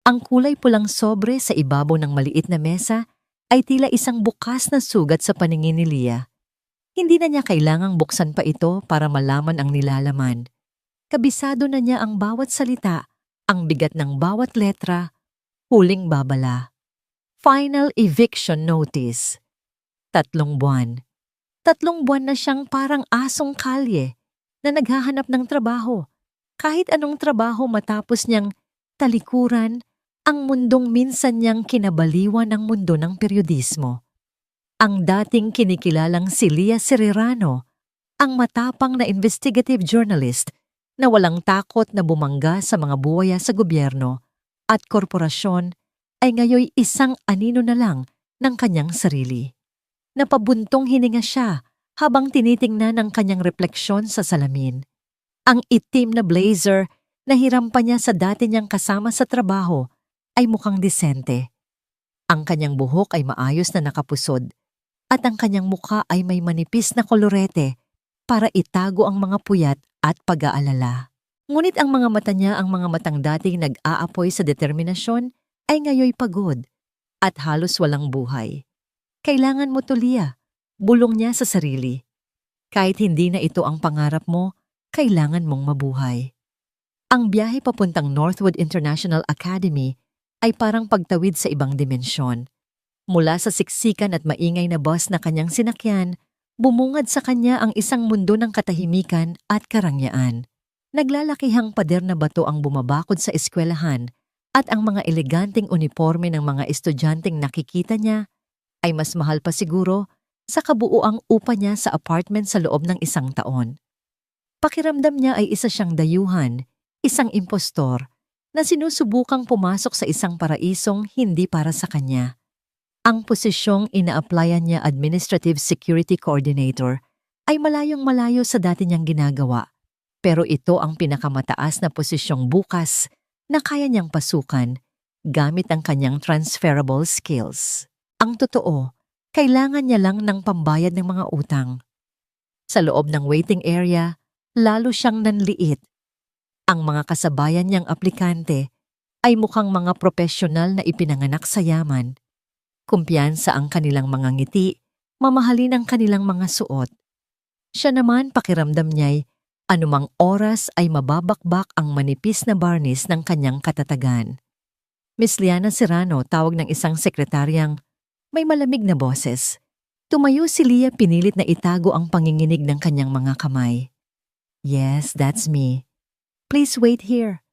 Ang kulay pulang sobre sa ibabaw ng maliit na mesa ay tila isang bukas na sugat sa paningin ni Leah. Hindi na niya kailangang buksan pa ito para malaman ang nilalaman. Kabisado na niya ang bawat salita, ang bigat ng bawat letra, huling babala. Final eviction notice. 3 buwan. 3 buwan na siyang parang asong kalye na naghahanap ng trabaho. Kahit anong trabaho matapos niyang talikuran ang mundong minsan niyang kinabaliwan ng mundo ng periodismo. Ang dating kinikilalang si Leah Serrano, ang matapang na investigative journalist na walang takot na bumangga sa mga buwaya sa gobyerno at korporasyon, ay ngayoy isang anino na lang ng kanyang sarili. Napabuntong hininga siya habang tinitingnan ang kanyang refleksyon sa salamin. Ang itim na blazer na hiram pa niya sa dati niyang kasama sa trabaho ay mukhang disente. Ang kanyang buhok ay maayos na nakapusod at ang kanyang mukha ay may manipis na kolorete para itago ang mga puyat at pag-aalala. Ngunit ang mga mata niya, ang mga matang dating nag-aapoy sa determinasyon, ay ngayoy pagod at halos walang buhay. Kailangan mo to, Leah, bulong niya sa sarili. Kahit hindi na ito ang pangarap mo, kailangan mong mabuhay. Ang biyahe papuntang Northwood International Academy ay parang pagtawid sa ibang dimensyon. Mula sa siksikan at maingay na bus na kanyang sinakyan, bumungad sa kanya ang isang mundo ng katahimikan at karangyaan. Naglalakihang pader na bato ang bumabakod sa eskwelahan at ang mga eleganteng uniforme ng mga estudyanteng nakikita niya ay mas mahal pa siguro sa kabuuang upa niya sa apartment sa loob ng 1 taon. Pakiramdam niya ay isa siyang dayuhan, isang impostor, na sinusubukang pumasok sa isang paraisong hindi para sa kanya. Ang posisyong ina-applyan niya Administrative Security Coordinator ay malayong-malayo sa dati niyang ginagawa, pero ito ang pinakamataas na posisyong bukas na kaya niyang pasukan gamit ang kanyang transferable skills. Ang totoo, kailangan niya lang ng pambayad ng mga utang. Sa loob ng waiting area, lalo siyang nanliit. Ang mga kasabayan niyang aplikante ay mukhang mga profesional na ipinanganak sa yaman. Kumpiyansa ang kanilang mga ngiti, mamahalin ang kanilang mga suot. Siya naman pakiramdam niya'y anumang oras ay mababakbak ang manipis na barnis ng kanyang katatagan. Miss Liana Serrano, tawag ng isang sekretaryang may malamig na boses. Tumayo si Leah, pinilit na itago ang panginginig ng kanyang mga kamay. Yes, that's me. Please wait here.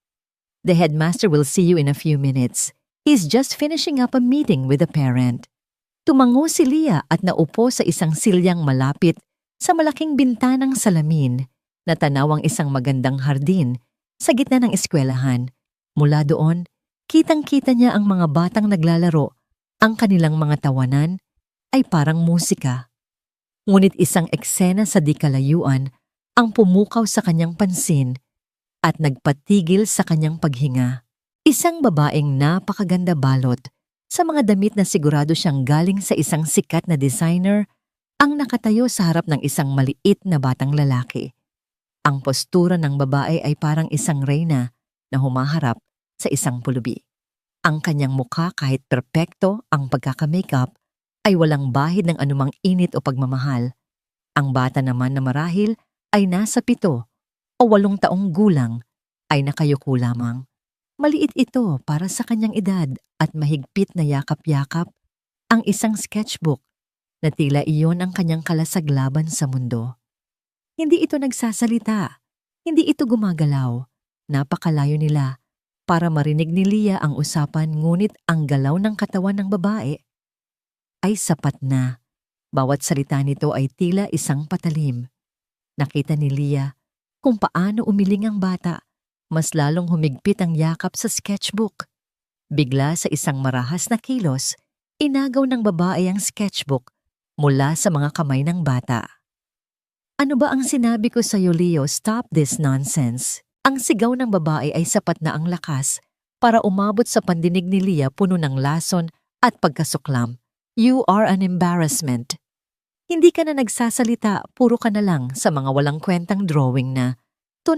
The headmaster will see you in a few minutes. He's just finishing up a meeting with a parent. Tumango si Leah at naupo sa isang silyang malapit sa malaking bintanang salamin na tanawang isang magandang hardin sa gitna ng eskwelahan. Mula doon, kitang-kita niya ang mga batang naglalaro. Ang kanilang mga tawanan ay parang musika. Ngunit isang eksena sa di kalayuan ang pumukaw sa kanyang pansin at nagpatigil sa kanyang paghinga. Isang babaeng napakaganda balot sa mga damit na sigurado siyang galing sa isang sikat na designer ang nakatayo sa harap ng isang maliit na batang lalaki. Ang postura ng babae ay parang isang reyna na humaharap sa isang pulubi. Ang kanyang mukha, kahit perpekto ang pagkakamakeup, ay walang bahid ng anumang init o pagmamahal. Ang bata naman na marahil ay nasa 7 o 8 taong gulang ay nakayuko lamang. Maliit ito para sa kanyang edad at mahigpit na yakap-yakap ang isang sketchbook na tila iyon ang kanyang kalasaglaban sa mundo. Hindi ito nagsasalita, hindi ito gumagalaw. Napakalayo nila para marinig ni Leah ang usapan, ngunit ang galaw ng katawan ng babae ay sapat na. Bawat salita nito ay tila isang patalim. Nakita ni Leah kung paano umiling ang bata. Mas lalong humigpit ang yakap sa sketchbook. Bigla sa isang marahas na kilos, inagaw ng babae ang sketchbook mula sa mga kamay ng bata. Ano ba ang sinabi ko sa'yo, Leo? Stop this nonsense. Ang sigaw ng babae ay sapat na ang lakas para umabot sa pandinig ni Leah, puno ng lason at pagkasuklam. You are an embarrassment. Hindi ka na nagsasalita, puro ka na lang sa mga walang kwentang drawing na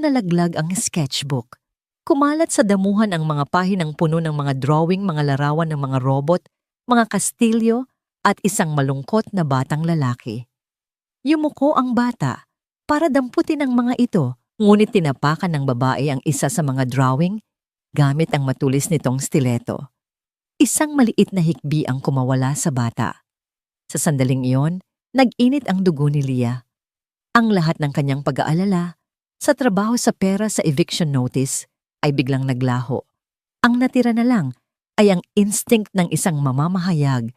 nalaglag ang sketchbook. Kumalat sa damuhan ang mga pahinang puno ng mga drawing, mga larawan ng mga robot, mga kastilyo, at isang malungkot na batang lalaki. Yumuko ang bata para damputin ang mga ito, ngunit tinapakan ng babae ang isa sa mga drawing gamit ang matulis nitong stiletto. Isang maliit na hikbi ang kumawala sa bata. Sa sandaling iyon, nag-init ang dugo ni Leah. Ang lahat ng kanyang pag-aalala, sa trabaho, sa pera, sa eviction notice, ay biglang naglaho. Ang natira na lang ay ang instinct ng isang mamamahayag,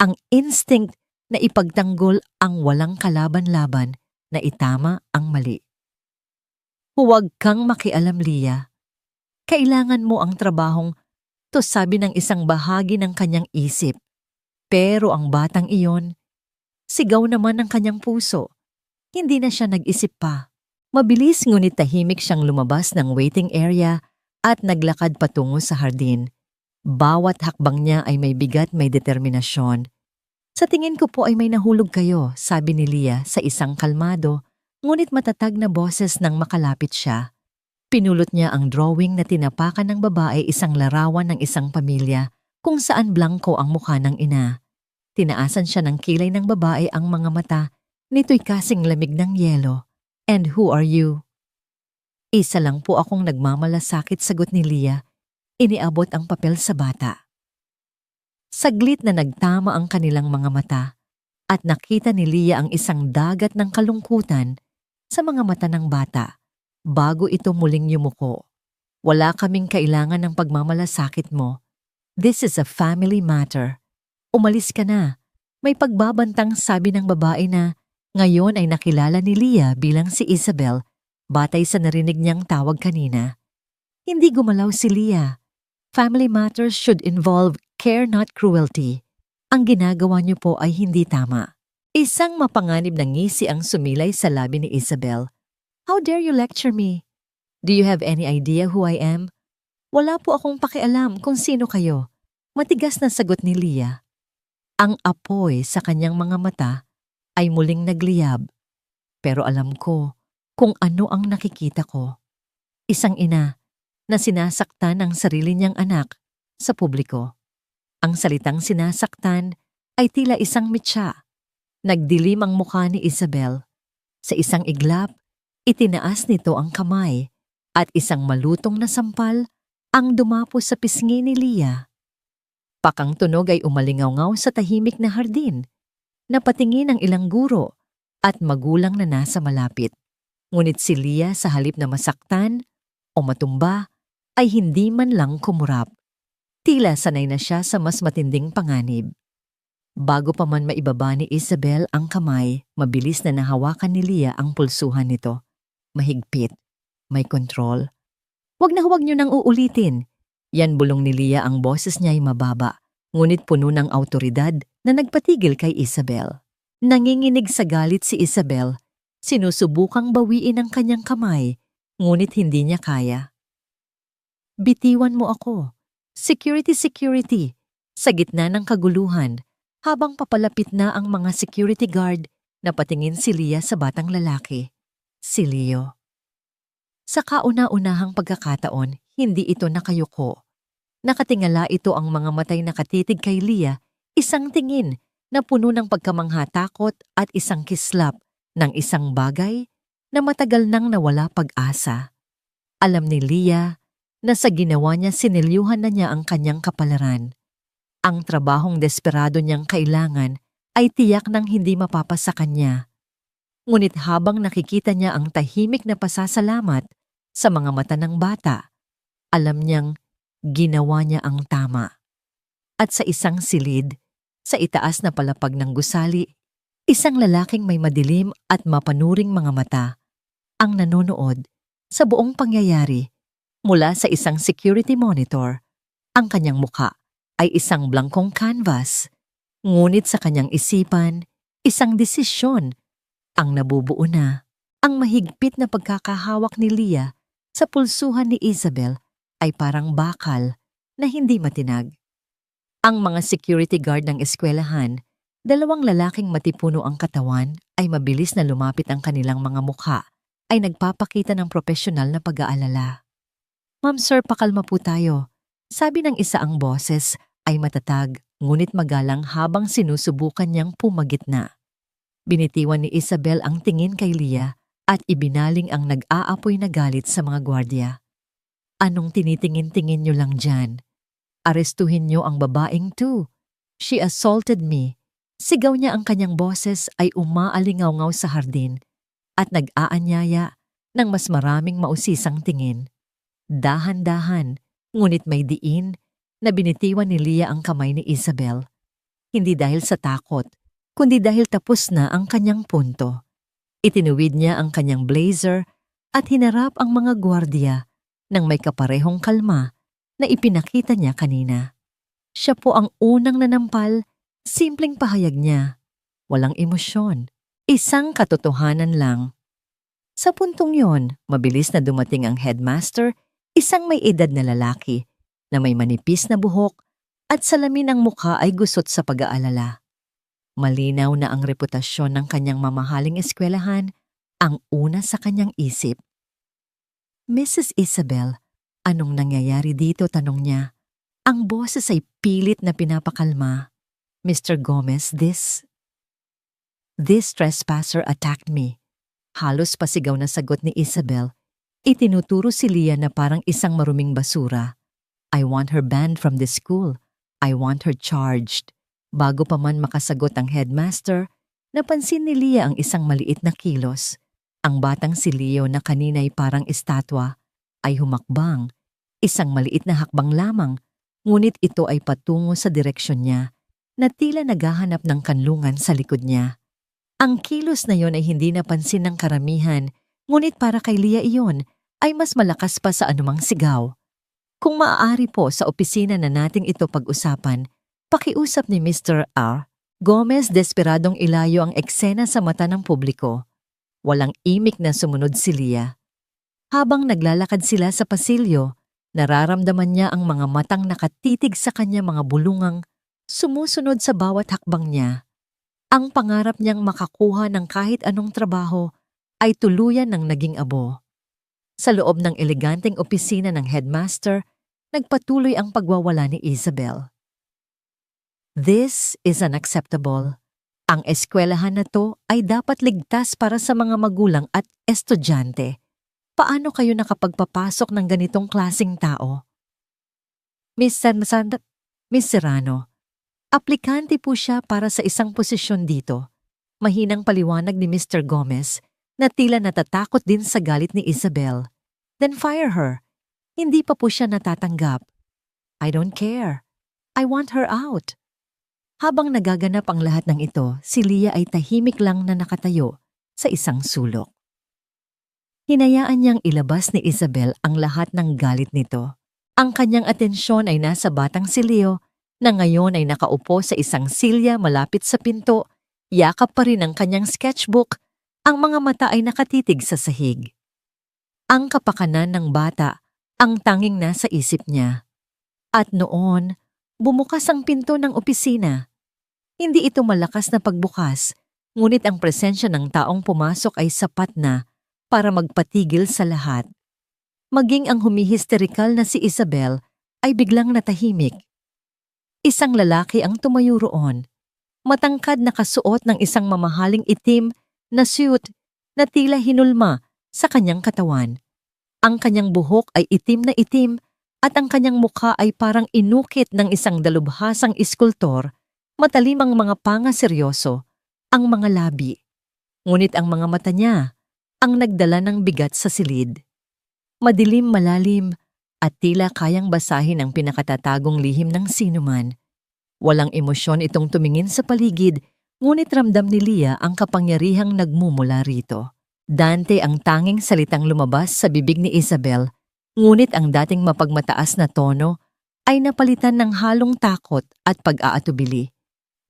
ang instinct na ipagtanggol ang walang kalaban-laban na itama ang mali. Huwag kang makialam, Leah. Kailangan mo ang trabahong to, sabi ng isang bahagi ng kanyang isip. Pero ang batang iyon, sigaw naman ng kanyang puso. Hindi na siya nag-isip pa. Mabilis ngunit tahimik siyang lumabas ng waiting area at naglakad patungo sa hardin. Bawat hakbang niya ay may bigat, may determinasyon. Sa tingin ko po ay may nahulog kayo, sabi ni Leah sa isang kalmado, ngunit matatag na boses nang makalapit siya. Pinulot niya ang drawing na tinapakan ng babae, isang larawan ng isang pamilya kung saan blanko ang mukha ng ina. Tinaasan siya ng kilay ng babae, ang mga mata nito'y kasing lamig ng yelo. And who are you? Isa lang po akong nagmamalasakit, sagot ni Leah. Iniabot ang papel sa bata. Saglit na nagtama ang kanilang mga mata at nakita ni Leah ang isang dagat ng kalungkutan sa mga mata ng bata bago ito muling yumuko. Wala kaming kailangan ng pagmamalasakit mo. This is a family matter. Umalis ka na. May pagbabantang sabi ng babae na ngayon ay nakilala ni Leah bilang si Isabel, batay sa narinig niyang tawag kanina. Hindi gumalaw si Leah. Family matters should involve care, not cruelty. Ang ginagawa niyo po ay hindi tama. Isang mapanganib na ngisi ang sumilay sa labi ni Isabel. How dare you lecture me? Do you have any idea who I am? Wala po akong pakialam kung sino kayo. Matigas na sagot ni Leah. Ang apoy sa kanyang mga mata ay muling nagliyab. Pero alam ko kung ano ang nakikita ko. Isang ina na sinasaktan ang sarili niyang anak sa publiko. Ang salitang sinasaktan ay tila isang mitsa. Nagdilim ang mukha ni Isabel. Sa isang iglap, itinaas nito ang kamay at isang malutong na sampal ang dumapo sa pisngi ni Leah. Pakang tunog ay umalingaw-ngaw sa tahimik na hardin. Napatingin ang ilang guro at magulang na nasa malapit. Ngunit si Leah, sa halip na masaktan o matumba, ay hindi man lang kumurap. Tila sanay na siya sa mas matinding panganib. Bago pa man maibaba ni Isabel ang kamay, mabilis na nahawakan ni Leah ang pulsuhan nito. Mahigpit, may kontrol. Huwag niyo nang uulitin. Yan, bulong ni Leah, ang boses niya ay mababa, ngunit puno ng awtoridad na nagpatigil kay Isabel. Nanginginig sa galit si Isabel, sinusubukang bawiin ang kanyang kamay, ngunit hindi niya kaya. Bitiwan mo ako. Security, security. Sa gitna ng kaguluhan, habang papalapit na ang mga security guard, napatingin si Leah sa batang lalaki. Si Leo. Sa kauna-unahang pagkakataon, hindi ito nakayuko. Nakatingala ito, ang mga matay nakatitig kay Leah, isang tingin na puno ng pagkamangha-takot at isang kislap ng isang bagay na matagal nang nawala pag-asa. Alam ni Leah na sa ginawa niya sinilyuhan na niya ang kanyang kapalaran. Ang trabahong desperado niyang kailangan ay tiyak nang hindi mapapasa kanya. Ngunit habang nakikita niya ang tahimik na pasasalamat sa mga mata ng bata, alam niyang ginawa niya ang tama. At sa isang silid, sa itaas na palapag ng gusali, isang lalaking may madilim at mapanuring mga mata ang nanonood sa buong pangyayari mula sa isang security monitor. Ang kanyang mukha ay isang blankong canvas, ngunit sa kanyang isipan, isang desisyon ang nabubuo na. Ang mahigpit na pagkakahawak ni Leah sa pulsuhan ni Isabel ay parang bakal na hindi matinag. Ang mga security guard ng eskwelahan, dalawang lalaking matipuno ang katawan, ay mabilis na lumapit, ang kanilang mga mukha ay nagpapakita ng propesyonal na pag-aalala. Ma'am sir, pakalma po tayo. Sabi ng isa ang boses ay matatag, ngunit magalang habang sinusubukan niyang pumagitna. Binitiwan ni Isabel ang tingin kay Leah at ibinaling ang nag-aapoy na galit sa mga gwardya. Anong tinitingin-tingin niyo lang dyan? Arestuhin niyo ang babaeng to. She assaulted me. Sigaw niya ang kanyang boses ay umaalingaw-ngaw sa hardin at nag-aanyaya ng mas maraming mausisang tingin. Dahan-dahan, ngunit may diin na binitiwan ni Leah ang kamay ni Isabel. Hindi dahil sa takot, kundi dahil tapos na ang kanyang punto. Itinuwid niya ang kanyang blazer at hinarap ang mga gwardya ng may kaparehong kalma na ipinakita niya kanina. Siya po ang unang nanampal, simpleng pahayag niya. Walang emosyon, isang katotohanan lang. Sa puntong yon, mabilis na dumating ang headmaster, isang may edad na lalaki na may manipis na buhok at salamin ng mukha ay gusot sa pag-aalala. Malinaw na ang reputasyon ng kanyang mamahaling eskwelahan ang una sa kanyang isip. Mrs. Isabel, anong nangyayari dito? Tanong niya. Ang boses ay pilit na pinapakalma. Mr. Gomez, this trespasser attacked me. Halos pasigaw na sagot ni Isabel. Itinuturo si Leah na parang isang maruming basura. I want her banned from the school. I want her charged. Bago pa man makasagot ang headmaster, napansin ni Leah ang isang maliit na kilos. Ang batang si Leo na kanina'y parang estatwa ay humakbang. Isang maliit na hakbang lamang, ngunit ito ay patungo sa direksyon niya na tila naghahanap ng kanlungan sa likod niya. Ang kilos na yon ay hindi napansin ng karamihan, ngunit para kay Leah iyon ay mas malakas pa sa anumang sigaw. Kung maaari po sa opisina na nating ito pag-usapan, pakiusap ni Mr. R. Gomez desperadong ilayo ang eksena sa mata ng publiko. Walang imik na sumunod si Leah. Habang naglalakad sila sa pasilyo, nararamdaman niya ang mga matang nakatitig sa kanya mga bulungang sumusunod sa bawat hakbang niya. Ang pangarap niyang makakuha ng kahit anong trabaho ay tuluyan ng naging abo. Sa loob ng eleganteng opisina ng headmaster, nagpatuloy ang pagwawala ni Isabel. This is unacceptable. Ang eskwelahan na to ay dapat ligtas para sa mga magulang at estudyante. Paano kayo nakapagpapasok ng ganitong klaseng tao? Miss Serrano, aplikante po siya para sa isang posisyon dito. Mahinang paliwanag ni Mr. Gomez na tila natatakot din sa galit ni Isabel. Then fire her. Hindi pa po siya natatanggap. I don't care. I want her out. Habang nagaganap ang lahat ng ito, si Leah ay tahimik lang na nakatayo sa isang sulok. Hinayaan niyang ilabas ni Isabel ang lahat ng galit nito. Ang kanyang atensyon ay nasa batang si Leo na ngayon ay nakaupo sa isang silya malapit sa pinto, yakap pa rin ang kanyang sketchbook, ang mga mata ay nakatitig sa sahig. Ang kapakanan ng bata ang tanging nasa isip niya. At noon, bumukas ang pinto ng opisina. Hindi ito malakas na pagbukas, ngunit ang presensya ng taong pumasok ay sapat na para magpatigil sa lahat. Maging ang humihisterikal na si Isabel ay biglang natahimik. Isang lalaki ang tumayo roon. Matangkad na kasuot ng isang mamahaling itim na suit na tila hinulma sa kanyang katawan. Ang kanyang buhok ay itim na itim at ang kanyang mukha ay parang inukit ng isang dalubhasang iskultor, matalim ang mga panga seryoso, ang mga labi. Ngunit ang mga mata niya ang nagdala ng bigat sa silid. Madilim, malalim, at tila kayang basahin ang pinakatatagong lihim ng sinuman. Walang emosyon itong tumingin sa paligid, ngunit ramdam ni Leah ang kapangyarihang nagmumula rito. Dante ang tanging salitang lumabas sa bibig ni Isabel, ngunit ang dating mapagmataas na tono ay napalitan ng halong takot at pag-aatubili.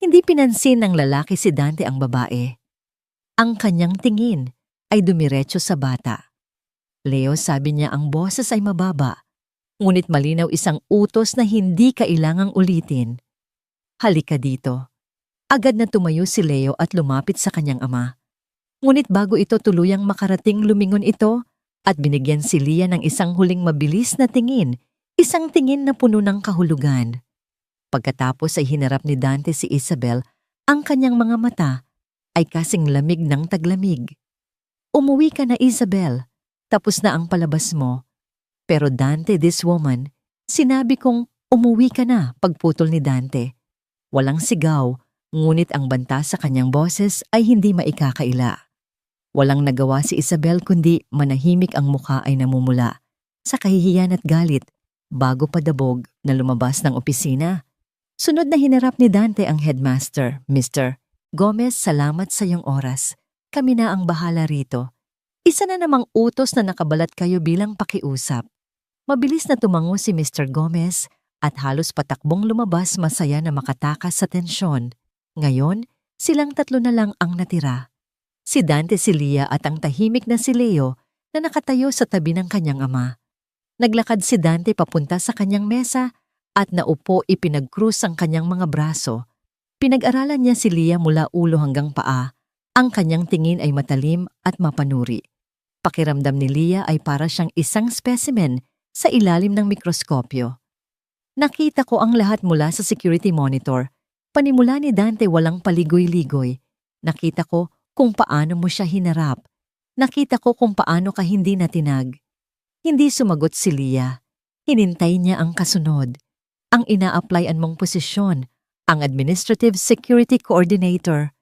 Hindi pinansin ng lalaki si Dante ang babae. Ang kanyang tingin ay dumiretso sa bata. Leo, sabi niya, ang boses ay mababa, ngunit malinaw isang utos na hindi kailangang ulitin. Halika dito. Agad na tumayo si Leo at lumapit sa kanyang ama. Ngunit bago ito tuluyang makarating, lumingon ito At binigyan si Leah ng isang huling mabilis na tingin, isang tingin na puno ng kahulugan. Pagkatapos ay hinarap ni Dante si Isabel, ang kanyang mga mata ay kasing lamig ng taglamig. Umuwi ka na, Isabel. Tapos na ang palabas mo. Pero Dante, this woman, sinabi kong umuwi ka na pagputol ni Dante. Walang sigaw, ngunit ang banta sa kanyang boses ay hindi maikakaila. Walang nagawa si Isabel kundi manahimik, ang mukha ay namumula sa kahihiyan at galit bago padabog na lumabas ng opisina. Sunod na hinarap ni Dante ang headmaster. Mr. Gomez, salamat sa iyong oras. Kami na ang bahala rito. Isa na namang utos na nakabalat kayo bilang pakiusap. Mabilis na tumango si Mr. Gomez at halos patakbong lumabas, masaya na makatakas sa tensyon. Ngayon, silang tatlo na lang ang natira. Si Dante, si Leah at ang tahimik na si Leo na nakatayo sa tabi ng kanyang ama. Naglakad si Dante papunta sa kanyang mesa at naupo, ipinagkrus ang kanyang mga braso. Pinag-aralan niya si Leah mula ulo hanggang paa. Ang kanyang tingin ay matalim at mapanuri. Pakiramdam ni Leah ay para siyang isang specimen sa ilalim ng mikroskopyo. Nakita ko ang lahat mula sa security monitor. Panimula ni Dante, walang paligoy-ligoy. Nakita ko kung paano mo siya hinarap. Nakita ko kung paano ka hindi natinag. Hindi sumagot si Leah. Hinintay niya ang kasunod. Ang ina-applyan mong posisyon, ang Administrative Security Coordinator.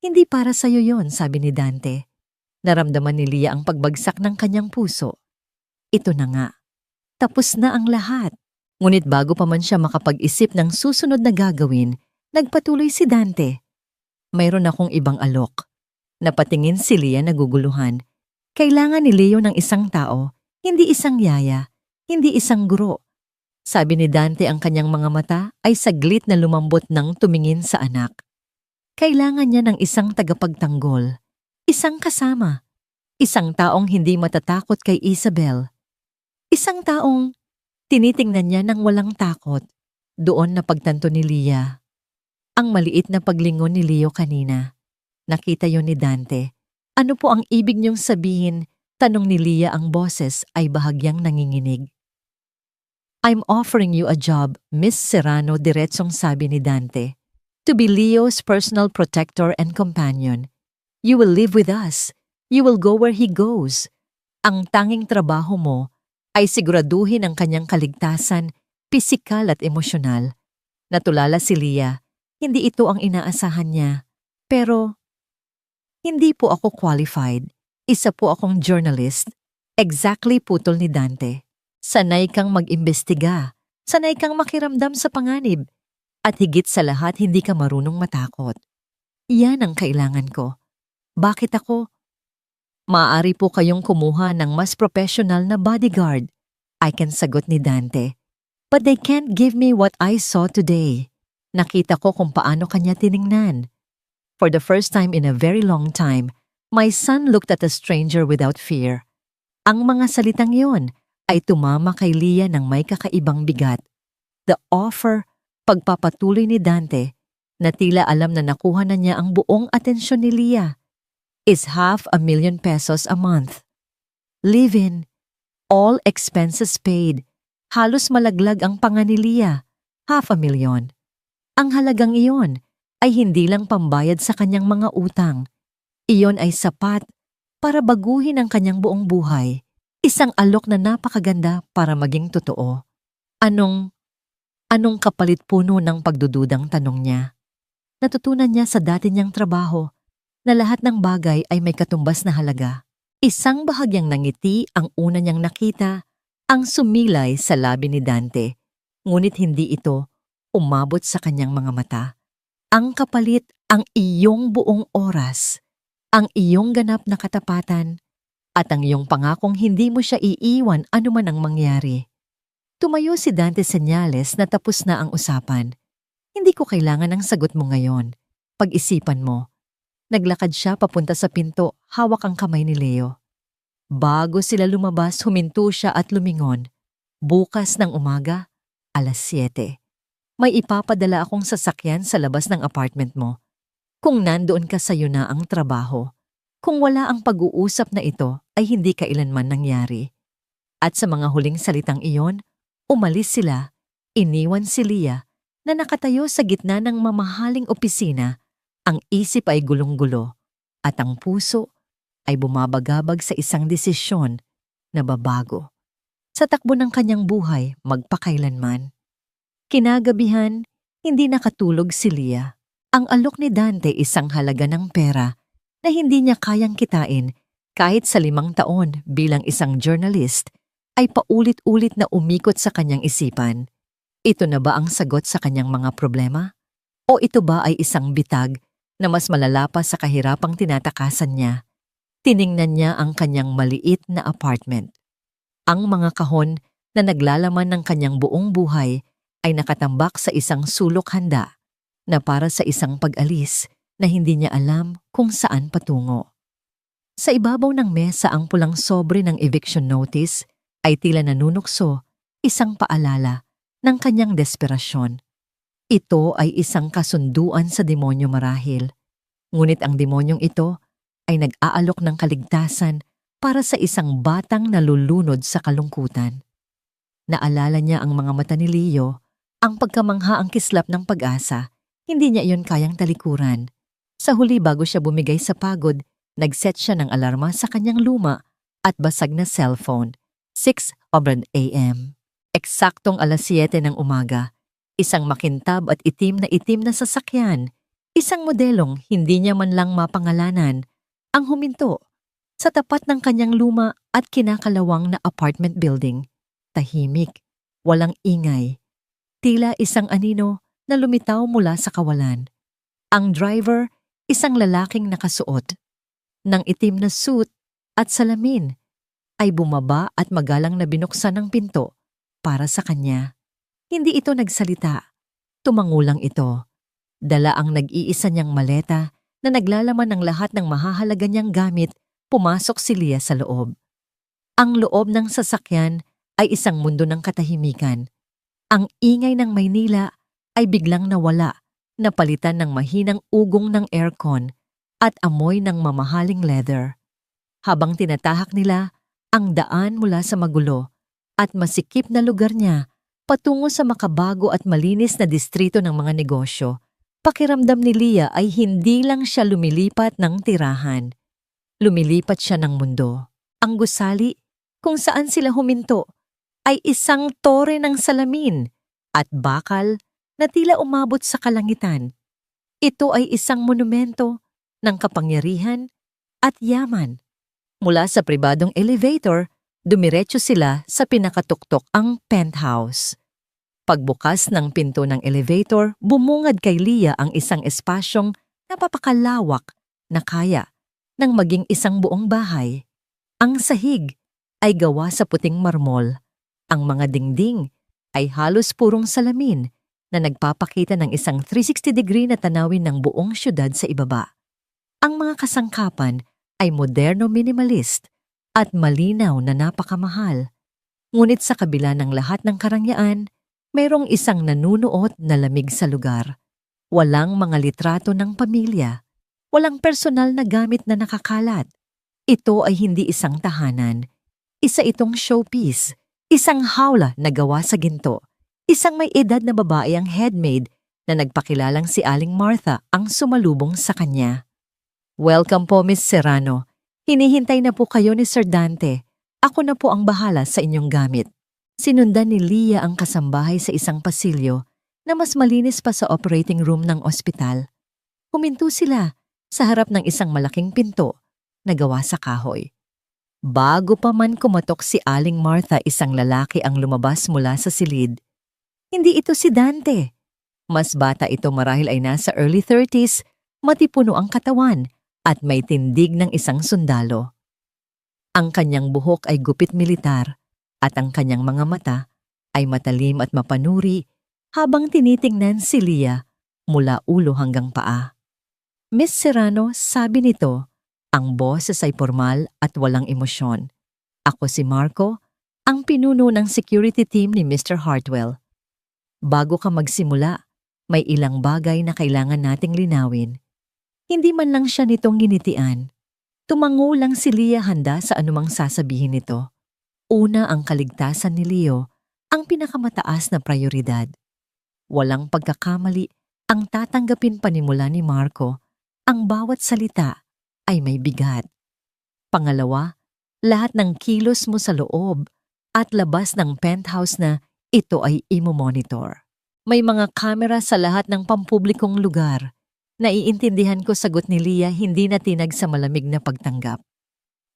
Hindi para sa'yo yon, sabi ni Dante. Naramdaman ni Leah ang pagbagsak ng kanyang puso. Ito na nga. Tapos na ang lahat. Ngunit bago pa man siya makapag-isip ng susunod na gagawin, nagpatuloy si Dante. Mayroon akong ibang alok. Napatingin si Leah naguguluhan. Kailangan ni Leo ng isang tao, hindi isang yaya, hindi isang guro. Sabi ni Dante, ang kanyang mga mata ay saglit na lumambot nang tumingin sa anak. Kailangan niya ng isang tagapagtanggol. Isang kasama. Isang taong hindi matatakot kay Isabel. Isang taong tinitingnan niya ng walang takot. Doon na pagtanto ni Leah. Ang maliit na paglingon ni Leo kanina. Nakita yon ni Dante. Ano po ang ibig niyong sabihin? Tanong ni Leah, ang boses ay bahagyang nanginginig. I'm offering you a job, Miss Serrano, diretsong sabi ni Dante. To be Leo's personal protector and companion. You will live with us. You will go where he goes. Ang tanging trabaho mo ay siguraduhin ang kanyang kaligtasan, pisikal at emosyonal. Natulala si Leah. Hindi ito ang inaasahan niya. Pero, hindi po ako qualified. Isa po akong journalist. Exactly, putol ni Dante. Sanay kang mag-imbestiga. Sanay kang makiramdam sa panganib. At higit sa lahat, hindi ka marunong matakot. Iyan ang kailangan ko. Bakit ako? Maaari po kayong kumuha ng mas professional na bodyguard. I can, sagot ni Dante. But they can't give me what I saw today. Nakita ko kung paano kanya tiningnan. For the first time in a very long time, my son looked at a stranger without fear. Ang mga salitang yon ay tumama kay Leah ng may kakaibang bigat. The offer, pagpapatuloy ni Dante, na tila alam na nakuha na niya ang buong atensyon ni Leah, is $500,000 pesos a month. Live-in, all expenses paid. Halos malaglag ang panga ni Leah, $500,000. Ang halagang iyon ay hindi lang pambayad sa kanyang mga utang. Iyon ay sapat para baguhin ang kanyang buong buhay. Isang alok na napakaganda para maging totoo. Anong kapalit puno ng pagdududang, tanong niya. Natutunan niya sa dati niyang trabaho na lahat ng bagay ay may katumbas na halaga. Isang bahagyang nangiti ang una niyang nakita, ang sumilay sa labi ni Dante. Ngunit hindi ito umabot sa kanyang mga mata. Ang kapalit, ang iyong buong oras, ang iyong ganap na katapatan, at ang iyong pangakong hindi mo siya iiwan anuman ang mangyari. Tumayo si Dante, senyales na tapos na ang usapan. Hindi ko kailangan ng sagot mo ngayon. Pag-isipan mo. Naglakad siya papunta sa pinto, hawak ang kamay ni Leo. Bago sila lumabas, huminto siya at lumingon. Bukas ng umaga, 7:00. May ipapadala akong sasakyan sa labas ng apartment mo. Kung nandoon ka, sayo na ang trabaho. kung wala ang pag-uusap na ito ay hindi kailanman nangyari. At sa mga huling salitang iyon, umalis sila, iniwan si Leah na nakatayo sa gitna ng mamahaling opisina. Ang isip ay gulong-gulo at ang puso ay bumabagabag sa isang desisyon na babago sa takbo ng kanyang buhay magpakailanman. Kinagabihan, hindi nakatulog si Leah. Ang alok ni Dante isang halaga ng pera na hindi niya kayang kitain kahit sa 5 taon bilang isang journalist ay paulit-ulit na umikot sa kanyang isipan. Ito na ba ang sagot sa kanyang mga problema? O ito ba ay isang bitag na mas malala pa sa kahirapang tinatakasan niya? Tiningnan niya ang kanyang maliit na apartment. Ang mga kahon na naglalaman ng kanyang buong buhay ay nakatambak sa isang sulok handa na para sa isang pag-alis na hindi niya alam kung saan patungo. Sa ibabaw ng mesa ang pulang sobre ng eviction notice ay tila nanunukso, isang paalala ng kanyang desperasyon. Ito ay isang kasunduan sa demonyo marahil, ngunit ang demonyong ito ay nag-aalok ng kaligtasan para sa isang batang nalulunod sa kalungkutan. Naalala niya ang mga mata ni Leo, ang pagkamangha ang kislap ng pag-asa, hindi niya iyon kayang talikuran. Sa huli bago siya bumigay sa pagod, nag-set siya ng alarma sa kanyang luma at basag na cellphone, 6 a.m. Eksaktong 7:00 ng umaga, isang makintab at itim na sasakyan, isang modelong hindi niya man lang mapangalanan, ang huminto sa tapat ng kanyang luma at kinakalawang na apartment building. Tahimik, walang ingay, tila isang anino na lumitaw mula sa kawalan. Ang driver, isang lalaking nakasuot ng itim na suit at salamin, ay bumaba at magalang na binuksan ang pinto para sa kanya. Hindi ito nagsalita. Tumangulang ito. Dala ang nag-iisa niyang maleta na naglalaman ng lahat ng mahahalaga niyang gamit. Pumasok si Leah sa loob. Ang loob ng sasakyan ay isang mundo ng katahimikan. Ang ingay ng Maynila ay biglang nawala, napalitan ng mahinang ugong ng aircon at amoy ng mamahaling leather. Habang tinatahak nila ang daan mula sa magulo at masikip na lugar niya patungo sa makabago at malinis na distrito ng mga negosyo, pakiramdam ni Leah ay hindi lang siya lumilipat ng tirahan. Lumilipat siya ng mundo. Ang gusali kung saan sila huminto ay isang tore ng salamin at bakal na tila umabot sa kalangitan. Ito ay isang monumento ng kapangyarihan at yaman. Mula sa pribadong elevator, dumiretso sila sa pinakatuktok ang penthouse. Pagbukas ng pinto ng elevator, bumungad kay Leah ang isang espasyong napapakalawak na kaya nang maging isang buong bahay. Ang sahig ay gawa sa puting marmol. Ang mga dingding ay halos purong salamin na nagpapakita ng isang 360-degree na tanawin ng buong syudad sa ibaba. Ang mga kasangkapan ay moderno minimalist at malinaw na napakamahal. Ngunit sa kabila ng lahat ng karangyaan, mayroong isang nanunuot na lamig sa lugar. Walang mga litrato ng pamilya. Walang personal na gamit na nakakalat. Ito ay hindi isang tahanan. Isa itong showpiece. Isang hawla na gawa sa ginto. Isang may edad na babae ang headmaid na nagpakilalang si Aling Martha ang sumalubong sa kanya. Welcome po, Miss Serrano. Hinihintay na po kayo ni Sir Dante. Ako na po ang bahala sa inyong gamit. Sinundan ni Leah ang kasambahay sa isang pasilyo na mas malinis pa sa operating room ng ospital. Huminto sila sa harap ng isang malaking pinto na gawa sa kahoy. Bago pa man kumatok si Aling Martha, isang lalaki ang lumabas mula sa silid. Hindi ito si Dante. Mas bata ito, marahil ay nasa early 30s, matipuno ang katawan at may tindig ng isang sundalo. Ang kanyang buhok ay gupit militar at ang kanyang mga mata ay matalim at mapanuri habang tinitingnan si Leah mula ulo hanggang paa. Miss Serrano, sabi nito, ang boses ay formal at walang emosyon. Ako si Marco, ang pinuno ng security team ni Mr. Hartwell. Bago ka magsimula, may ilang bagay na kailangan nating linawin. Hindi man lang siya nitong ginitian. Tumango lang si Leah handa sa anumang sasabihin nito. Una ang kaligtasan ni Leo ang pinakamataas na prioridad. Walang pagkakamali ang tatanggapin panimula ni Marco. Ang bawat salita ay may bigat. Pangalawa, lahat ng kilos mo sa loob at labas ng penthouse na ito ay imo-monitor. May mga kamera sa lahat ng pampublikong lugar. Naiintindihan ko sagot ni Leah hindi na tinag sa malamig na pagtanggap.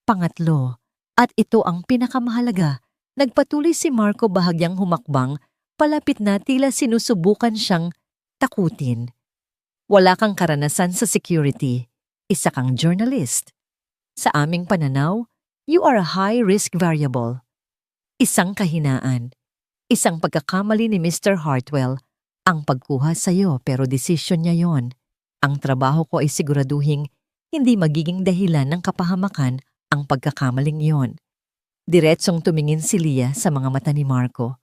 Pangatlo, at ito ang pinakamahalaga, nagpatuloy si Marco bahagyang humakbang, palapit na tila sinusubukan siyang takutin. Wala kang karanasan sa security. Isa kang journalist. Sa aming pananaw, you are a high-risk variable. Isang kahinaan. Isang pagkakamali ni Mr. Hartwell ang pagkuha sa iyo pero desisyon niya yon. Ang trabaho ko ay siguraduhing hindi magiging dahilan ng kapahamakan ang pagkakamaling iyon. Diretsong tumingin si Leah sa mga mata ni Marco.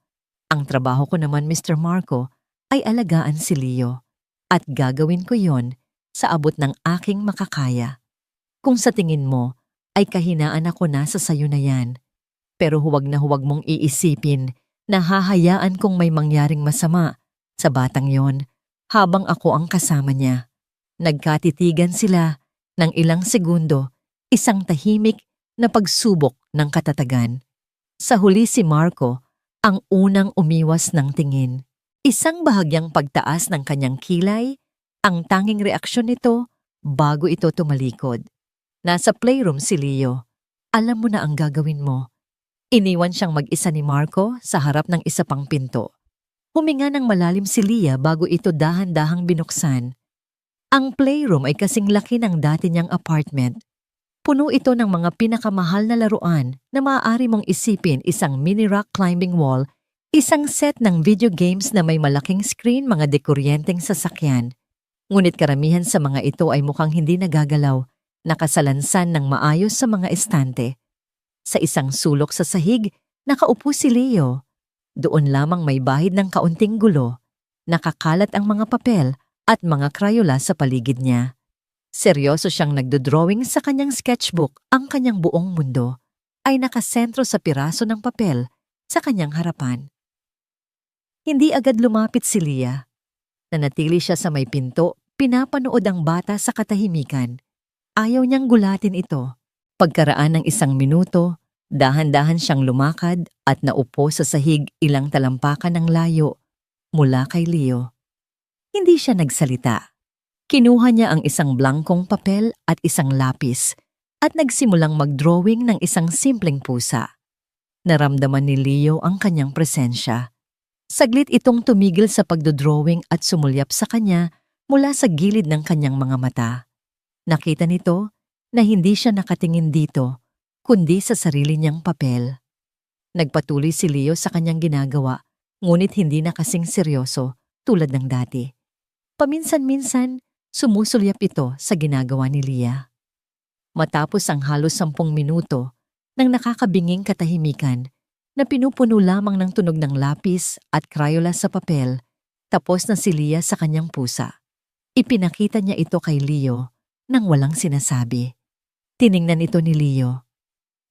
Ang trabaho ko naman, Mr. Marco, ay alagaan si Leo. At gagawin ko yon sa abot ng aking makakaya. Kung sa tingin mo ay kahinaan ako nasa sayo na yan. Pero huwag na huwag mong iisipin na hahayaan kong may mangyaring masama sa batang yon habang ako ang kasama niya. Nagkatitigan sila ng ilang segundo, isang tahimik na pagsubok ng katatagan. Sa huli si Marco ang unang umiwas ng tingin. Isang bahagyang pagtaas ng kanyang kilay, ang tanging reaksyon nito bago ito tumalikod. Nasa playroom si Leo. Alam mo na ang gagawin mo. Iniwan siyang mag-isa ni Marco sa harap ng isa pang pinto. Huminga ng malalim si Leah bago ito dahan-dahang binuksan. Ang playroom ay kasing laki ng dati niyang apartment. Puno ito ng mga pinakamahal na laruan na maaari mong isipin isang mini rock climbing wall, isang set ng video games na may malaking screen, mga dekuryenteng sasakyan. Ngunit karamihan sa mga ito ay mukhang hindi nagagalaw, nakasalansan ng maayos sa mga estante. Sa isang sulok sa sahig, nakaupo si Leo. Doon lamang may bahid ng kaunting gulo. Nakakalat ang mga papel at mga krayola sa paligid niya. Seryoso siyang nagdodrawing sa kanyang sketchbook. Ang kanyang buong mundo ay nakasentro sa piraso ng papel sa kanyang harapan. Hindi agad lumapit si Leah. Nanatili siya sa may pinto, pinapanood ang bata sa katahimikan. Ayaw niyang gulatin ito. Pagkaraan ng 1 minuto, dahan-dahan siyang lumakad at naupo sa sahig ilang talampakan ng layo mula kay Leo. Hindi siya nagsalita. Kinuha niya ang isang blankong papel at isang lapis at nagsimulang mag-drawing ng isang simpleng pusa. Naramdaman ni Leo ang kanyang presensya. Saglit itong tumigil sa pagdodrawing at sumulyap sa kanya mula sa gilid ng kanyang mga mata. Nakita nito na hindi siya nakatingin dito, kundi sa sarili niyang papel. Nagpatuloy si Leo sa kanyang ginagawa, ngunit hindi na kasing seryoso tulad ng dati. Paminsan-minsan, sumusulyap ito sa ginagawa ni Leah. Matapos ang halos 10 minuto ng nakakabinging katahimikan na pinupuno lamang ng tunog ng lapis at krayola sa papel, tapos na si Leah sa kanyang pusa. Ipinakita niya ito kay Leo nang walang sinasabi. Tiningnan ito ni Leo.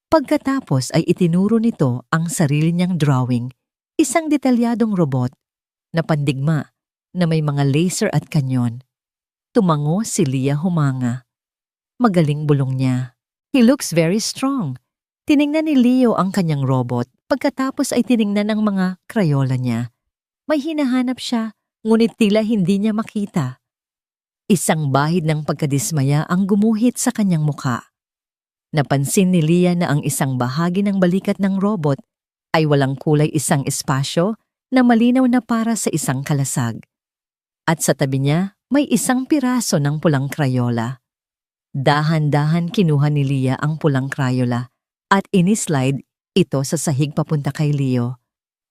Pagkatapos ay itinuro nito ang sarili niyang drawing, isang detalyadong robot na pandigma na may mga laser at kanyon. Tumango si Leah humanga. Magaling bulong niya. He looks very strong. Tiningnan ni Leo ang kanyang robot, pagkatapos ay tiningnan ang mga krayola niya. May hinahanap siya, ngunit tila hindi niya makita. Isang bahid ng pagkadismaya ang gumuhit sa kanyang mukha. Napansin ni Leah na ang isang bahagi ng balikat ng robot ay walang kulay, isang espasyo na malinaw na para sa isang kalasag. At sa tabi niya, may isang piraso ng pulang krayola. Dahan-dahan kinuha ni Leah ang pulang krayola at inislide ito sa sahig papunta kay Leo.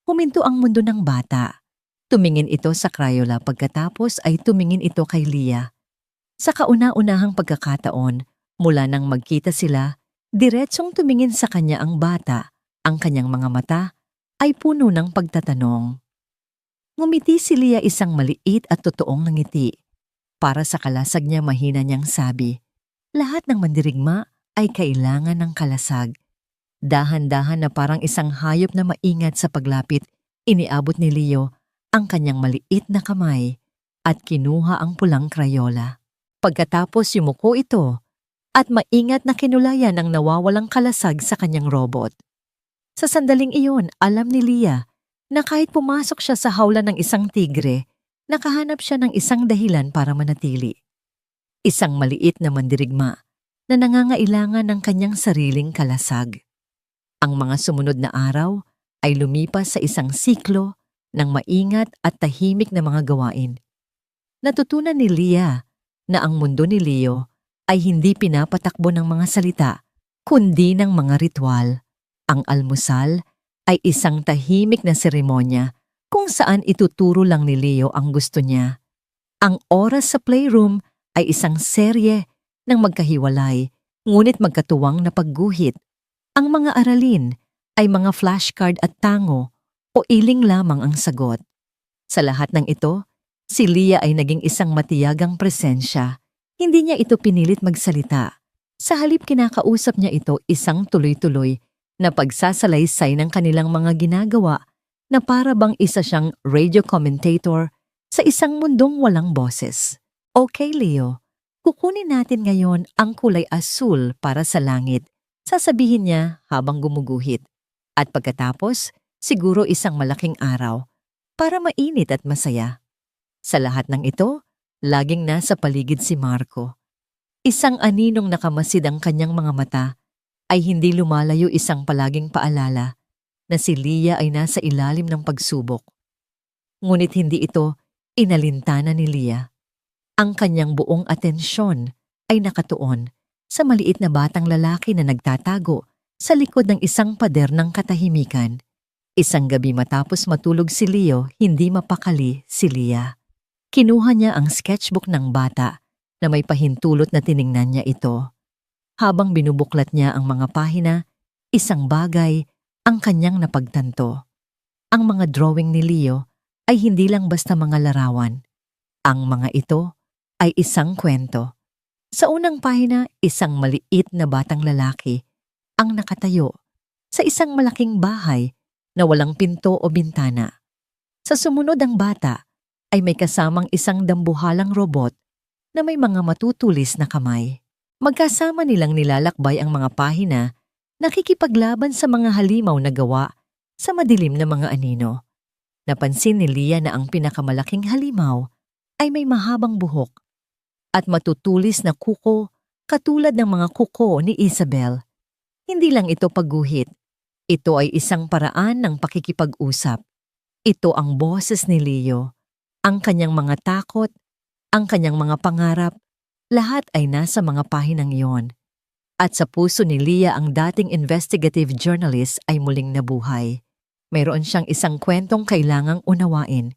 Huminto ang mundo ng bata. Tumingin ito sa krayola, pagkatapos ay tumingin ito kay Leah. Sa kauna-unahang pagkakataon, mula nang magkita sila, diretsong tumingin sa kanya ang bata. Ang kanyang mga mata ay puno ng pagtatanong. Ngumiti si Leah, isang maliit at totoong ngiti. Para sa kalasag niya, mahina niyang sabi, "Lahat ng mandirigma ay kailangan ng kalasag. Dahan-dahan na parang isang hayop na maingat sa paglapit, iniabot ni Leo ang kanyang maliit na kamay at kinuha ang pulang Crayola. Pagkatapos yumuko ito at maingat na kinulayan ang nawawalang kalasag sa kanyang robot. Sa sandaling iyon, alam ni Leah na kahit pumasok siya sa hawla ng isang tigre, nakahanap siya ng isang dahilan para manatili. Isang maliit na mandirigma na nangangailangan ng kanyang sariling kalasag. Ang mga sumunod na araw ay lumipas sa isang siklo ng maingat at tahimik na mga gawain. Natutunan ni Leah na ang mundo ni Leo ay hindi pinapatakbo ng mga salita, kundi ng mga ritual. Ang almusal ay isang tahimik na seremonya kung saan ituturo lang ni Leo ang gusto niya. Ang oras sa playroom ay isang serye ng magkahiwalay, ngunit magkatuwang na pagguhit. Ang mga aralin ay mga flashcard at tango o iling lamang ang sagot. Sa lahat ng ito, si Leah ay naging isang matiyagang presensya. Hindi niya ito pinilit magsalita. Sa halip kinakausap niya ito isang tuloy-tuloy na pagsasalaysay ng kanilang mga ginagawa na para bang isa siyang radio commentator sa isang mundong walang boses. Okay, Leo, kukunin natin ngayon ang kulay asul para sa langit, sasabihin niya habang gumuguhit. At pagkatapos, siguro isang malaking araw para mainit at masaya. Sa lahat ng ito, laging nasa paligid si Marco. Isang aninong nakamasid ang kanyang mga mata ay hindi lumalayo isang palaging paalala na si Leah ay nasa ilalim ng pagsubok. Ngunit hindi ito inalintana ni Leah. Ang kanyang buong atensyon ay nakatuon sa maliit na batang lalaki na nagtatago sa likod ng isang pader ng katahimikan. Isang gabi matapos matulog si Leo, hindi mapakali si Leah. Kinuha niya ang sketchbook ng bata na may pahintulot na tiningnan niya ito. Habang binubuklat niya ang mga pahina, isang bagay ang kanyang napagtanto. Ang mga drawing ni Leo ay hindi lang basta mga larawan. Ang mga ito ay isang kwento. Sa unang pahina, isang maliit na batang lalaki ang nakatayo sa isang malaking bahay na walang pinto o bintana. Sa sumunod ang bata ay may kasamang isang dambuhalang robot na may mga matutulis na kamay. Magkasama nilang nilalakbay ang mga pahina, nakikipaglaban sa mga halimaw na gawa sa madilim na mga anino. Napansin ni Leah na ang pinakamalaking halimaw ay may mahabang buhok at matutulis na kuko katulad ng mga kuko ni Isabel. Hindi lang ito pagguhit. Ito ay isang paraan ng pakikipag-usap. Ito ang boses ni Leo, ang kanyang mga takot, ang kanyang mga pangarap, lahat ay nasa mga pahinang iyon. At sa puso ni Leah ang dating investigative journalist ay muling nabuhay. Mayroon siyang isang kwentong kailangang unawain.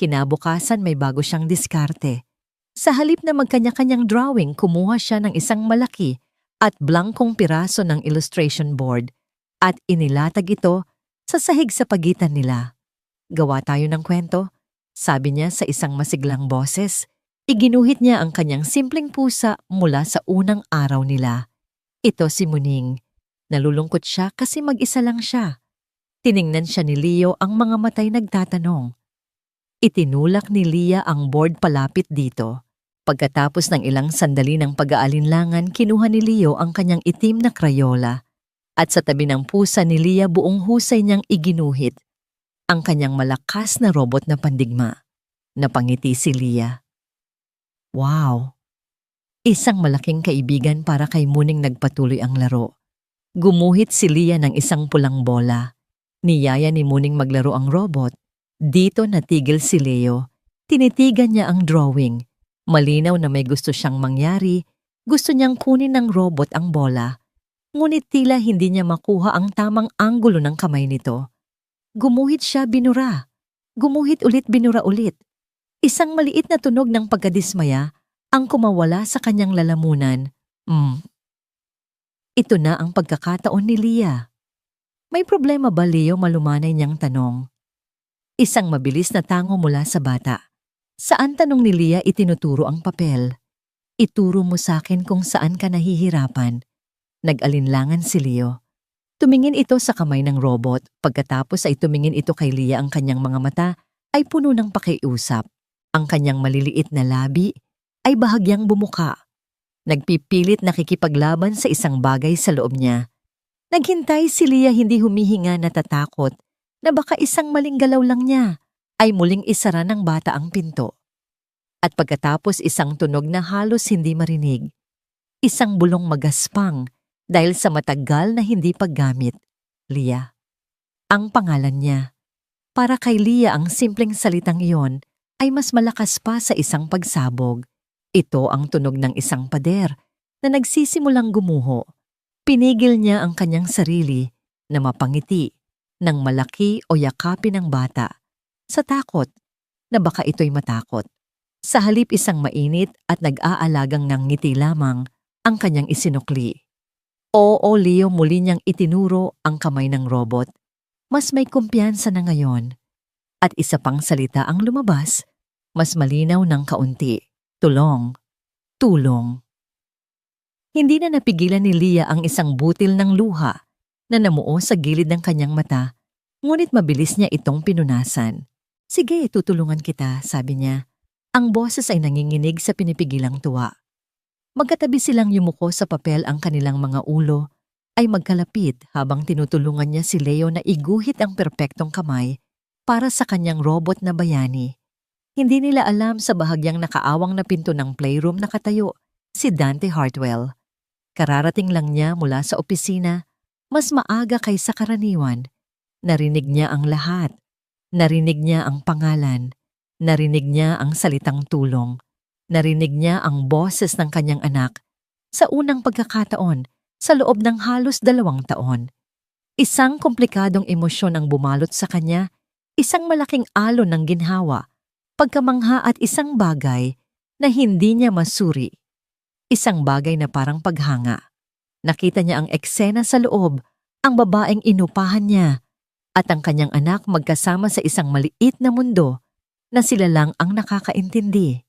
Kinabukasan may bago siyang diskarte. Sa halip na magkanya-kanyang drawing, kumuha siya ng isang malaki at blankong piraso ng illustration board at inilatag ito sa sahig sa pagitan nila. Gawa tayo ng kwento, sabi niya sa isang masiglang boses. Iginuhit niya ang kanyang simpleng pusa mula sa unang araw nila. Ito si Muning. Nalulungkot siya kasi mag-isa lang siya. Tiningnan siya ni Leo, ang mga matay nagtatanong. Itinulak ni Leah ang board palapit dito. Pagkatapos ng ilang sandali ng pag-aalinlangan, kinuha ni Leo ang kanyang itim na Crayola. At sa tabi ng pusa ni Leah, buong husay niyang iginuhit ang kanyang malakas na robot na pandigma. Napangiti si Leah. Wow! Isang malaking kaibigan para kay Muning nagpatuloy ang laro. Gumuhit si Leah ng isang pulang bola. Niyaya ni Muning maglaro ang robot. Dito natigil si Leo. Tinitigan niya ang drawing. Malinaw na may gusto siyang mangyari. Gusto niyang kunin ng robot ang bola. Ngunit tila hindi niya makuha ang tamang anggulo ng kamay nito. Gumuhit siya, binura. Gumuhit ulit, binura ulit. Isang maliit na tunog ng pagkadismaya ang kumawala sa kanyang lalamunan. Ito na ang pagkakataon ni Leah. May problema ba, Leo? Malumanay niyang tanong. Isang mabilis na tango mula sa bata. Saan, tanong ni Leah, itinuturo ang papel. Ituro mo sa akin kung saan ka nahihirapan. Nag-alinlangan si Leo. Tumingin ito sa kamay ng robot, pagkatapos ay tumingin ito kay Leah. Ang kanyang mga mata ay puno ng pakiusap. Ang kanyang maliliit na labi ay bahagyang bumuka. Nagpipilit nakikipaglaban sa isang bagay sa loob niya. Naghintay si Leah, hindi humihinga, natatakot na baka isang maling galaw lang niya ay muling isara ng bata ang pinto. At pagkatapos isang tunog na halos hindi marinig. Isang bulong magaspang dahil sa matagal na hindi paggamit. Leah. Ang pangalan niya. Para kay Leah ang simpleng salitang iyon ay mas malakas pa sa isang pagsabog. Ito ang tunog ng isang pader na nagsisimulang gumuho. Pinigil niya ang kanyang sarili na mapangiti ng malaki o yakapin ng bata sa takot na baka ito'y matakot. Sa halip isang mainit at nag-aalagang ngiti lamang ang kanyang isinukli. Oo, Leo, muli niyang itinuro ang kamay ng robot. Mas may kumpiyansa na ngayon. At isa pang salita ang lumabas, mas malinaw ng kaunti. Tulong. Tulong. Hindi na napigilan ni Leah ang isang butil ng luha na namuo sa gilid ng kanyang mata, ngunit mabilis niya itong pinunasan. Sige, tutulungan kita, sabi niya. Ang boses ay nanginginig sa pinipigilang tuwa. Magkatabi silang yumuko sa papel, ang kanilang mga ulo ay magkalapit habang tinutulungan niya si Leo na iguhit ang perpektong kamay para sa kanyang robot na bayani. Hindi nila alam sa bahagyang nakaawang na pinto ng playroom nakatayo si Dante Hartwell. Kararating lang niya mula sa opisina, mas maaga kaysa karaniwan. Narinig niya ang lahat. Narinig niya ang pangalan. Narinig niya ang salitang tulong. Narinig niya ang boses ng kanyang anak sa unang pagkakataon sa loob ng halos 2 taon. Isang komplikadong emosyon ang bumalot sa kanya, isang malaking alon ng ginhawa, pagkamangha at isang bagay na hindi niya masuri. Isang bagay na parang paghanga. Nakita niya ang eksena sa loob, ang babaeng inupahan niya, at ang kanyang anak magkasama sa isang maliit na mundo na sila lang ang nakakaintindi.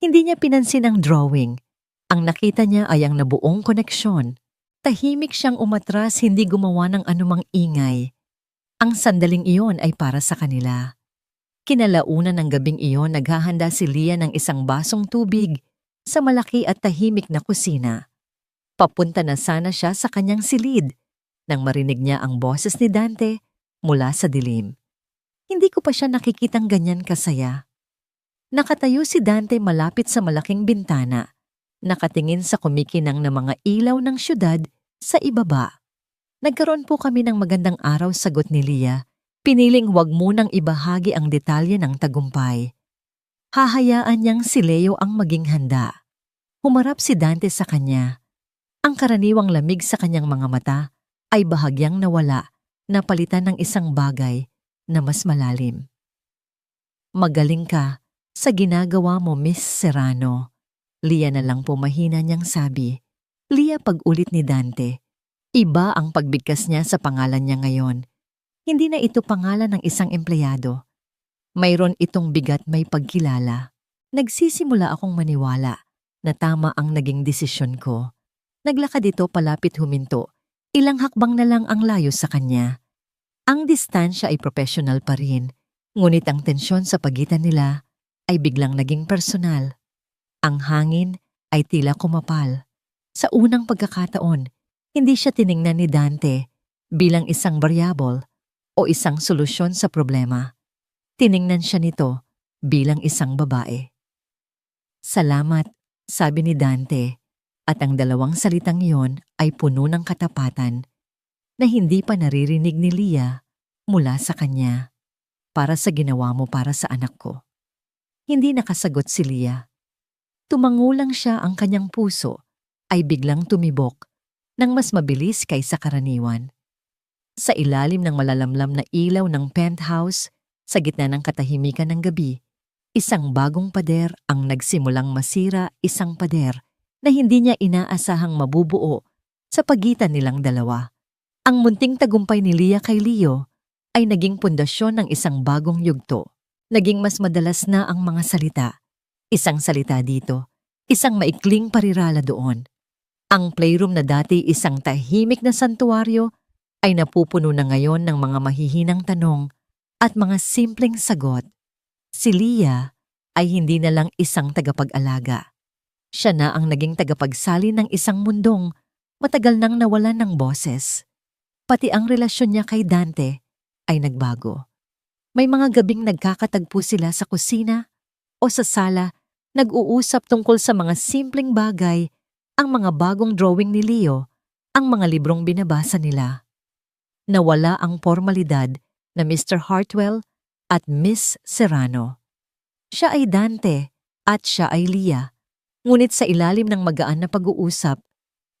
Hindi niya pinansin ang drawing. Ang nakita niya ay ang nabuong koneksyon. Tahimik siyang umatras, hindi gumawa ng anumang ingay. Ang sandaling iyon ay para sa kanila. Kinalaunan ng gabing iyon, naghahanda si Leah ng isang basong tubig sa malaki at tahimik na kusina. Papunta na sana siya sa kanyang silid nang marinig niya ang boses ni Dante mula sa dilim. Hindi ko pa siya nakikitang ganyan kasaya. Nakatayo si Dante malapit sa malaking bintana, nakatingin sa kumikinang na mga ilaw ng syudad sa ibaba. Nagkaroon po kami ng magandang araw, sagot ni Leah. Piniling huwag munang ibahagi ang detalye ng tagumpay. Hahayaan niyang si Leo ang maging handa. Humarap si Dante sa kanya. Ang karaniwang lamig sa kanyang mga mata ay bahagyang nawala, napalitan ng isang bagay na mas malalim. Magaling ka sa ginagawa mo, Miss Serrano. Leah na lang po mahina niyang sabi. Leah, pag-ulit ni Dante. Iba ang pagbigkas niya sa pangalan niya ngayon. Hindi na ito pangalan ng isang empleyado. Mayroon itong bigat, may pagkilala. Nagsisimula akong maniwala na tama ang naging desisyon ko. Naglakad ito palapit huminto. Ilang hakbang na lang ang layo sa kanya. Ang distansya ay professional pa rin, ngunit ang tensyon sa pagitan nila ay biglang naging personal. Ang hangin ay tila kumapal. Sa unang pagkakataon, hindi siya tiningnan ni Dante bilang isang variable o isang solusyon sa problema. Tiningnan siya nito bilang isang babae. Salamat, sabi ni Dante, at ang dalawang salitang iyon ay puno ng katapatan na hindi pa naririnig ni Leah mula sa kanya. Para sa ginawa mo para sa anak ko. Hindi nakasagot si Leah. Tumango lang siya, ang kanyang puso ay biglang tumibok nang mas mabilis kaysa karaniwan. Sa ilalim ng malalamlam na ilaw ng penthouse, sa gitna ng katahimikan ng gabi, isang bagong pader ang nagsimulang masira, isang pader na hindi niya inaasahang mabubuo sa pagitan nilang dalawa. Ang munting tagumpay ni Leah kay Leo ay naging pundasyon ng isang bagong yugto. Naging mas madalas na ang mga salita. Isang salita dito, isang maikling parirala doon. Ang playroom na dati isang tahimik na santuwaryo ay napupuno na ngayon ng mga mahihinang tanong at mga simpleng sagot. Si Leah ay hindi na lang isang tagapag-alaga. Siya na ang naging tagapagsali ng isang mundong matagal nang nawalan ng boses. Pati ang relasyon niya kay Dante ay nagbago. May mga gabing nagkakatagpo sila sa kusina o sa sala, nag-uusap tungkol sa mga simpleng bagay, ang mga bagong drawing ni Leo, ang mga librong binabasa nila. Nawala ang formalidad na Mr. Hartwell at Miss Serrano. Siya ay Dante at siya ay Leah. Ngunit sa ilalim ng magaan na pag-uusap,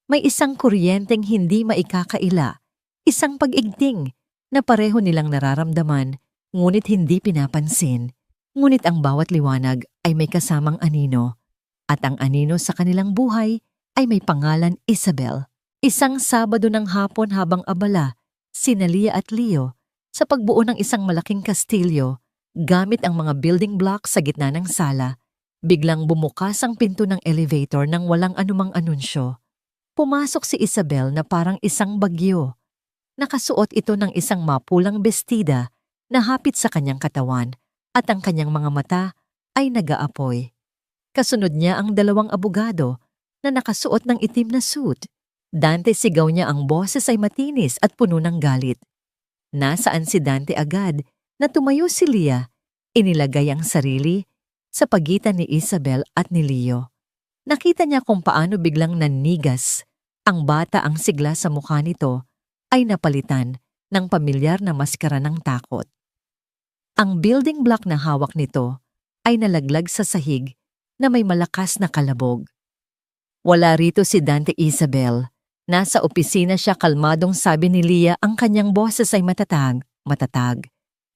may isang kuryenteng hindi maikakaila, isang pag-igting na pareho nilang nararamdaman ngunit hindi pinapansin. Ngunit ang bawat liwanag ay may kasamang anino at ang anino sa kanilang buhay ay may pangalan Isabel. Isang Sabado ng hapon habang abala, sina Leah at Leo sa pagbuo ng isang malaking kastilyo gamit ang mga building blocks sa gitna ng sala, biglang bumukas ang pinto ng elevator nang walang anumang anunsyo. Pumasok si Isabel na parang isang bagyo. Nakasuot ito ng isang mapulang bestida na hapit sa kanyang katawan at ang kanyang mga mata ay nag-aapoy. Kasunod niya ang dalawang abogado na nakasuot ng itim na suit. Dante, sigaw niya, ang boses ay matinis at puno ng galit. Nasaan si Dante agad na tumayo si Leah, inilagay ang sarili sa pagitan ni Isabel at ni Leo. Nakita niya kung paano biglang nanigas. Ang bata, ang sigla sa mukha nito ay napalitan ng pamilyar na maskara ng takot. Ang building block na hawak nito ay nalaglag sa sahig na may malakas na kalabog. Wala rito si Dante, Isabel. Nasa opisina siya, kalmadong sabi ni Leah, ang kanyang boses ay matatag.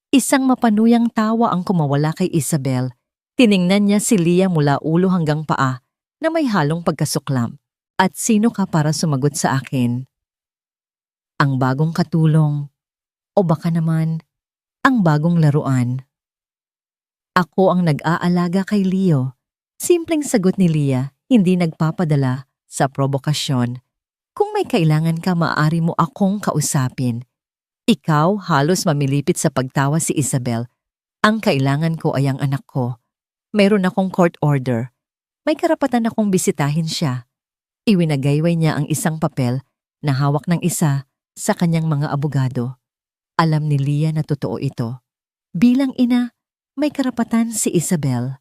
Isang mapanuyang tawa ang kumawala kay Isabel. Tiningnan niya si Leah mula ulo hanggang paa na may halong pagkasuklam. At sino ka para sumagot sa akin? Ang bagong katulong o baka naman ang bagong laruan? Ako ang nag-aalaga kay Leo. Simpleng sagot ni Leah, hindi nagpapadala sa provokasyon. Kung may kailangan ka, maaari mo akong kausapin. Ikaw, halos mamilipit sa pagtawa si Isabel. Ang kailangan ko ay ang anak ko. Meron akong court order. May karapatan akong bisitahin siya. Iwinagayway niya ang isang papel na hawak ng isa sa kanyang mga abogado. Alam ni Leah na totoo ito. Bilang ina, may karapatan si Isabel.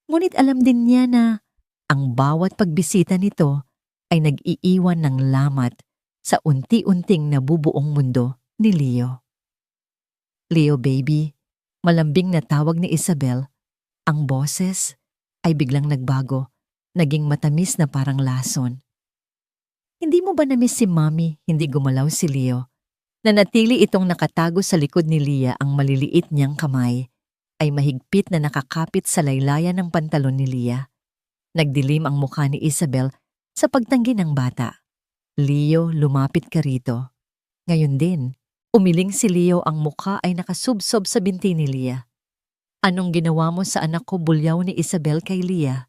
Ngunit alam din niya na ang bawat pagbisita nito ay nag-iiwan ng lamat sa unti-unting nabubuong mundo ni Leo. Leo baby, malambing na tawag ni Isabel. Ang boses ay biglang nagbago, naging matamis na parang lason. Hindi mo ba na-miss si Mommy? Hindi gumalaw si Leo. Nanatili itong nakatago sa likod ni Leah, ang maliliit niyang kamay ay mahigpit na nakakapit sa laylayan ng pantalon ni Leah. Nagdilim ang mukha ni Isabel sa pagtanggi ng bata. Leo, lumapit ka rito. Ngayon din, umiling si Leo, ang mukha ay nakasubsob sa binti ni Leah. Anong ginawa mo sa anak ko? Bulyaw ni Isabel kay Leah.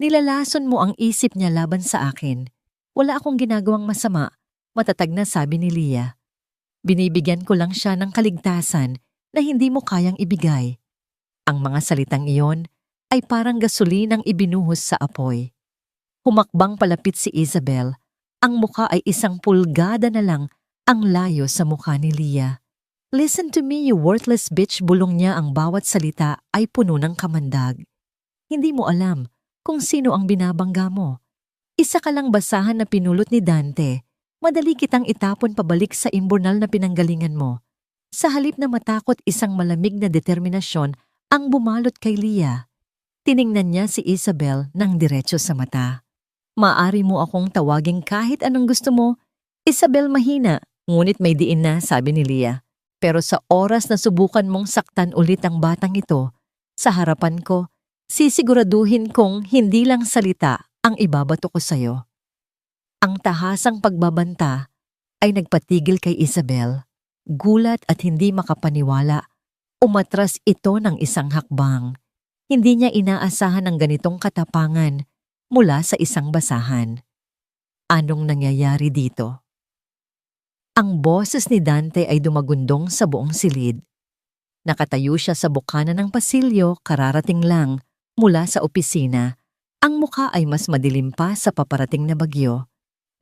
Nilalason mo ang isip niya laban sa akin. Wala akong ginagawang masama, matatag na sabi ni Leah. Binibigyan ko lang siya ng kaligtasan na hindi mo kayang ibigay. Ang mga salitang iyon ay parang gasolinang ibinuhos sa apoy. Humakbang palapit si Isabel. Ang mukha ay isang pulgada na lang ang layo sa mukha ni Leah. Listen to me, you worthless bitch, bulong niya, ang bawat salita ay puno ng kamandag. Hindi mo alam kung sino ang binabangga mo. Isa ka lang basahan na pinulot ni Dante. Madali kitang itapon pabalik sa imburnal na pinanggalingan mo. Sa halip na matakot, isang malamig na determinasyon ang bumalot kay Leah. Tiningnan niya si Isabel ng diretso sa mata. Maaari mo akong tawagin kahit anong gusto mo. Isabel, mahina, ngunit may diin na, sabi ni Leah. Pero sa oras na subukan mong saktan ulit ang batang ito, sa harapan ko, sisiguraduhin kong hindi lang salita ang ibabato ko sa'yo. Ang tahasang pagbabanta ay nagpatigil kay Isabel. Gulat at hindi makapaniwala, umatras ito ng isang hakbang. Hindi niya inaasahan ang ganitong katapangan mula sa isang basahan. Anong nangyayari dito? Ang boses ni Dante ay dumagundong sa buong silid. Nakatayo siya sa bukana ng pasilyo, kararating lang mula sa opisina. Ang mukha ay mas madilim pa sa paparating na bagyo.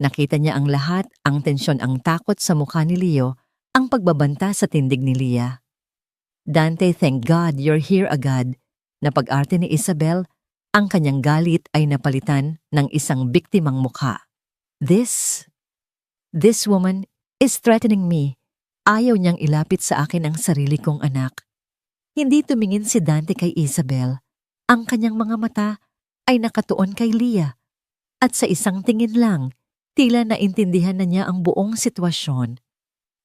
Nakita niya ang lahat, ang tensyon, ang takot sa mukha ni Leo, ang pagbabanta sa tindig ni Leah. Dante, thank God you're here agad. Napag-arte ni Isabel, ang kanyang galit ay napalitan ng isang biktimang mukha. This woman is threatening me. Ayaw niyang ilapit sa akin ang sarili kong anak. Hindi tumingin si Dante kay Isabel. Ang kanyang mga mata ay nakatuon kay Leah. At sa isang tingin lang, tila naintindihan na niya ang buong sitwasyon.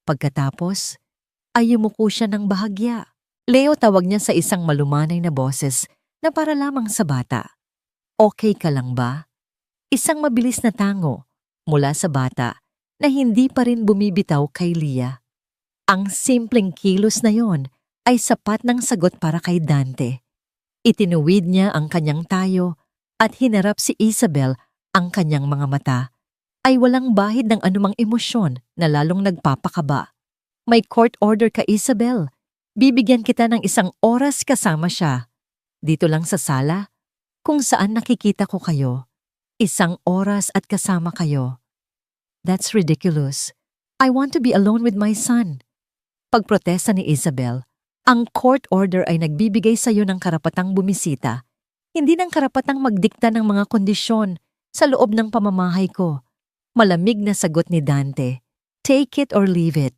Pagkatapos, ay yumuko siya ng bahagya. Leo, tawag niya sa isang malumanay na boses na para lamang sa bata. Okay ka lang ba? Isang mabilis na tango mula sa bata na hindi pa rin bumibitaw kay Leah. Ang simpleng kilos na yon ay sapat ng sagot para kay Dante. Itinuwid niya ang kanyang tayo at hinarap si Isabel. Ang kanyang mga mata ay walang bahid ng anumang emosyon na lalong nagpapakaba. May court order ka, Isabel. Bibigyan kita ng 1 oras kasama siya. Dito lang sa sala, kung saan nakikita ko kayo. 1 oras at kasama kayo. That's ridiculous. I want to be alone with my son. Pagprotesta ni Isabel, ang court order ay nagbibigay sa iyo ng karapatang bumisita, hindi ng karapatang magdikta ng mga kondisyon sa loob ng pamamahay ko. Malamig na sagot ni Dante, take it or leave it.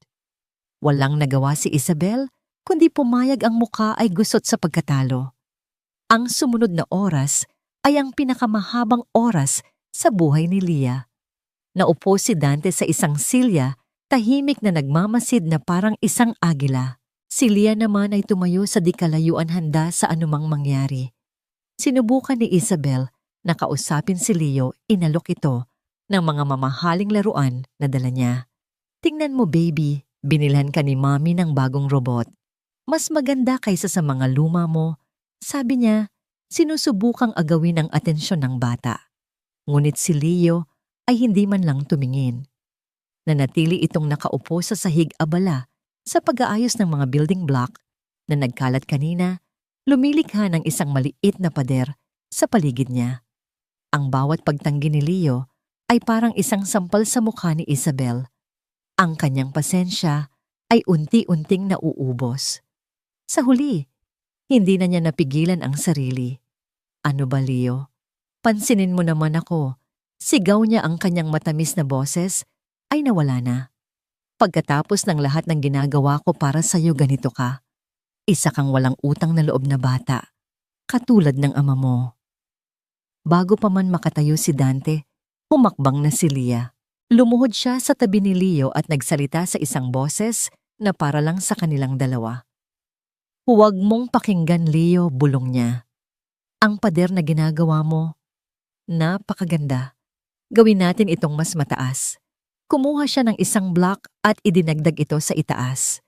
Walang nagawa si Isabel, kundi pumayag. Ang mukha ay gusot sa pagkatalo. Ang sumunod na oras ay ang pinakamahabang oras sa buhay ni Leah. Naupo si Dante sa isang silya, tahimik na nagmamasid na parang isang agila. Si Leah naman ay tumayo sa di kalayuan, handa sa anumang mangyari. Sinubukan ni Isabel na kausapin si Leo, inalok ito ng mga mamahaling laruan na dala niya. Tingnan mo baby, binilhan ka ni Mommy ng bagong robot. Mas maganda kaysa sa mga luma mo. Sabi niya, sinusubukang agawin ang atensyon ng bata. Ngunit si Leo ay hindi man lang tumingin. Nanatili itong nakaupo sa sahig, abala sa pag-aayos ng mga building block na nagkalat kanina, lumilikha ng isang maliit na pader sa paligid niya. Ang bawat pagtanggi ni Leo ay parang isang sampal sa mukha ni Isabel. Ang kanyang pasensya ay unti-unting nauubos. Sa huli, hindi na niya napigilan ang sarili. Ano ba, Leo? Pansinin mo naman ako. Sigaw niya, ang kanyang matamis na boses ay nawala na. Pagkatapos ng lahat ng ginagawa ko para sa'yo, ganito ka. Isa kang walang utang na loob na bata, katulad ng ama mo. Bago pa man makatayo si Dante, humakbang na si Leah. Lumuhod siya sa tabi ni Leo at nagsalita sa isang boses na para lang sa kanilang dalawa. Huwag mong pakinggan, Leo, bulong niya. Ang pader na ginagawa mo, napakaganda. Gawin natin itong mas mataas. Kumuha siya ng isang block at idinagdag ito sa itaas.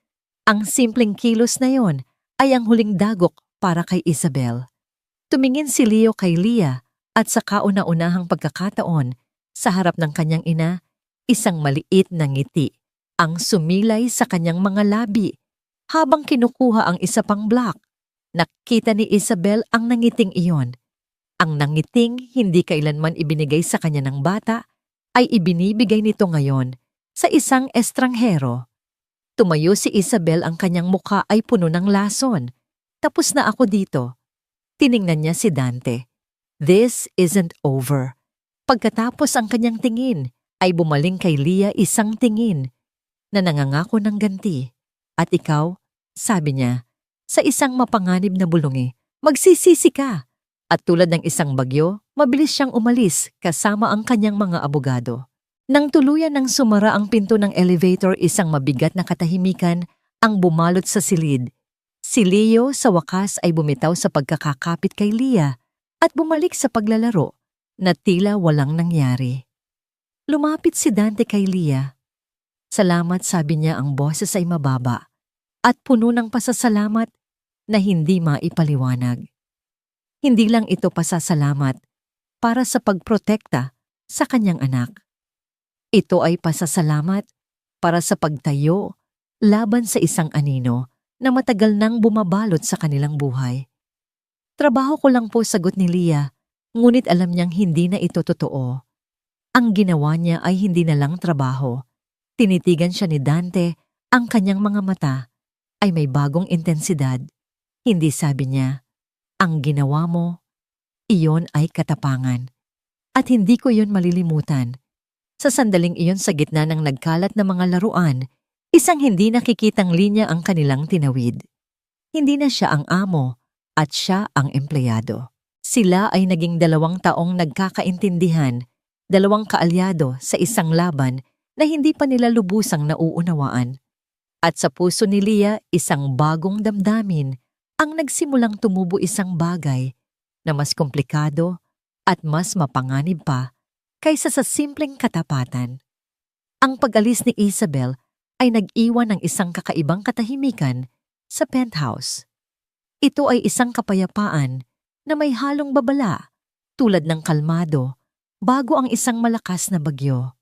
Ang simpleng kilos na yon ay ang huling dagok para kay Isabel. Tumingin si Leo kay Leah at sa kauna-unahang pagkakataon, sa harap ng kanyang ina, isang maliit na ngiti ang sumilay sa kanyang mga labi habang kinukuha ang isa pang block. Nakita ni Isabel ang nangiting iyon. Ang nangiting hindi kailanman ibinigay sa kanya ng bata, ay ibinibigay nito ngayon sa isang estranghero. Tumayo si Isabel, ang kanyang mukha ay puno ng lason. Tapos na ako dito. Tiningnan niya si Dante. This isn't over. Pagkatapos ang kanyang tingin, ay bumaling kay Leah isang tingin na nangangako ng ganti. At ikaw, sabi niya, sa isang mapanganib na bulungi, magsisisi ka. At tulad ng isang bagyo, mabilis siyang umalis kasama ang kanyang mga abogado. Nang tuluyan ng sumara ang pinto ng elevator, isang mabigat na katahimikan ang bumalot sa silid. Si Leo sa wakas ay bumitaw sa pagkakakapit kay Leah at bumalik sa paglalaro na tila walang nangyari. Lumapit si Dante kay Leah. Salamat, sabi niya, ang boses ay mababa at puno ng pasasalamat na hindi maipaliwanag. Hindi lang ito pasasalamat para sa pagprotekta sa kanyang anak. Ito ay pasasalamat para sa pagtayo laban sa isang anino na matagal nang bumabalot sa kanilang buhay. Trabaho ko lang po, sagot ni Leah, ngunit alam niyang hindi na ito totoo. Ang ginawa niya ay hindi na lang trabaho. Tinitigan siya ni Dante, ang kanyang mga mata ay may bagong intensidad. Hindi sabi niya, ang ginawa mo, iyon ay katapangan. At hindi ko iyon malilimutan. Sa sandaling iyon sa gitna ng nagkalat na mga laruan, isang hindi nakikitang linya ang kanilang tinawid. Hindi na siya ang amo at siya ang empleyado. Sila ay naging 2 taong nagkakaintindihan, 2 kaalyado sa isang laban na hindi pa nila lubusang nauunawaan. At sa puso ni Leah, isang bagong damdamin ang nagsimulang tumubo, isang bagay na mas komplikado at mas mapanganib pa kaysa sa simpleng katapatan. Ang pag-alis ni Isabel ay nag-iwan ng isang kakaibang katahimikan sa penthouse. Ito ay isang kapayapaan na may halong babala, tulad ng kalmado, bago ang isang malakas na bagyo.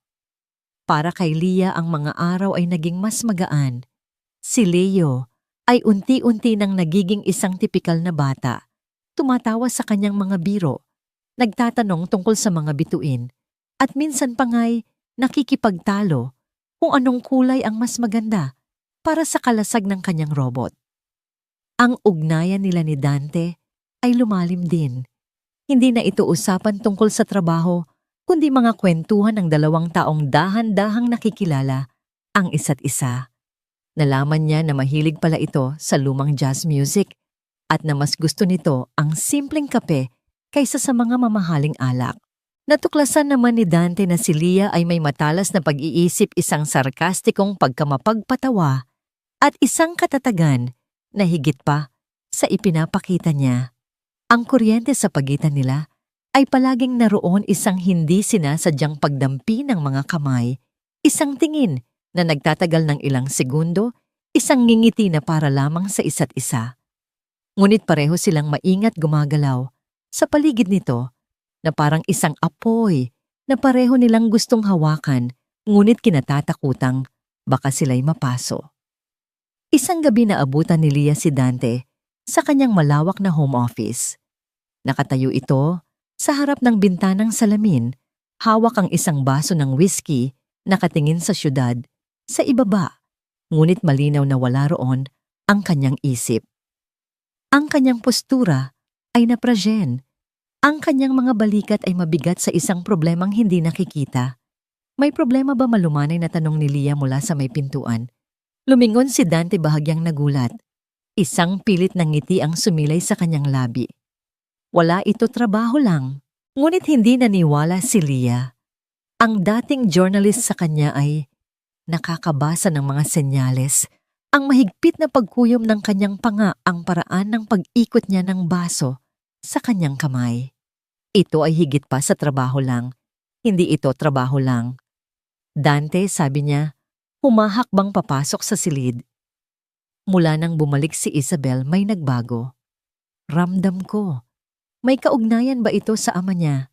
Para kay Leah, ang mga araw ay naging mas magaan. Si Leo ay unti-unti nang nagiging isang tipikal na bata, tumatawa sa kanyang mga biro, nagtatanong tungkol sa mga bituin, at minsan pa nga'y nakikipagtalo kung anong kulay ang mas maganda para sa kalasag ng kanyang robot. Ang ugnayan nila ni Dante ay lumalim din. Hindi na ito usapan tungkol sa trabaho, kundi mga kwentuhan ng 2 taong dahan-dahang nakikilala ang isa't isa. Nalaman niya na mahilig pala ito sa lumang jazz music at na mas gusto nito ang simpleng kape kaysa sa mga mamahaling alak. Natuklasan naman ni Dante na si Leah ay may matalas na pag-iisip, isang sarkastikong pagkamapagpatawa at isang katatagan na higit pa sa ipinapakita niya. Ang kuryente sa pagitan nila ay palaging naroon, isang hindi sinasadyang pagdampi ng mga kamay, isang tingin na nagtatagal ng ilang segundo, isang ngingiti na para lamang sa isa't isa. Ngunit pareho silang maingat gumagalaw sa paligid nito na parang isang apoy na pareho nilang gustong hawakan, ngunit kinatatakutang baka sila'y mapaso. Isang gabi na abutan ni Leah si Dante sa kanyang malawak na home office. Nakatayo ito sa harap ng bintanang salamin, hawak ang isang baso ng whiskey, nakatingin sa syudad, sa ibaba, ngunit malinaw na wala roon ang kanyang isip. Ang kanyang postura ay naprajen. Ang kanyang mga balikat ay mabigat sa isang problemang hindi nakikita. May problema ba, malumanay na tanong ni Leah mula sa may pintuan. Lumingon si Dante, bahagyang nagulat. Isang pilit na ngiti ang sumilay sa kanyang labi. Wala, ito trabaho lang. Ngunit hindi naniwala si Leah. Ang dating journalist sa kanya ay nakakabasa ng mga senyales. Ang mahigpit na pagkuyom ng kanyang panga, ang paraan ng pag-ikot niya ng baso sa kanyang kamay. Ito ay higit pa sa trabaho lang. Hindi ito trabaho lang. Dante, sabi niya, humahakbang papasok sa silid. Mula nang bumalik si Isabel, may nagbago. Ramdam ko. May kaugnayan ba ito sa ama niya?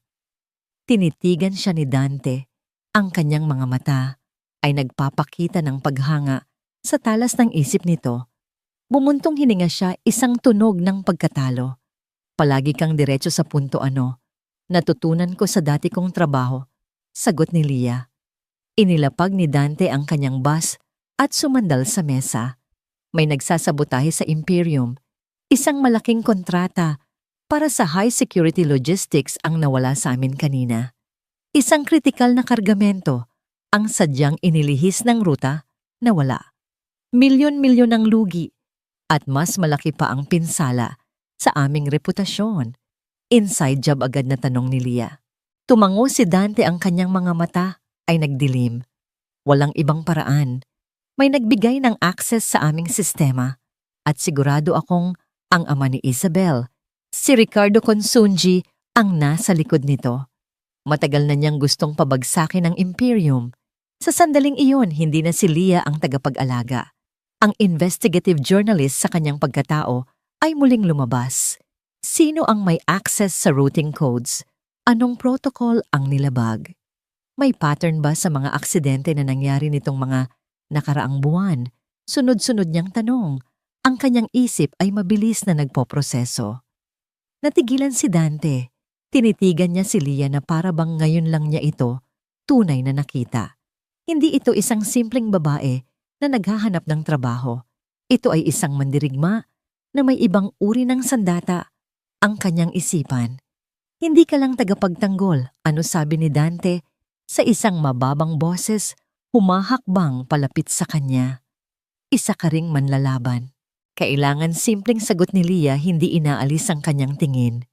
Tinitigan siya ni Dante. Ang kanyang mga mata ay nagpapakita ng paghanga sa talas ng isip nito. Bumuntong hininga siya, isang tunog ng pagkatalo. Palagi kang diretso sa punto, ano? Natutunan ko sa dati kong trabaho, sagot ni Leah. Inilapag ni Dante ang kanyang bus at sumandal sa mesa. May nagsasabotahe sa Imperium. Isang malaking kontrata para sa high-security logistics ang nawala sa amin kanina. Isang kritikal na kargamento ang sadyang inilihis ng ruta na wala. Milyon-milyon ang lugi at mas malaki pa ang pinsala sa aming reputasyon. Inside job agad na tanong ni Leah. Tumango si Dante, ang kanyang mga mata ay nagdilim. Walang ibang paraan. May nagbigay ng access sa aming sistema at sigurado akong ang ama ni Isabel, si Ricardo Consunji, ang nasa likod nito. Matagal na niyang gustong pabagsakin ang Imperium. Sa sandaling iyon, hindi na si Leah ang tagapag-alaga. Ang investigative journalist sa kanyang pagkatao ay muling lumabas. Sino ang may access sa routing codes? Anong protocol ang nilabag? May pattern ba sa mga aksidente na nangyari nitong mga nakaraang buwan? Sunod-sunod niyang tanong. Ang kanyang isip ay mabilis na nagpoproseso. Natigilan si Dante. Tinitigan niya si Lia na para bang ngayon lang niya ito tunay na nakita. Hindi ito isang simpleng babae na naghahanap ng trabaho. Ito ay isang mandirigma na may ibang uri ng sandata ang kanyang isipan. Hindi ka lang tagapagtanggol, ano sabi ni Dante sa isang mababang boses, humahakbang palapit sa kanya. Isa ka ring manlalaban. Kailangan simpleng sagot ni Lia, hindi inaalis ang kanyang tingin.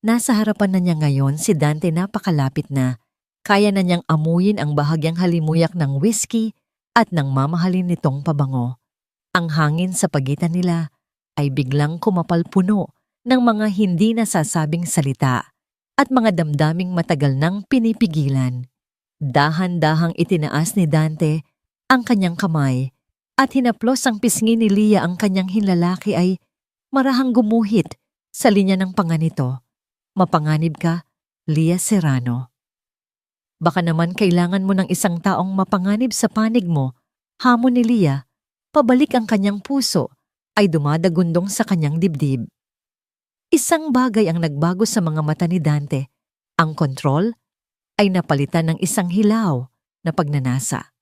Nasa harapan na niya ngayon si Dante, napakalapit na. Kaya na niyang amuyin ang bahagyang halimuyak ng whiskey at ng mamahalin nitong pabango. Ang hangin sa pagitan nila ay biglang kumapal-puno ng mga hindi nasasabing salita at mga damdaming matagal nang pinipigilan. Dahan-dahang itinaas ni Dante ang kanyang kamay at hinaplos ang pisngi ni Lia. Ang kanyang hinlalaki ay marahang gumuhit sa linya ng panga nito. Mapanganib ka, Lia Serrano. Baka naman kailangan mo ng isang taong mapanganib sa panig mo, hamon ni Lia. Pabalik ang kanyang puso ay dumadagundong sa kanyang dibdib. Isang bagay ang nagbago sa mga mata ni Dante. Ang kontrol ay napalitan ng isang hilaw na pagnanasa.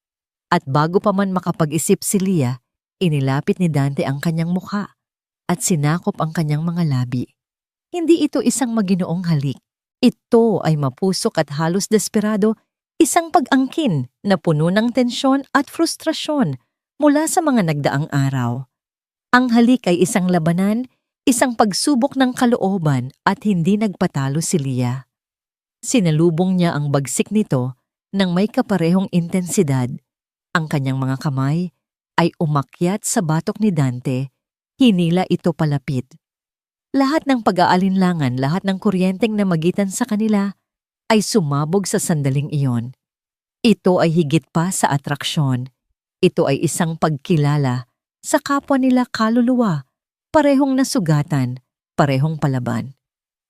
At bago pa man makapag-isip si Lia, inilapit ni Dante ang kanyang mukha at sinakop ang kanyang mga labi. Hindi ito isang maginoong halik. Ito ay mapusok at halos desperado, isang pag-angkin na puno ng tensyon at frustrasyon mula sa mga nagdaang araw. Ang halik ay isang labanan, isang pagsubok ng kalooban at hindi nagpatalo si Lia. Sinalubong niya ang bagsik nito ng may kaparehong intensidad. Ang kanyang mga kamay ay umakyat sa batok ni Dante, hinila ito palapit. Lahat ng pag-aalinlangan, lahat ng kuryenteng na magitan sa kanila ay sumabog sa sandaling iyon. Ito ay higit pa sa atraksyon. Ito ay isang pagkilala sa kapwa nila kaluluwa, parehong nasugatan, parehong palaban.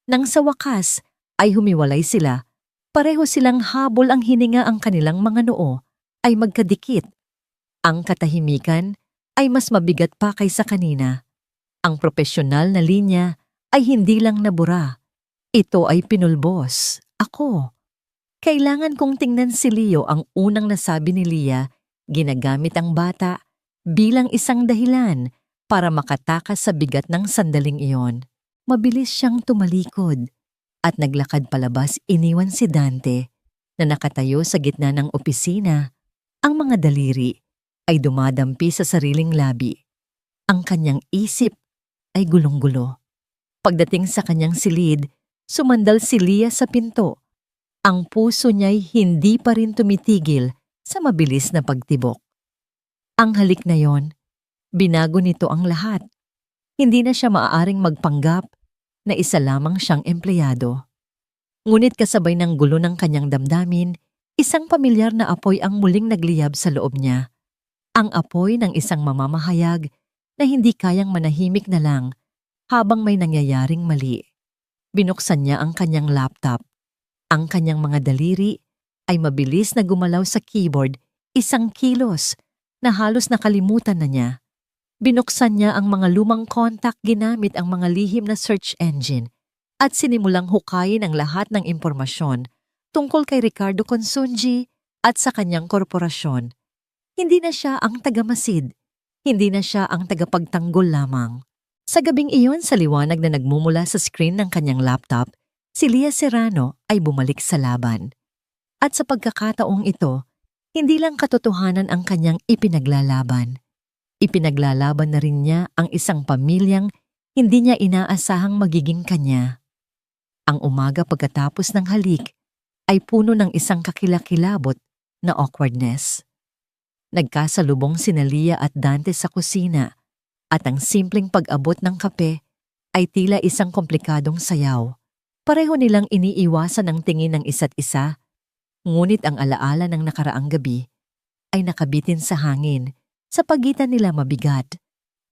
Nang sa wakas ay humiwalay sila, pareho silang habol ang hininga, ang kanilang mga noo ay magkadikit. Ang katahimikan ay mas mabigat pa kaysa kanina. Ang propesyonal na linya ay hindi lang nabura. Ito ay pinulbos. Ako. Kailangan kong tingnan si Leo, ang unang nasabi ni Lia, ginagamit ang bata bilang isang dahilan para makatakas sa bigat ng sandaling iyon. Mabilis siyang tumalikod at naglakad palabas. Iniwan si Dante na nakatayo sa gitna ng opisina. Ang mga daliri ay dumadampi sa sariling labi. Ang kanyang isip ay gulong-gulo. Pagdating sa kanyang silid, sumandal si Lia sa pinto. Ang puso niya'y hindi pa rin tumitigil sa mabilis na pagtibok. Ang halik na yon, binago nito ang lahat. Hindi na siya maaaring magpanggap na isa lamang siyang empleyado. Ngunit kasabay ng gulo ng kanyang damdamin, isang pamilyar na apoy ang muling nagliyab sa loob niya. Ang apoy ng isang mamamahayag na hindi kayang manahimik na lang habang may nangyayaring mali. Binuksan niya ang kanyang laptop. Ang kanyang mga daliri ay mabilis na gumalaw sa keyboard, isang kilos na halos nakalimutan na niya. Binuksan niya ang mga lumang kontak ginamit ang mga lihim na search engine at sinimulang hukayin ang lahat ng impormasyon tungkol kay Ricardo Consunji at sa kanyang korporasyon. Hindi na siya ang tagamasid. Hindi na siya ang tagapagtanggol lamang. Sa gabing iyon, sa liwanag na nagmumula sa screen ng kanyang laptop, si Lia Serrano ay bumalik sa laban. At sa pagkakataong ito, hindi lang katotohanan ang kanyang ipinaglalaban. Ipinaglalaban na rin niya ang isang pamilyang hindi niya inaasahang magiging kanya. Ang umaga pagkatapos ng halik ay puno ng isang kakilakilabot na awkwardness. Nagkasalubong sina Lia at Dante sa kusina at ang simpleng pag-abot ng kape ay tila isang komplikadong sayaw. Pareho nilang iniiwasan ang tingin ng isa't isa, ngunit ang alaala ng nakaraang gabi ay nakabitin sa hangin, sa pagitan nila mabigat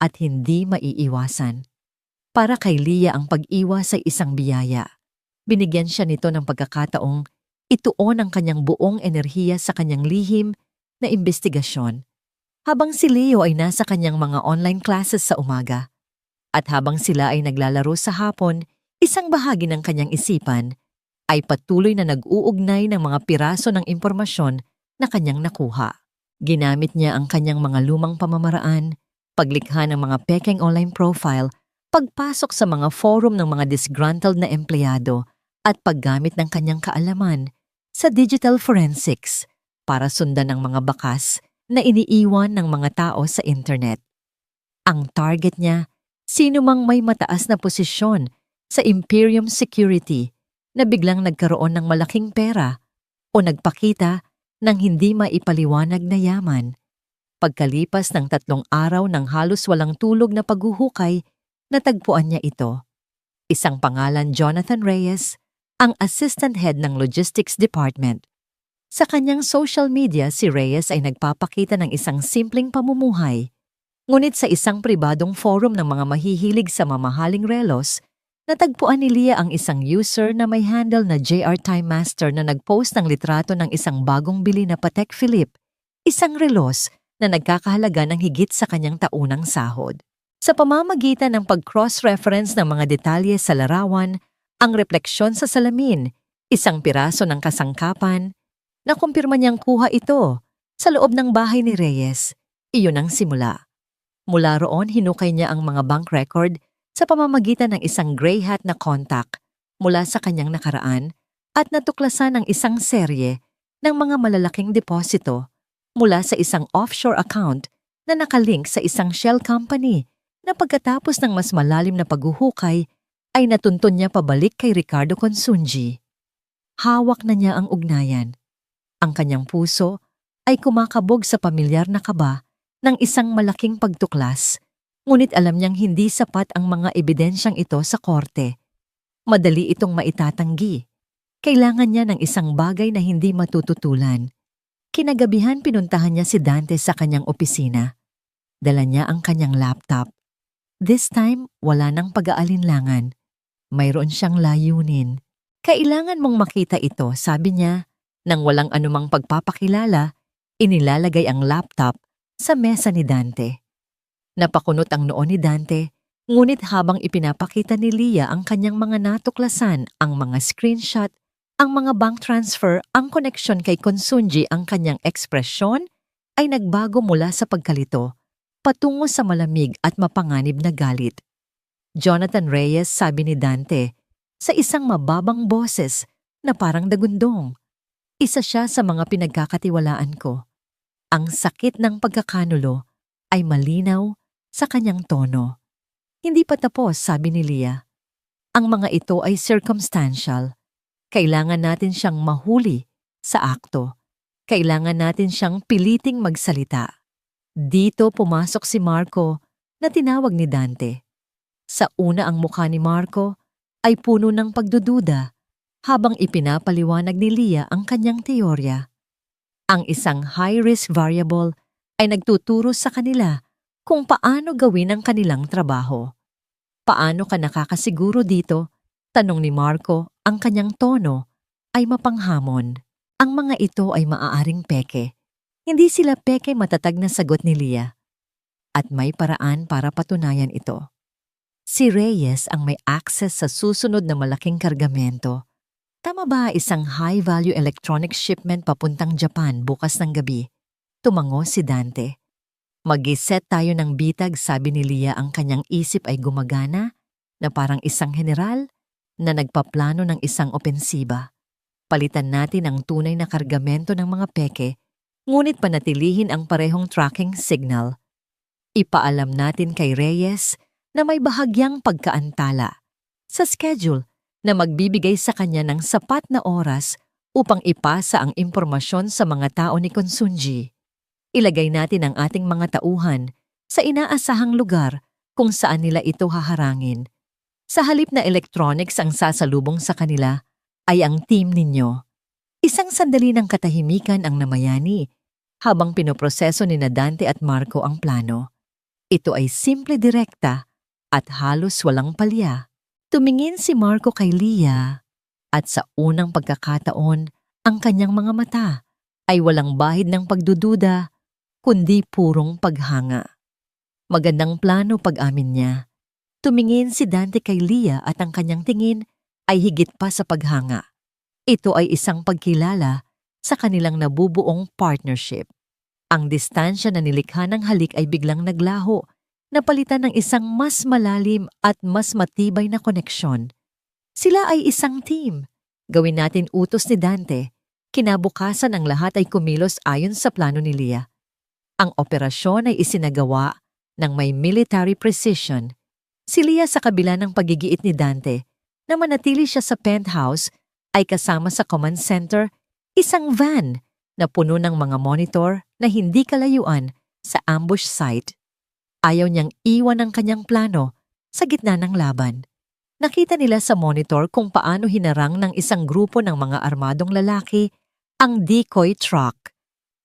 at hindi maiiwasan. Para kay Lia ang pag-iwas ay isang biyaya. Binigyan siya nito ng pagkakataong Ituon ang kanyang buong enerhiya sa kanyang lihim na imbestigasyon, habang si Leo ay nasa kanyang mga online classes sa umaga. At habang sila ay naglalaro sa hapon, isang bahagi ng kanyang isipan ay patuloy na nag-uugnay ng mga piraso ng impormasyon na kanyang nakuha. Ginamit niya ang kanyang mga lumang pamamaraan, paglikha ng mga pekeng online profile, pagpasok sa mga forum ng mga disgruntled na empleyado, at paggamit ng kanyang kaalaman sa digital forensics para sundan ang mga bakas na iniiwan ng mga tao sa internet. Ang target niya, sino mang may mataas na posisyon sa Imperium Security na biglang nagkaroon ng malaking pera o nagpakita ng hindi maipaliwanag na yaman. Pagkalipas ng 3 araw ng halos walang tulog na paghuhukay, natagpuan niya ito. Isang pangalan Jonathan Reyes, ang assistant head ng logistics department. Sa kanyang social media, si Reyes ay nagpapakita ng isang simpleng pamumuhay. Ngunit sa isang pribadong forum ng mga mahihilig sa mamahaling relos, natagpuan ni Leah ang isang user na may handle na JR Time Master na nagpost ng litrato ng isang bagong bili na Patek Philippe, isang relos na nagkakahalaga ng higit sa kanyang taunang sahod. Sa pamamagitan ng pag-cross-reference ng mga detalye sa larawan, ang refleksyon sa salamin, isang piraso ng kasangkapan, nakumpirma niyang kuha ito sa loob ng bahay ni Reyes. Iyon ang simula. Mula roon, hinukay niya ang mga bank record sa pamamagitan ng isang gray hat na contact mula sa kanyang nakaraan at natuklasan ang isang serye ng mga malalaking deposito mula sa isang offshore account na nakalink sa isang shell company na pagkatapos ng mas malalim na paghuhukay ay natuntun niya pabalik kay Ricardo Consunji. Hawak na niya ang ugnayan. Ang kanyang puso ay kumakabog sa pamilyar na kaba ng isang malaking pagtuklas, ngunit alam niyang hindi sapat ang mga ebidensyang ito sa korte. Madali itong maitatanggi. Kailangan niya ng isang bagay na hindi matututulan. Kinagabihan pinuntahan niya si Dante sa kanyang opisina. Dala niya ang kanyang laptop. This time, wala nang pag-aalinlangan. Mayroon siyang layunin. Kailangan mong makita ito, sabi niya. Nang walang anumang pagpapakilala, inilalagay ang laptop sa mesa ni Dante. Napakunot ang noo ni Dante, ngunit habang ipinapakita ni Leah ang kanyang mga natuklasan, ang mga screenshot, ang mga bank transfer, ang koneksyon kay Consunji, ang kanyang ekspresyon ay nagbago mula sa pagkalito patungo sa malamig at mapanganib na galit. Jonathan Reyes, sabi ni Dante, sa isang mababang boses na parang dagundong. Isa siya sa mga pinagkakatiwalaan ko. Ang sakit ng pagkakanulo ay malinaw sa kanyang tono. Hindi pa tapos, sabi ni Leah. Ang mga ito ay circumstantial. Kailangan natin siyang mahuli sa akto. Kailangan natin siyang piliting magsalita. Dito pumasok si Marco na tinawag ni Dante. Sa una ang mukha ni Marco ay puno ng pagdududa habang ipinapaliwanag ni Leah ang kanyang teorya. Ang isang high-risk variable ay nagtuturo sa kanila kung paano gawin ang kanilang trabaho. Paano ka nakakasiguro dito? Tanong ni Marco, ang kanyang tono ay mapanghamon. Ang mga ito ay maaaring peke. Hindi sila peke, matatag na sagot ni Leah. At may paraan para patunayan ito. Si Reyes ang may access sa susunod na malaking kargamento. Tama ba isang high-value electronic shipment papuntang Japan bukas ng gabi? Tumango si Dante. Mag-iset tayo ng bitag, sabi ni Leah, ang kanyang isip ay gumagana na parang isang general na nagpaplano ng isang opensiba. Palitan natin ang tunay na kargamento ng mga peke, ngunit panatilihin ang parehong tracking signal. Ipaalam natin kay Reyes na may bahagyang pagkaantala sa schedule na magbibigay sa kanya ng sapat na oras upang ipasa ang impormasyon sa mga tao ni Consunji. Ilagay natin ang ating mga tauhan sa inaasahang lugar kung saan nila ito haharangin. Sa halip na electronics ang sasalubong sa kanila, ay ang team ninyo. Isang sandali ng katahimikan ang namayani habang pinoproseso ni Dante at Marco ang plano. Ito ay simple, direkta at halos walang palya. Tumingin si Marco kay Leah at sa unang pagkakataon Ang kanyang mga mata ay walang bahid ng pagdududa, kundi purong paghanga. Magandang plano pag-amin niya. Tumingin si Dante kay Leah at ang kanyang tingin ay higit pa sa paghanga. Ito ay isang pagkilala sa kanilang nabubuong partnership. Ang distansya na nilikha ng halik ay biglang naglaho, napalitan ng isang mas malalim at mas matibay na koneksyon. Sila ay isang team. Gawin natin utos ni Dante. Kinabukasan ang lahat ay kumilos ayon sa plano ni Leah. Ang operasyon ay isinagawa ng may military precision. Si Leah sa kabila ng pagigiit ni Dante na manatili siya sa penthouse ay kasama sa command center isang van na puno ng mga monitor na hindi kalayuan sa ambush site. Ayaw niyang iwan ang kanyang plano sa gitna ng laban. Nakita nila sa monitor kung paano hinarang ng isang grupo ng mga armadong lalaki ang decoy truck.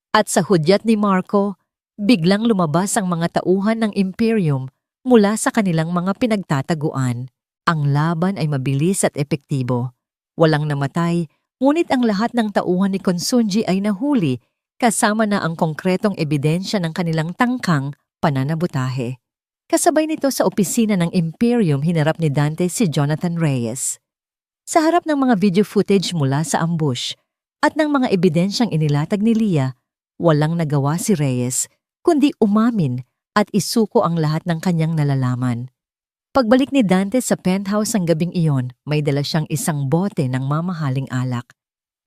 At sa hudyat ni Marco, biglang lumabas ang mga tauhan ng Imperium mula sa kanilang mga pinagtataguan. Ang laban ay mabilis at epektibo. Walang namatay, ngunit ang lahat ng tauhan ni Konsunji ay nahuli kasama na ang konkretong ebidensya ng kanilang tangkang pananabutahe. Kasabay nito sa opisina ng Imperium hinarap ni Dante si Jonathan Reyes. Sa harap ng mga video footage mula sa ambush at ng mga ebidensyang inilatag ni Leah, walang nagawa si Reyes kundi umamin at isuko ang lahat ng kanyang nalalaman. Pagbalik ni Dante sa penthouse ang gabing iyon, may dala siyang isang bote ng mamahaling alak.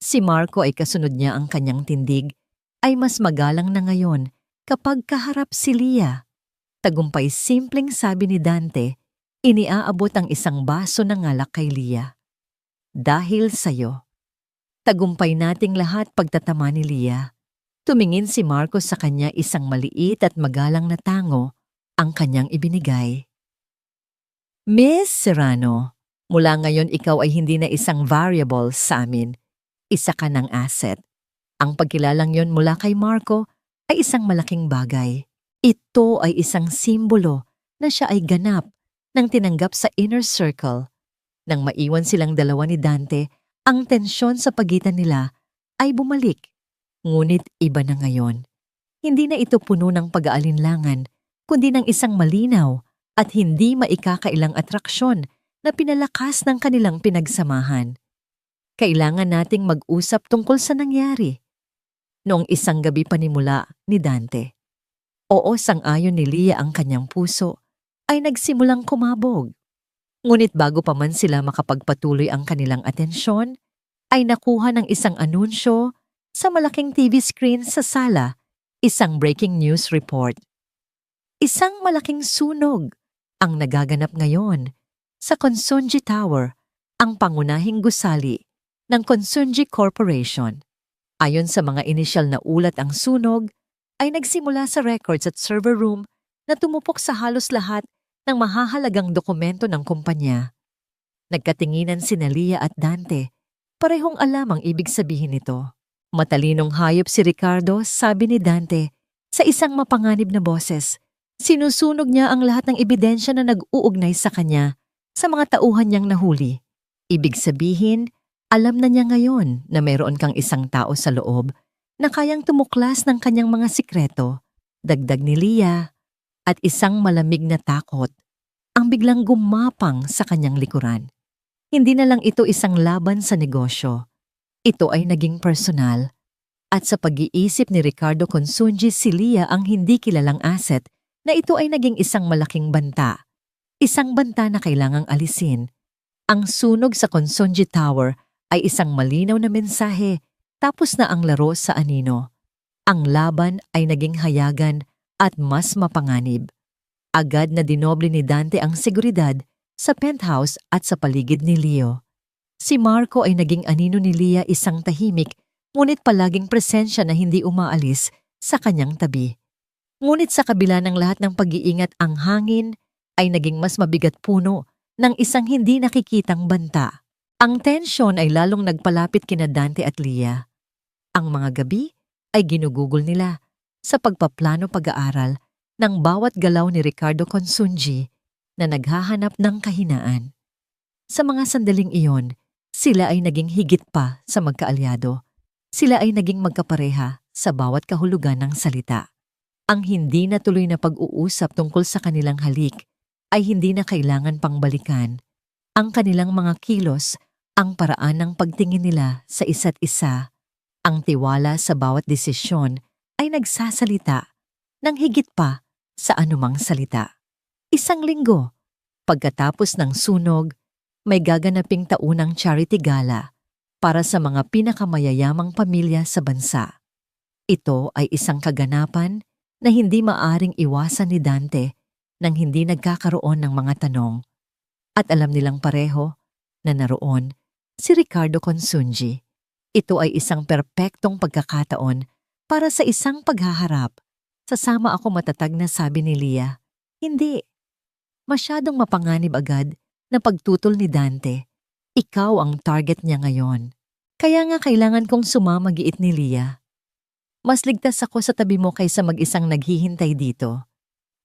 Si Marco ay kasunod niya ang kanyang tindig, ay mas magalang na ngayon kapag kaharap si Leah. Tagumpay simpleng sabi ni Dante, iniaabot ang isang baso ng alak kay Leah. Dahil sa'yo. Tagumpay nating lahat pagtatama ni Leah. Tumingin si Marco sa kanya isang maliit at magalang na tango ang kanyang ibinigay. Miss Serrano, mula ngayon ikaw ay hindi na isang variable sa amin. Isa ka ng asset. Ang pagkilalang yon mula kay Marco ay isang malaking bagay. Ito ay isang simbolo na siya ay ganap nang tinanggap sa inner circle. Nang maiwan silang dalawa ni Dante, ang tensyon sa pagitan nila ay bumalik. Ngunit iba na ngayon. Hindi na ito puno ng pag-aalinlangan, kundi ng isang malinaw at hindi maikakailang atraksyon na pinalakas ng kanilang pinagsamahan. Kailangan nating mag-usap tungkol sa nangyari. Noong isang gabi panimula ni Dante. Oo, sang-ayon ni Leah ang kanyang puso, ay nagsimulang kumabog. Ngunit bago pa man sila makapagpatuloy ang kanilang atensyon, ay nakuha ng isang anunsyo sa malaking TV screen sa sala, isang breaking news report. Isang malaking sunog ang nagaganap ngayon sa Konsunji Tower, ang pangunahing gusali ng Konsunji Corporation. Ayon sa mga inisyal na ulat, ang sunog ay nagsimula sa records at server room na tumupok sa halos lahat ng mahahalagang dokumento ng kumpanya. Nagkatinginan sina Leah at Dante, parehong alam ang ibig sabihin nito. Matalinong hayop si Ricardo, sabi ni Dante sa isang mapanganib na boses. Sinusunog niya ang lahat ng ebidensya na nag-uugnay sa kanya sa mga tauhan niyang nahuli. Ibig sabihin, alam na niya ngayon na mayroon kang isang tao sa loob na kayang tumuklas ng kanyang mga sikreto, dagdag ni Leah, at isang malamig na takot ang biglang gumapang sa kanyang likuran. Hindi na lang ito isang laban sa negosyo. Ito ay naging personal. At sa pag-iisip ni Ricardo Konsunji, si Leah ang hindi kilalang asset na ito ay naging isang malaking banta. Isang banta na kailangang alisin. Ang sunog sa Konsunji Tower ay isang malinaw na mensahe. Tapos na ang laro sa anino. Ang laban ay naging hayagan at mas mapanganib. Agad na dinoble ni Dante ang seguridad sa penthouse at sa paligid ni Leo. Si Marco ay naging anino ni Leah, isang tahimik, ngunit palaging presensya na hindi umaalis sa kanyang tabi. Ngunit sa kabila ng lahat ng pag-iingat, ang hangin ay naging mas mabigat puno ng isang hindi nakikitang banta. Ang tensyon ay lalong nagpalapit kina Dante at Leah. Ang mga gabi ay ginugugol nila sa pagpaplano pag-aaral ng bawat galaw ni Ricardo Konsunji na naghahanap ng kahinaan. Sa mga sandaling iyon, sila ay naging higit pa sa magkaalyado. Sila ay naging magkapareha sa bawat kahulugan ng salita. Ang hindi natuloy na pag-uusap tungkol sa kanilang halik ay hindi na kailangan pang balikan. Ang kanilang mga kilos, ang paraan ng pagtingin nila sa isa't isa, ang tiwala sa bawat desisyon ay nagsasalita ng higit pa sa anumang salita. Isang linggo, pagkatapos ng sunog, may gaganaping taunang charity gala para sa mga pinakamayayamang pamilya sa bansa. Ito ay isang kaganapan na hindi maaring iwasan ni Dante nang hindi nagkakaroon ng mga tanong. At alam nilang pareho na naroon si Ricardo Consunji. Ito ay isang perpektong pagkakataon para sa isang paghaharap. Sasama ako, matatag na sabi ni Lia. Hindi. Masyadong mapanganib agad na pagtutol ni Dante. Ikaw ang target niya ngayon. Kaya nga kailangan kong sumama, giit ni Lia. Mas ligtas ako sa tabi mo kaysa mag-isang naghihintay dito.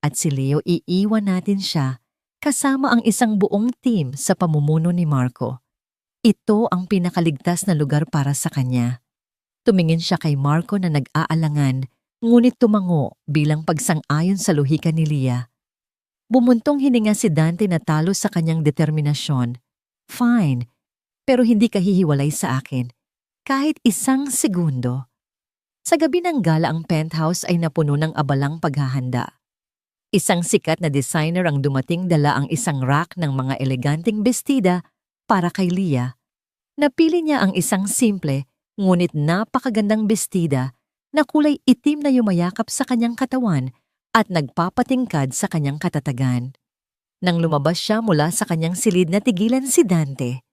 At si Leo, iiwan natin siya kasama ang isang buong team sa pamumuno ni Marco. Ito ang pinakaligtas na lugar para sa kanya. Tumingin siya kay Marco na nag-aalangan, ngunit tumango bilang pagsang-ayon sa luhika ni Lia. Bumuntong hininga si Dante na talo sa kanyang determinasyon. Fine, pero hindi ka hihiwalay sa akin. Kahit isang segundo. Sa gabi ng gala, ang penthouse ay napuno ng abalang paghahanda. Isang sikat na designer ang dumating, dala ang isang rack ng mga eleganteng bestida para kay Lia. Napili niya ang isang simple ngunit napakagandang bestida na kulay itim na yumayakap sa kanyang katawan at nagpapatingkad sa kanyang katatagan. Nang lumabas siya mula sa kanyang silid, natigilan si Dante.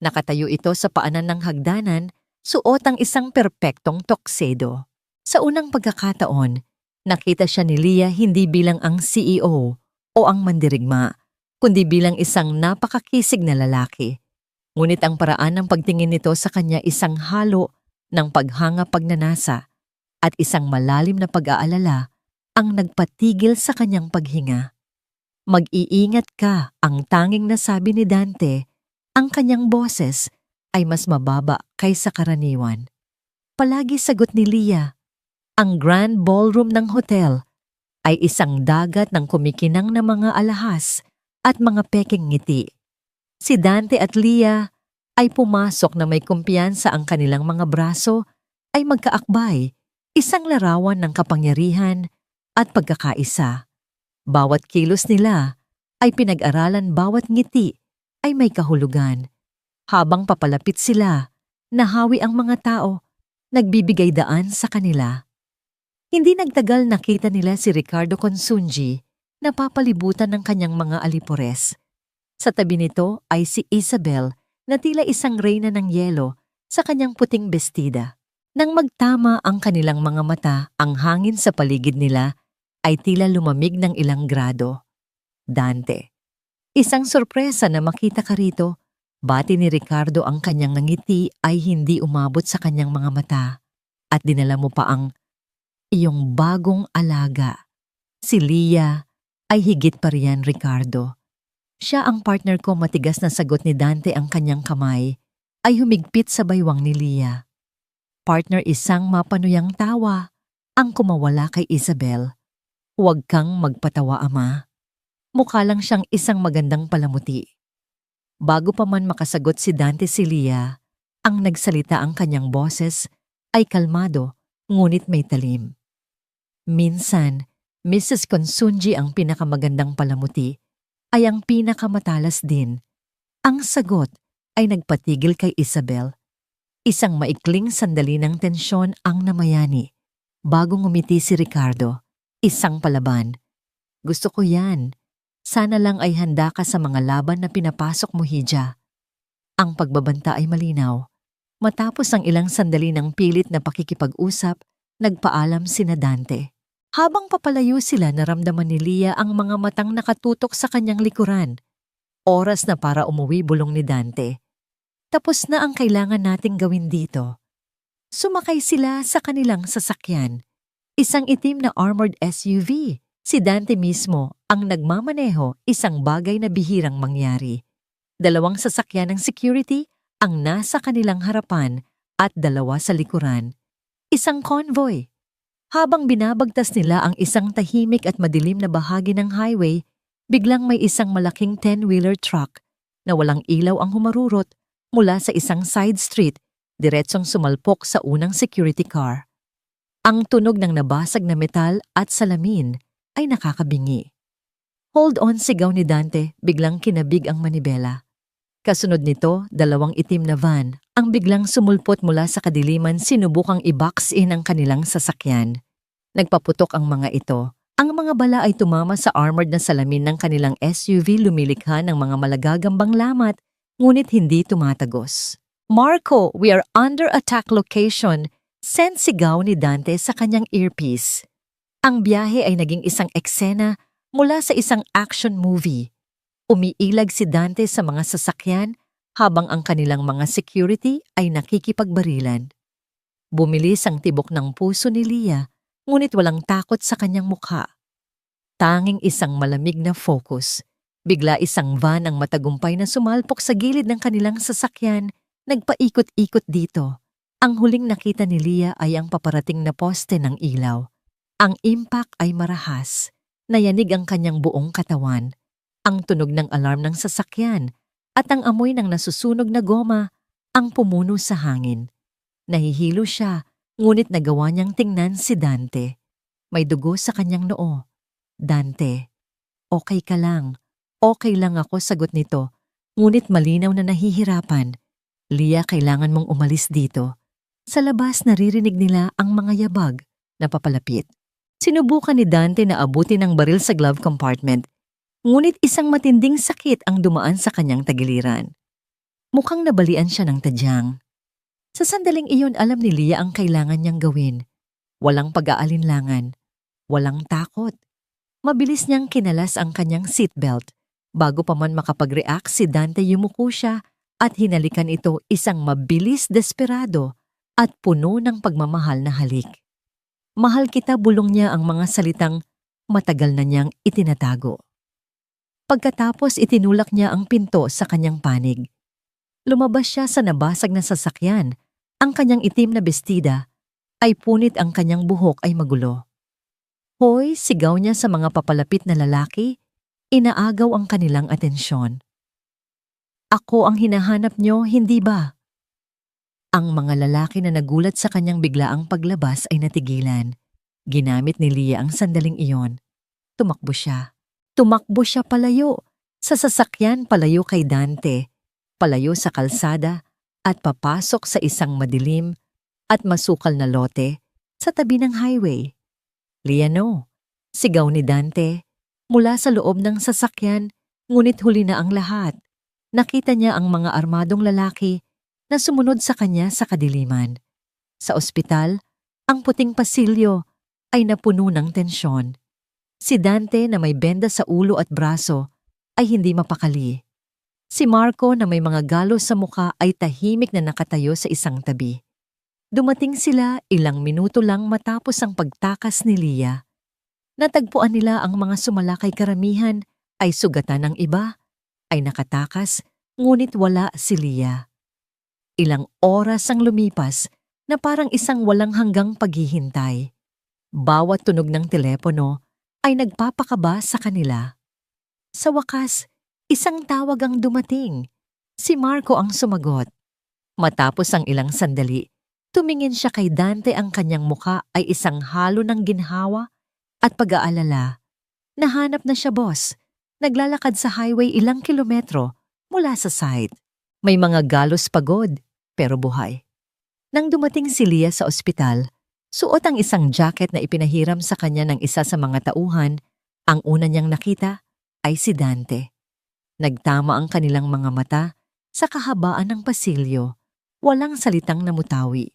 Nakatayo ito sa paanan ng hagdanan, suot ang isang perpektong tuxedo. Sa unang pagkakataon, nakita siya ni Lia hindi bilang ang CEO o ang mandirigma, kundi bilang isang napakakisig na lalaki. Ngunit ang paraan ng pagtingin nito sa kanya isang halo ng paghanga, pagnanasa at isang malalim na pag-aalala ang nagpatigil sa kanyang paghinga. Mag-iingat ka, ang tanging nasabi ni Dante. Ang kanyang boses ay mas mababa kaysa karaniwan. Palagi sagot ni Lia. Ang grand ballroom ng hotel ay isang dagat ng kumikinang na mga alahas at mga peking ngiti. Si Dante at Lia ay pumasok na may kumpiyansa, ang kanilang mga braso ay magkaakbay, isang larawan ng kapangyarihan at pagkakaisa. Bawat kilos nila ay pinag-aralan, bawat ngiti ay may kahulugan. Habang papalapit sila, nahawi ang mga tao, nagbibigay daan sa kanila. Hindi nagtagal nakita nila si Ricardo Consunji na papalibutan ng kanyang mga alipores. Sa tabi nito ay si Isabel na tila isang reyna ng yelo sa kanyang puting bestida. Nang magtama ang kanilang mga mata, ang hangin sa paligid nila ay tila lumamig ng ilang grado. Dante, isang sorpresa na makita ka rito. Bati ni Ricardo, ang kanyang ngiti ay hindi umabot sa kanyang mga mata. At dinala mo pa ang iyong bagong alaga. Si Lia ay higit pa riyan, Ricardo. Siya ang partner ko, matigas na sagot ni Dante. Ang kanyang kamay ay humigpit sa baywang ni Lia. Partner, isang mapanuyang tawa ang kumawala kay Isabel. Huwag kang magpatawa, ama. Mukha lang siyang isang magandang palamuti. Bago pa man makasagot si Dante, si Lia, ang nagsalita. Ang kanyang boses ay kalmado ngunit may talim. Minsan, Mrs. Consunji, ang pinakamagandang palamuti, ay ang pinakamatalas din. Ang sagot ay nagpatigil kay Isabel. Isang maikling sandali ng tensyon ang namayani. Bago ngumiti si Ricardo, isang palaban. Gusto ko yan. Sana lang ay handa ka sa mga laban na pinapasok mo, Hija. Ang pagbabanta ay malinaw. Matapos ang ilang sandali ng pilit na pakikipag-usap, nagpaalam sina Dante. Habang papalayo sila, naramdaman ni Lia ang mga matang nakatutok sa kanyang likuran. Oras na para umuwi, bulong ni Dante. Tapos na ang kailangan nating gawin dito. Sumakay sila sa kanilang sasakyan. Isang itim na armored SUV. Si Dante mismo ang nagmamaneho, isang bagay na bihirang mangyari. Dalawang sasakyan ng security ang nasa kanilang harapan at 2 sa likuran. Isang convoy. Habang binabagtas nila ang isang tahimik at madilim na bahagi ng highway, biglang may isang malaking 10-wheeler truck na walang ilaw ang humarurot mula sa isang side street, diretsong sumalpok sa unang security car. Ang tunog ng nabasag na metal at salamin ay nakakabingi. "Hold on," sigaw ni Dante, biglang kinabig ang manibela. Kasunod nito, 2 itim na van ang biglang sumulpot mula sa kadiliman, sinubukang i-box in ang kanilang sasakyan. Nagpaputok ang mga ito. Ang mga bala ay tumama sa armored na salamin ng kanilang SUV, lumilikha ng mga malagagambang lamat, ngunit hindi tumatagos. "Marco, we are under attack location," sigaw ni Dante sa kanyang earpiece. Ang biyahe ay naging isang eksena mula sa isang action movie. Umiilag si Dante sa mga sasakyan habang ang kanilang mga security ay nakikipagbarilan. Bumilis ang tibok ng puso ni Leah, ngunit walang takot sa kanyang mukha. Tanging isang malamig na focus. Bigla isang van ang matagumpay na sumalpok sa gilid ng kanilang sasakyan, nagpaikot-ikot dito. Ang huling nakita ni Leah ay ang paparating na poste ng ilaw. Ang impact ay marahas. Nayanig ang kanyang buong katawan. Ang tunog ng alarm ng sasakyan at ang amoy ng nasusunog na goma ang pumuno sa hangin. Nahihilo siya, ngunit nagawa niyang tingnan si Dante. May dugo sa kanyang noo. "Dante, okay ka lang. Okay lang ako," sagot nito, ngunit malinaw na nahihirapan. "Leah, kailangan mong umalis dito." Sa labas, naririnig nila ang mga yabag na papalapit. Sinubukan ni Dante na abutin ang baril sa glove compartment, ngunit isang matinding sakit ang dumaan sa kanyang tagiliran. Mukhang nabalian siya ng tadyang. Sa sandaling iyon, alam ni Leah ang kailangan niyang gawin. Walang pag-aalinlangan, walang takot. Mabilis niyang kinalas ang kanyang seatbelt. Bago pa man makapag-react si Dante, yumuko siya at hinalikan ito, isang mabilis, desperado at puno ng pagmamahal na halik. "Mahal kita," bulong niya, ang mga salitang matagal na niyang itinatago. Pagkatapos itinulak niya ang pinto sa kanyang panig. Lumabas siya sa nabasag na sasakyan. Ang kanyang itim na bestida ay punit, ang kanyang buhok ay magulo. "Hoy!" sigaw niya sa mga papalapit na lalaki. Inaagaw ang kanilang atensyon. "Ako ang hinahanap niyo, hindi ba?" Ang mga lalaki na nagulat sa kanyang biglaang paglabas ay natigilan. Ginamit ni Leah ang sandaling iyon. Tumakbo siya. Tumakbo siya palayo. Sa sasakyan, palayo kay Dante. Palayo sa kalsada at papasok sa isang madilim at masukal na lote sa tabi ng highway. "Leah, no!" sigaw ni Dante mula sa loob ng sasakyan, ngunit huli na ang lahat. Nakita niya ang mga armadong lalaki na sumunod sa kanya sa kadiliman. Sa ospital, ang puting pasilyo ay napuno ng tensyon. Si Dante na may benda sa ulo at braso ay hindi mapakali. Si Marco na may mga galos sa muka ay tahimik na nakatayo sa isang tabi. Dumating sila ilang minuto lang matapos ang pagtakas ni Leah. Natagpuan nila ang mga sumalakay, karamihan ay sugatan, ng iba ay nakatakas, ngunit wala si Leah. Ilang oras ang lumipas na parang isang walang hanggang paghihintay. Bawat tunog ng telepono ay nagpapakaba sa kanila. Sa wakas, isang tawag ang dumating. Si Marco ang sumagot. Matapos ang ilang sandali, tumingin siya kay Dante. Ang kanyang muka ay isang halo ng ginhawa at pag-aalala. Nahanap na siya, boss. Naglalakad sa highway ilang kilometro mula sa site. May mga galos, pagod, pero buhay. Nang dumating si Leah sa ospital, suot ang isang jacket na ipinahiram sa kanya ng isa sa mga tauhan. Ang una niyang nakita ay si Dante. Nagtama ang kanilang mga mata sa kahabaan ng pasilyo. Walang salitang namutawi.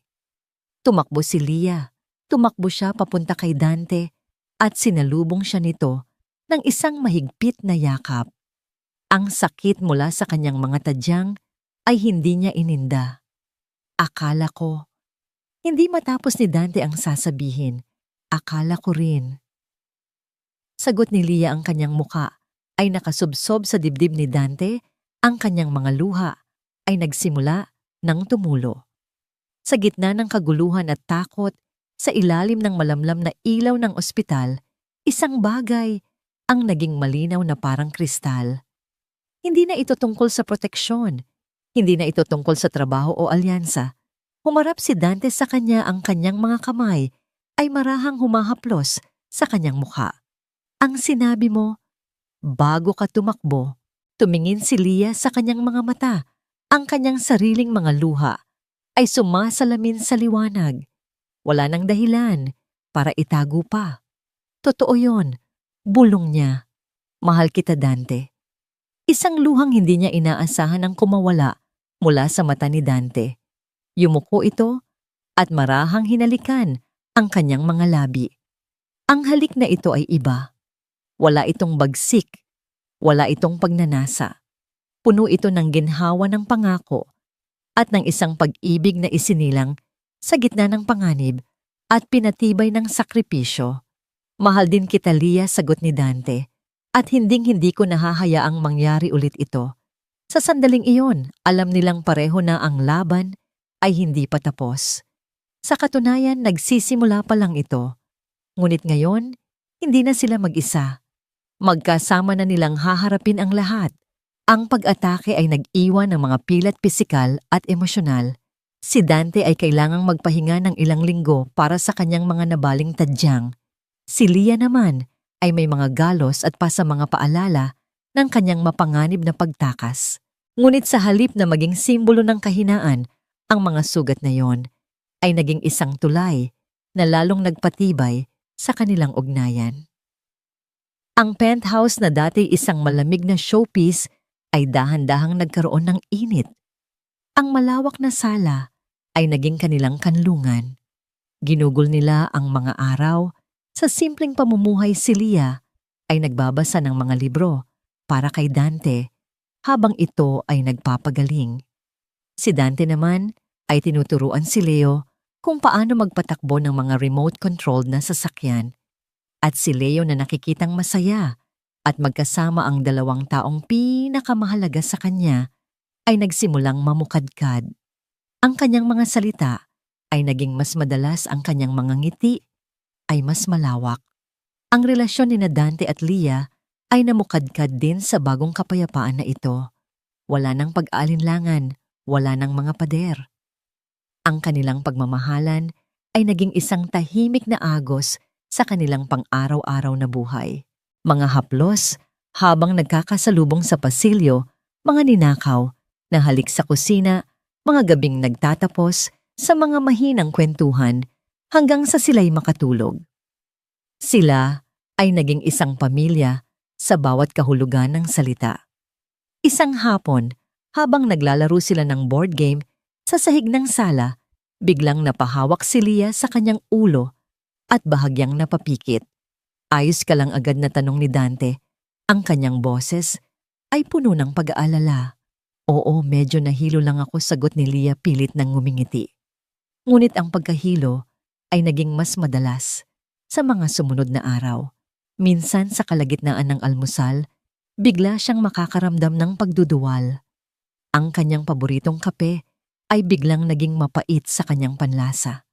Tumakbo si Leah. Tumakbo siya papunta kay Dante at sinalubong siya nito ng isang mahigpit na yakap. Ang sakit mula sa kanyang mga tadyang ay hindi niya ininda. "Akala ko." Hindi matapos ni Dante ang sasabihin, "Akala ko rin." Sagot ni Leah, ang kanyang muka ay nakasubsob sa dibdib ni Dante, ang kanyang mga luha ay nagsimula ng tumulo. Sa gitna ng kaguluhan at takot, sa ilalim ng malamlam na ilaw ng ospital, isang bagay ang naging malinaw na parang kristal. Hindi na ito tungkol sa proteksyon. Hindi na ito tungkol sa trabaho o alyansa. Humarap si Dante sa kanya, ang kanyang mga kamay ay marahang humahaplos sa kanyang mukha. Ang sinabi mo, bago ka tumakbo, tumingin si Lia sa kanyang mga mata. Ang kanyang sariling mga luha ay sumasalamin sa liwanag. Wala nang dahilan para itago pa. Totoo yon, bulong niya. Mahal kita, Dante. Isang luhang hindi niya inaasahan ang kumawala mula sa mata ni Dante. Yumuko ito at marahang hinalikan ang kanyang mga labi. Ang halik na ito ay iba. Wala itong bagsik, wala itong pagnanasa. Puno ito ng ginhawa ng pangako at ng isang pag-ibig na isinilang sa gitna ng panganib at pinatibay ng sakripisyo. Mahal din kita, Lia, sagot ni Dante, at hinding-hindi ko nahahayaang mangyari ulit ito. Sa sandaling iyon, alam nilang pareho na ang laban ay hindi pa tapos. Sa katunayan, nagsisimula pa lang ito. Ngunit ngayon, hindi na sila mag-isa. Magkasama na nilang haharapin ang lahat. Ang pag-atake ay nag-iwan ng mga pilat pisikal at emosyonal. Si Dante ay kailangang magpahinga ng ilang linggo para sa kanyang mga nabaling tadyang. Si Lia naman ay may mga galos at pa sa mga paalala ng kanyang mapanganib na pagtakas. Ngunit sa halip na maging simbolo ng kahinaan, ang mga sugat na yon ay naging isang tulay na lalong nagpatibay sa kanilang ugnayan. Ang penthouse na dati isang malamig na showpiece ay dahan-dahang nagkaroon ng init. Ang malawak na sala ay naging kanilang kanlungan. Ginugol nila ang mga araw. Sa simpleng pamumuhay, si Lia ay nagbabasa ng mga libro para kay Dante habang ito ay nagpapagaling. Si Dante naman ay tinuturuan si Leo kung paano magpatakbo ng mga remote-controlled na sasakyan. At si Leo na nakikitang masaya at magkasama ang dalawang taong pinakamahalaga sa kanya ay nagsimulang mamukadkad. Ang kanyang mga salita ay naging mas madalas, ang kanyang mga ngiti ay mas malawak. Ang relasyon ni Dante at Lia ay namukadkad din sa bagong kapayapaan na ito. Wala nang pag-aalinlangan, wala nang mga pader. Ang kanilang pagmamahalan ay naging isang tahimik na agos sa kanilang pang-araw-araw na buhay. Mga haplos habang nagkakasalubong sa pasilyo, mga ninakaw na halik sa kusina, mga gabing nagtatapos sa mga mahinang kwentuhan hanggang sa sila'y makatulog. Sila ay naging isang pamilya sa bawat kahulugan ng salita. Isang hapon, habang naglalaro sila ng board game sa sahig ng sala, biglang napahawak si Lia sa kanyang ulo at bahagyang napapikit. Ayos ka lang, agad na tanong ni Dante. Ang kanyang boses ay puno ng pag-aalala. Oo, medyo nahilo lang ako, sagot ni Lia pilit ng ngumingiti. Ngunit ang pagkahilo ay naging mas madalas sa mga sumunod na araw. Minsan sa kalagitnaan ng almusal, bigla siyang makakaramdam ng pagduduwal. Ang kanyang paboritong kape ay biglang naging mapait sa kanyang panlasa.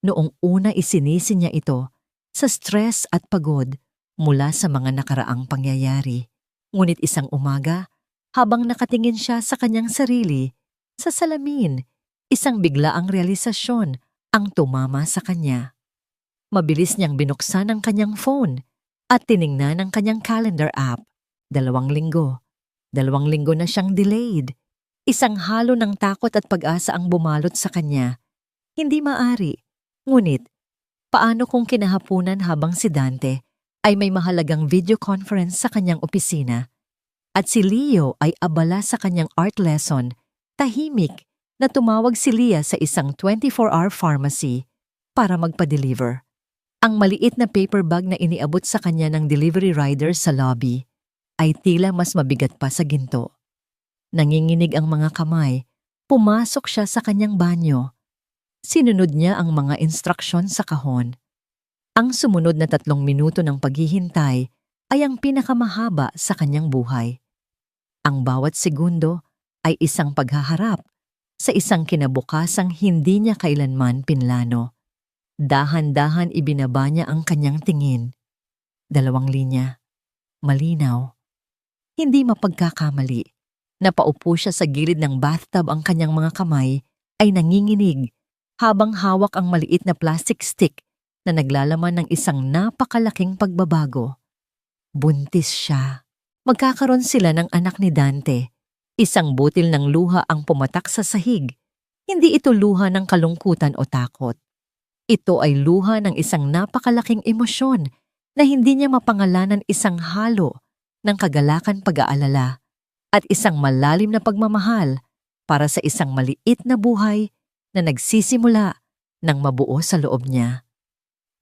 Noong una isinisi niya ito sa stress at pagod mula sa mga nakaraang pangyayari. Ngunit isang umaga, habang nakatingin siya sa kanyang sarili, sa salamin, isang biglaang realisasyon ang tumama sa kanya. Mabilis niyang binuksan ang kanyang phone at tiningnan ang kanyang calendar app. 2 linggo. 2 linggo na siyang delayed. Isang halo ng takot at pag-asa ang bumalot sa kanya. Hindi maari. Ngunit, paano kung kinahapunan habang si Dante ay may mahalagang video conference sa kanyang opisina at si Leo ay abala sa kanyang art lesson, tahimik na tumawag si Lia sa isang 24-hour pharmacy para magpa-deliver. Ang maliit na paper bag na iniabot sa kanya ng delivery rider sa lobby ay tila mas mabigat pa sa ginto. Nanginginig ang mga kamay, pumasok siya sa kanyang banyo. Sinunod niya ang mga instruksyon sa kahon. Ang sumunod na 3 minuto ng paghihintay ay ang pinakamahaba sa kanyang buhay. Ang bawat segundo ay isang paghaharap sa isang kinabukasang hindi niya kailanman pinlano. Dahan-dahan ibinaba niya ang kanyang tingin. 2 linya. Malinaw. Hindi mapagkakamali. Napaupo siya sa gilid ng bathtub, ang kanyang mga kamay ay nanginginig habang hawak ang maliit na plastic stick na naglalaman ng isang napakalaking pagbabago. Buntis siya. Magkakaroon sila ng anak ni Dante. Isang butil ng luha ang pumatak sa sahig. Hindi ito luha ng kalungkutan o takot. Ito ay luha ng isang napakalaking emosyon na hindi niya mapangalanan, isang halo ng kagalakan, pag-aalala, at isang malalim na pagmamahal para sa isang maliit na buhay na nagsisimula ng mabuo sa loob niya.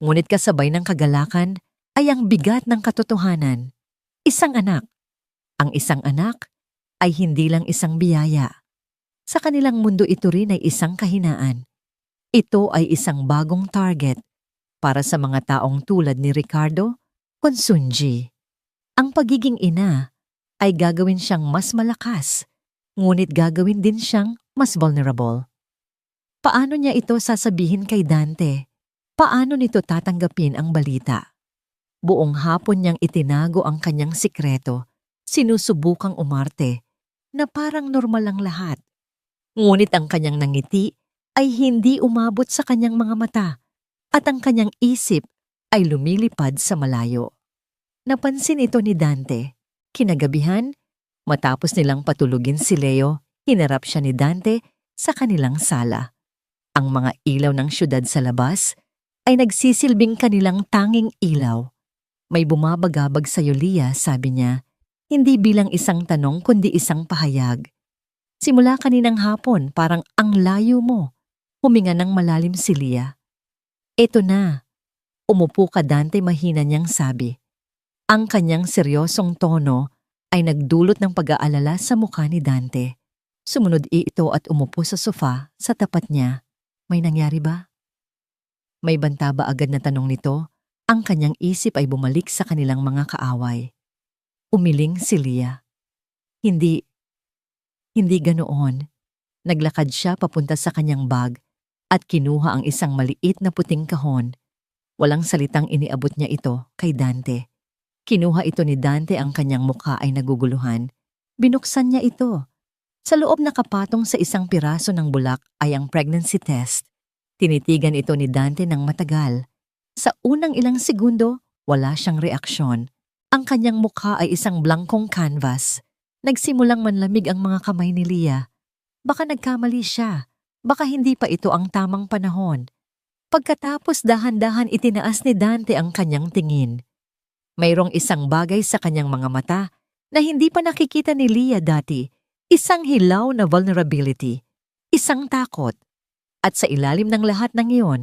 Ngunit kasabay ng kagalakan ay ang bigat ng katotohanan. Isang anak. Ang isang anak ay hindi lang isang biyaya. Sa kanilang mundo, ito rin ay isang kahinaan. Ito ay isang bagong target para sa mga taong tulad ni Ricardo Consunji. Ang pagiging ina ay gagawin siyang mas malakas, ngunit gagawin din siyang mas vulnerable. Paano niya ito sasabihin kay Dante? Paano nito tatanggapin ang balita? Buong hapon niyang itinago ang kanyang sikreto, sinusubukang umarte na parang normal ang lahat. Ngunit ang kanyang nangiti ay hindi umabot sa kanyang mga mata at ang kanyang isip ay lumilipad sa malayo. Napansin ito ni Dante. Kinagabihan, matapos nilang patulugin si Leo, hinarap siya ni Dante sa kanilang sala. Ang mga ilaw ng syudad sa labas ay nagsisilbing kanilang tanging ilaw. May bumabagabag sa Yulia, sabi niya, hindi bilang isang tanong kundi isang pahayag. Simula kaninang hapon, parang ang layo mo. Huminga ng malalim si Lia. Eto na. Umupo ka, Dante, mahina niyang sabi. Ang kanyang seryosong tono ay nagdulot ng pag-aalala sa mukha ni Dante. Sumunod ito at umupo sa sofa sa tapat niya. May nangyari ba? May banta ba agad na tanong nito? Ang kanyang isip ay bumalik sa kanilang mga kaaway. Umiling si Lia. Hindi ganoon. Naglakad siya papunta sa kanyang bag at kinuha ang isang maliit na puting kahon. Walang salitang iniabot niya ito kay Dante. Kinuha ito ni Dante, ang kanyang mukha ay naguguluhan. Binuksan niya ito. Sa loob, nakapatong sa isang piraso ng bulak ay ang pregnancy test. Tinitigan ito ni Dante ng matagal. Sa unang ilang segundo, wala siyang reaksyon. Ang kanyang mukha ay isang blankong canvas. Nagsimulang manlamig ang mga kamay ni Lia. Baka nagkamali siya. Baka hindi pa ito ang tamang panahon. Pagkatapos, dahan-dahan itinaas ni Dante ang kanyang tingin. Mayroong isang bagay sa kanyang mga mata na hindi pa nakikita ni Lia dati. Isang hilaw na vulnerability. Isang takot. At sa ilalim ng lahat ng iyon,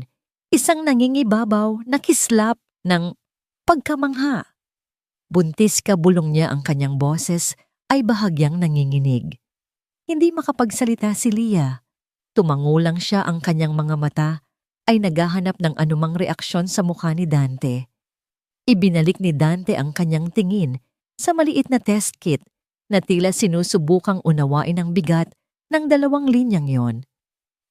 isang nangingibabaw na kislap ng pagkamangha. Buntis ka, bulong niya, ang kanyang boses ay bahagyang nanginginig. Hindi makapagsalita si Lia. Tumango lang siya, ang kanyang mga mata ay naghahanap ng anumang reaksyon sa mukha ni Dante. Ibinalik ni Dante ang kanyang tingin sa maliit na test kit na tila sinusubukang unawain ang bigat ng 2 linyang yon.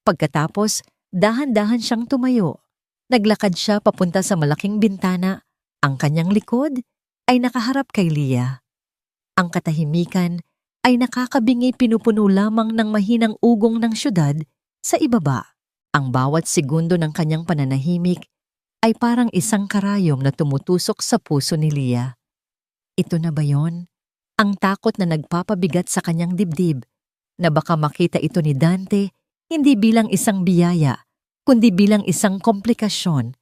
Pagkatapos, dahan-dahan siyang tumayo. Naglakad siya papunta sa malaking bintana. Ang kanyang likod ay nakaharap kay Lia. Ang katahimikan ay nakakabingi, pinupuno lamang ng mahinang ugong ng syudad sa ibaba. Ang bawat segundo ng kanyang pananahimik ay parang isang karayom na tumutusok sa puso ni Lia. Ito na ba yon? Ang takot na nagpapabigat sa kanyang dibdib, na baka makita ito ni Dante hindi bilang isang biyaya, kundi bilang isang komplikasyon,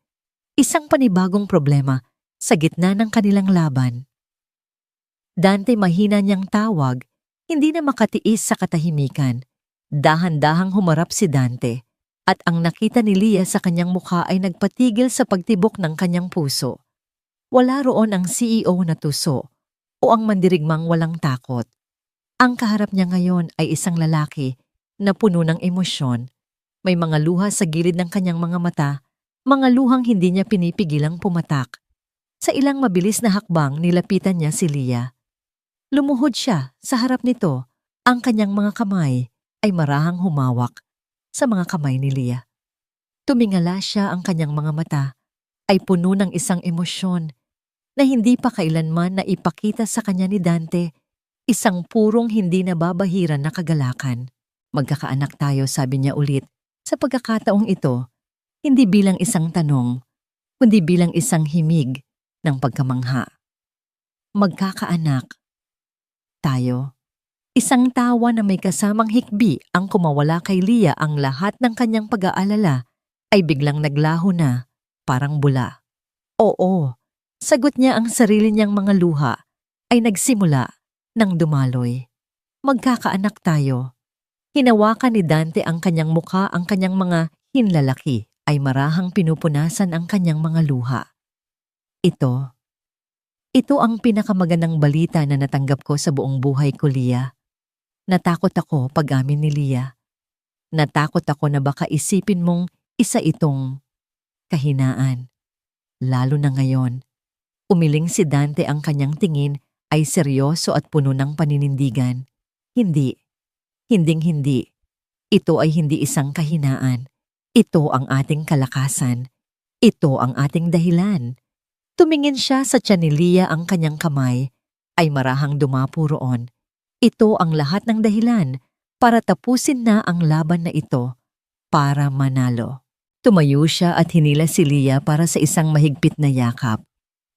isang panibagong problema sa gitna ng kanilang laban. Dante, mahina niyang tawag, hindi na makatiis sa katahimikan. Dahan-dahang humarap si Dante, at ang nakita ni Lia sa kanyang mukha ay nagpatigil sa pagtibok ng kanyang puso. Wala roon ang CEO na tuso o ang mandirigmang walang takot. Ang kaharap niya ngayon ay isang lalaki na puno ng emosyon. May mga luha sa gilid ng kanyang mga mata, mga luhang hindi niya pinipigilang pumatak. Sa ilang mabilis na hakbang, nilapitan niya si Lia. Lumuhod siya sa harap nito, ang kanyang mga kamay ay marahang humawak sa mga kamay ni Leah. Tumingala siya, ang kanyang mga mata ay puno ng isang emosyon na hindi pa kailanman na ipakita sa kanya ni Dante, isang purong hindi nababahiran na kagalakan. Magkakaanak tayo, sabi niya ulit, sa pagkakataong ito, hindi bilang isang tanong, kundi bilang isang himig ng pagkamangha. Magkakaanak tayo. Isang tawa na may kasamang hikbi ang kumawala kay Leah. Ang lahat ng kanyang pag-aalala ay biglang naglaho na, parang bula. Oo, sagot niya, ang sarili niyang mga luha ay nagsimula ng dumaloy. Magkakaanak tayo. Hinawakan ni Dante ang kanyang mukha, ang kanyang mga hinlalaki ay marahang pinupunasan ang kanyang mga luha. Ito ang pinakamagandang balita na natanggap ko sa buong buhay ko, Leah. Natakot ako, pag-amin ni Leah. Natakot ako na baka isipin mong isa itong kahinaan. Lalo na ngayon. Umiling si Dante, ang kanyang tingin ay seryoso at puno ng paninindigan. Hindi. Ito ay hindi isang kahinaan. Ito ang ating kalakasan. Ito ang ating dahilan. Tumingin siya sa tiyan ni Leah, ang kanyang kamay ay marahang dumapo roon. Ito ang lahat ng dahilan para tapusin na ang laban na ito, para manalo. Tumayo siya at hinila si Leah para sa isang mahigpit na yakap.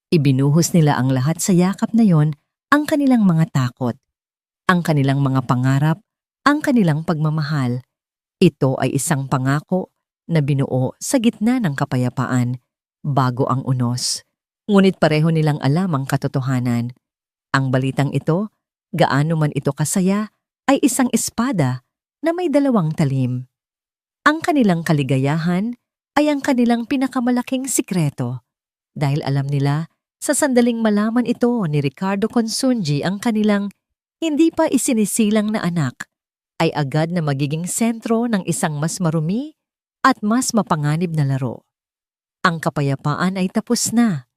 Ibinuhos nila ang lahat sa yakap na yon, ang kanilang mga takot, ang kanilang mga pangarap, ang kanilang pagmamahal. Ito ay isang pangako na binuo sa gitna ng kapayapaan, bago ang unos. Ngunit pareho nilang alam ang katotohanan. Ang balitang ito, gaano man ito kasaya, ay isang espada na may dalawang talim. Ang kanilang kaligayahan ay ang kanilang pinakamalaking sikreto, dahil alam nila sa sandaling malaman ito ni Ricardo Consunji, ang kanilang hindi pa isinisilang na anak ay agad na magiging sentro ng isang mas marumi at mas mapanganib na laro. Ang kapayapaan ay tapos na.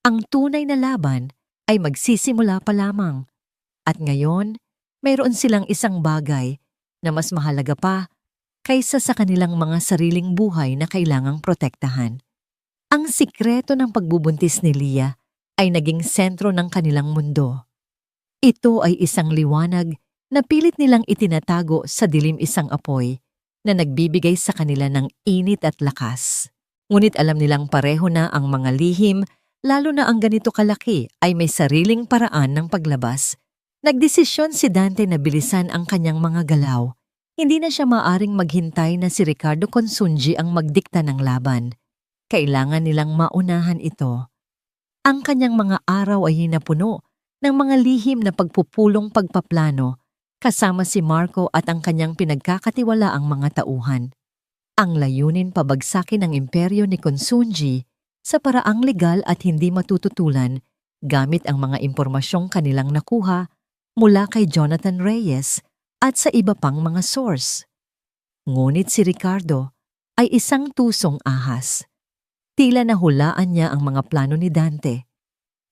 Ang tunay na laban ay magsisimula pa lamang. At ngayon, mayroon silang isang bagay na mas mahalaga pa kaysa sa kanilang mga sariling buhay na kailangang protektahan. Ang sikreto ng pagbubuntis ni Leah ay naging sentro ng kanilang mundo. Ito ay isang liwanag na pilit nilang itinatago sa dilim, isang apoy na nagbibigay sa kanila ng init at lakas. Ngunit alam nilang pareho na ang mga lihim, lalo na ang ganito kalaki, ay may sariling paraan ng paglabas. Nagdesisyon si Dante na bilisan ang kanyang mga galaw. Hindi na siya maaring maghintay na si Ricardo Consunji ang magdikta ng laban. Kailangan nilang maunahan ito. Ang kanyang mga araw ay hinapuno ng mga lihim na pagpupulong pagpaplano, kasama si Marco at ang kanyang pinagkakatiwalaang mga tauhan. Ang layunin, pabagsakin ang imperyo ni Consunji sa paraang legal at hindi matututulan gamit ang mga impormasyong kanilang nakuha mula kay Jonathan Reyes at sa iba pang mga source. Ngunit si Ricardo ay isang tusong ahas. Tila nahulaan niya ang mga plano ni Dante.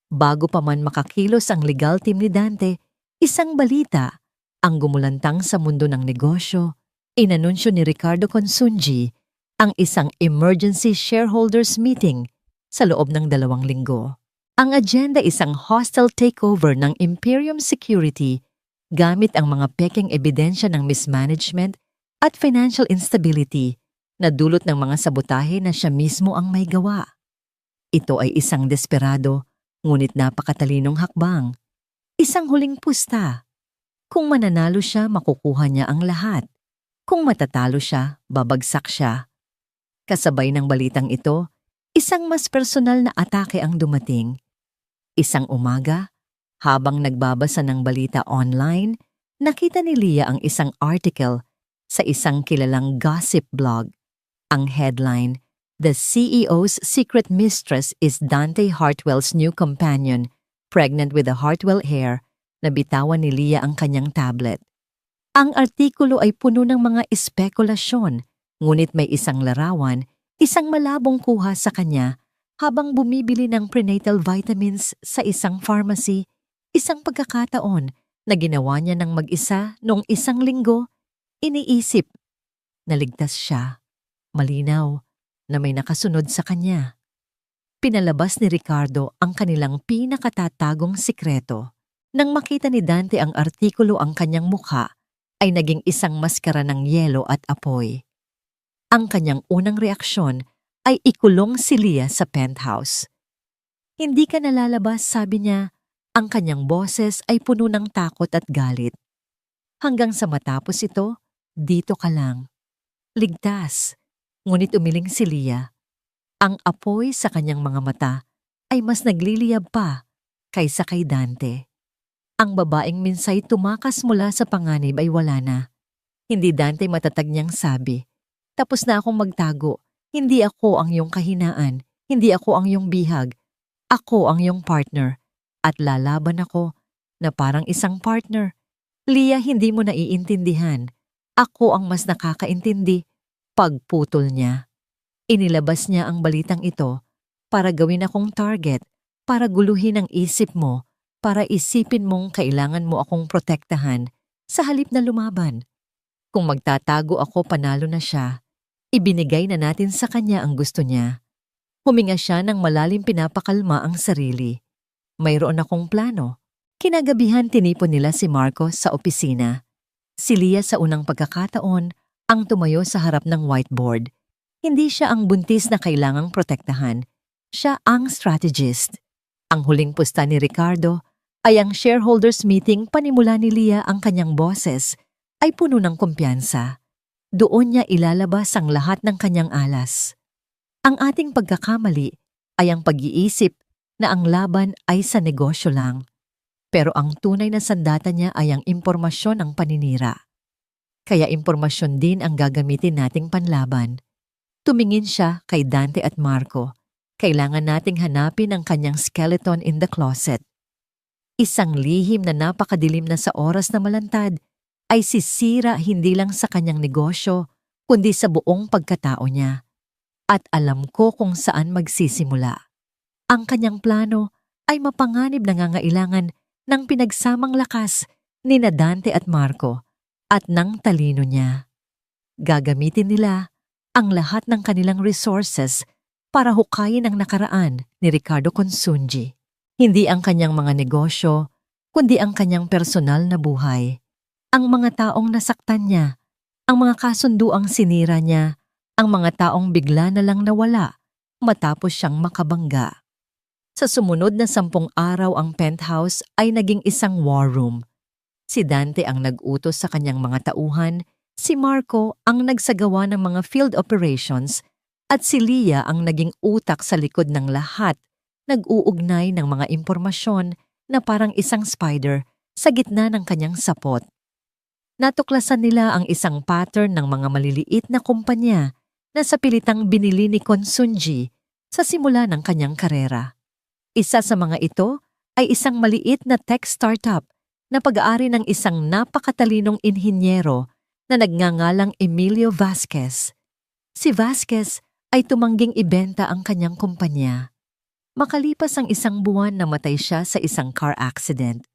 Bago pa man makakilos ang legal team ni Dante, isang balita ang gumulantang sa mundo ng negosyo. Inanunsyo ni Ricardo Consunji ang isang emergency shareholders meeting sa loob ng 2 linggo. Ang agenda, isang hostile takeover ng Imperium Security gamit ang mga pekeng ebidensya ng mismanagement at financial instability na dulot ng mga sabotahe na siya mismo ang may gawa. Ito ay isang desperado ngunit napakatalinong hakbang. Isang huling pusta. Kung mananalo siya, makukuha niya ang lahat. Kung matatalo siya, babagsak siya. Kasabay ng balitang ito, isang mas personal na atake ang dumating. Isang umaga, habang nagbabasa ng balita online, nakita ni Leah ang isang article sa isang kilalang gossip blog. Ang headline, "The CEO's secret mistress is Dante Hartwell's new companion, pregnant with a Hartwell heir," na bitawan ni Leah ang kanyang tablet. Ang artikulo ay puno ng mga espekulasyon, ngunit may isang larawan, isang malabong kuha sa kanya habang bumibili ng prenatal vitamins sa isang pharmacy, isang pagkakataon na ginawa niya ng mag-isa noong 1 linggo, Iniisip na ligtas siya, malinaw na may nakasunod sa kanya. Pinalabas ni Ricardo ang kanilang pinakatatagong sikreto. Nang makita ni Dante ang artikulo, ang kanyang mukha ay naging isang maskara ng yelo at apoy. Ang kanyang unang reaksyon ay ikulong si Leah sa penthouse. Hindi ka nalalabas, sabi niya. Ang kanyang boses ay puno ng takot at galit. Hanggang sa matapos ito, dito ka lang. Ligtas. Ngunit umiling si Leah. Ang apoy sa kanyang mga mata ay mas nagliliyab pa kaysa kay Dante. Ang babaeng minsay tumakas mula sa panganib ay wala na. Hindi Dante, matatag niyang sabi. Tapos na akong magtago. Hindi ako ang iyong kahinaan. Hindi ako ang iyong bihag. Ako ang iyong partner. At lalaban ako na parang isang partner. Leah, hindi mo naiintindihan. Ako ang mas nakakaintindi. Pagputol niya. Inilabas niya ang balitang ito para gawin akong target, para guluhin ang isip mo, para isipin mong kailangan mo akong protektahan sa halip na lumaban. Kung magtatago ako, panalo na siya. Ibinigay na natin sa kanya ang gusto niya. Huminga siya ng malalim, pinapakalma ang sarili. Mayroon akong plano. Kinagabihan tinipon nila si Marco sa opisina. Si Leah sa unang pagkakataon ang tumayo sa harap ng whiteboard. Hindi siya ang buntis na kailangang protektahan. Siya ang strategist. Ang huling pusta ni Ricardo ay ang shareholders meeting. Panimula ni Leah ang kanyang boses ay puno ng kumpiyansa. Doon niya ilalabas ang lahat ng kanyang alas. Ang ating pagkakamali ay ang pag-iisip na ang laban ay sa negosyo lang. Pero ang tunay na sandata niya ay ang impormasyon ng paninira. Kaya impormasyon din ang gagamitin nating panlaban. Tumingin siya kay Dante at Marco. Kailangan nating hanapin ang kanyang skeleton in the closet. Isang lihim na napakadilim na sa oras na malantad ay sisira hindi lang sa kanyang negosyo, kundi sa buong pagkatao niya. At alam ko kung saan magsisimula. Ang kanyang plano ay mapanganib, nangangailangan ng pinagsamang lakas ni Dante at Marco at ng talino niya. Gagamitin nila ang lahat ng kanilang resources para hukayin ang nakaraan ni Ricardo Consunji. Hindi ang kanyang mga negosyo, kundi ang kanyang personal na buhay. Ang mga taong nasaktan niya, ang mga kasunduang sinira niya, ang mga taong bigla na lang nawala matapos siyang makabangga. Sa sumunod na 10 araw ang penthouse ay naging isang war room. Si Dante ang nag-utos sa kanyang mga tauhan, si Marco ang nagsagawa ng mga field operations at si Leah ang naging utak sa likod ng lahat, nag-uugnay ng mga impormasyon na parang isang spider sa gitna ng kanyang sapot. Natuklasan nila ang isang pattern ng mga maliliit na kumpanya na sa pilitang binili ni Consunji sa simula ng kanyang karera. Isa sa mga ito ay isang maliit na tech startup na pag-aari ng isang napakatalinong inhinyero na nagngangalang Emilio Vasquez. Si Vasquez ay tumangging ibenta ang kanyang kumpanya. Makalipas ang 1 buwan, namatay siya sa isang car accident.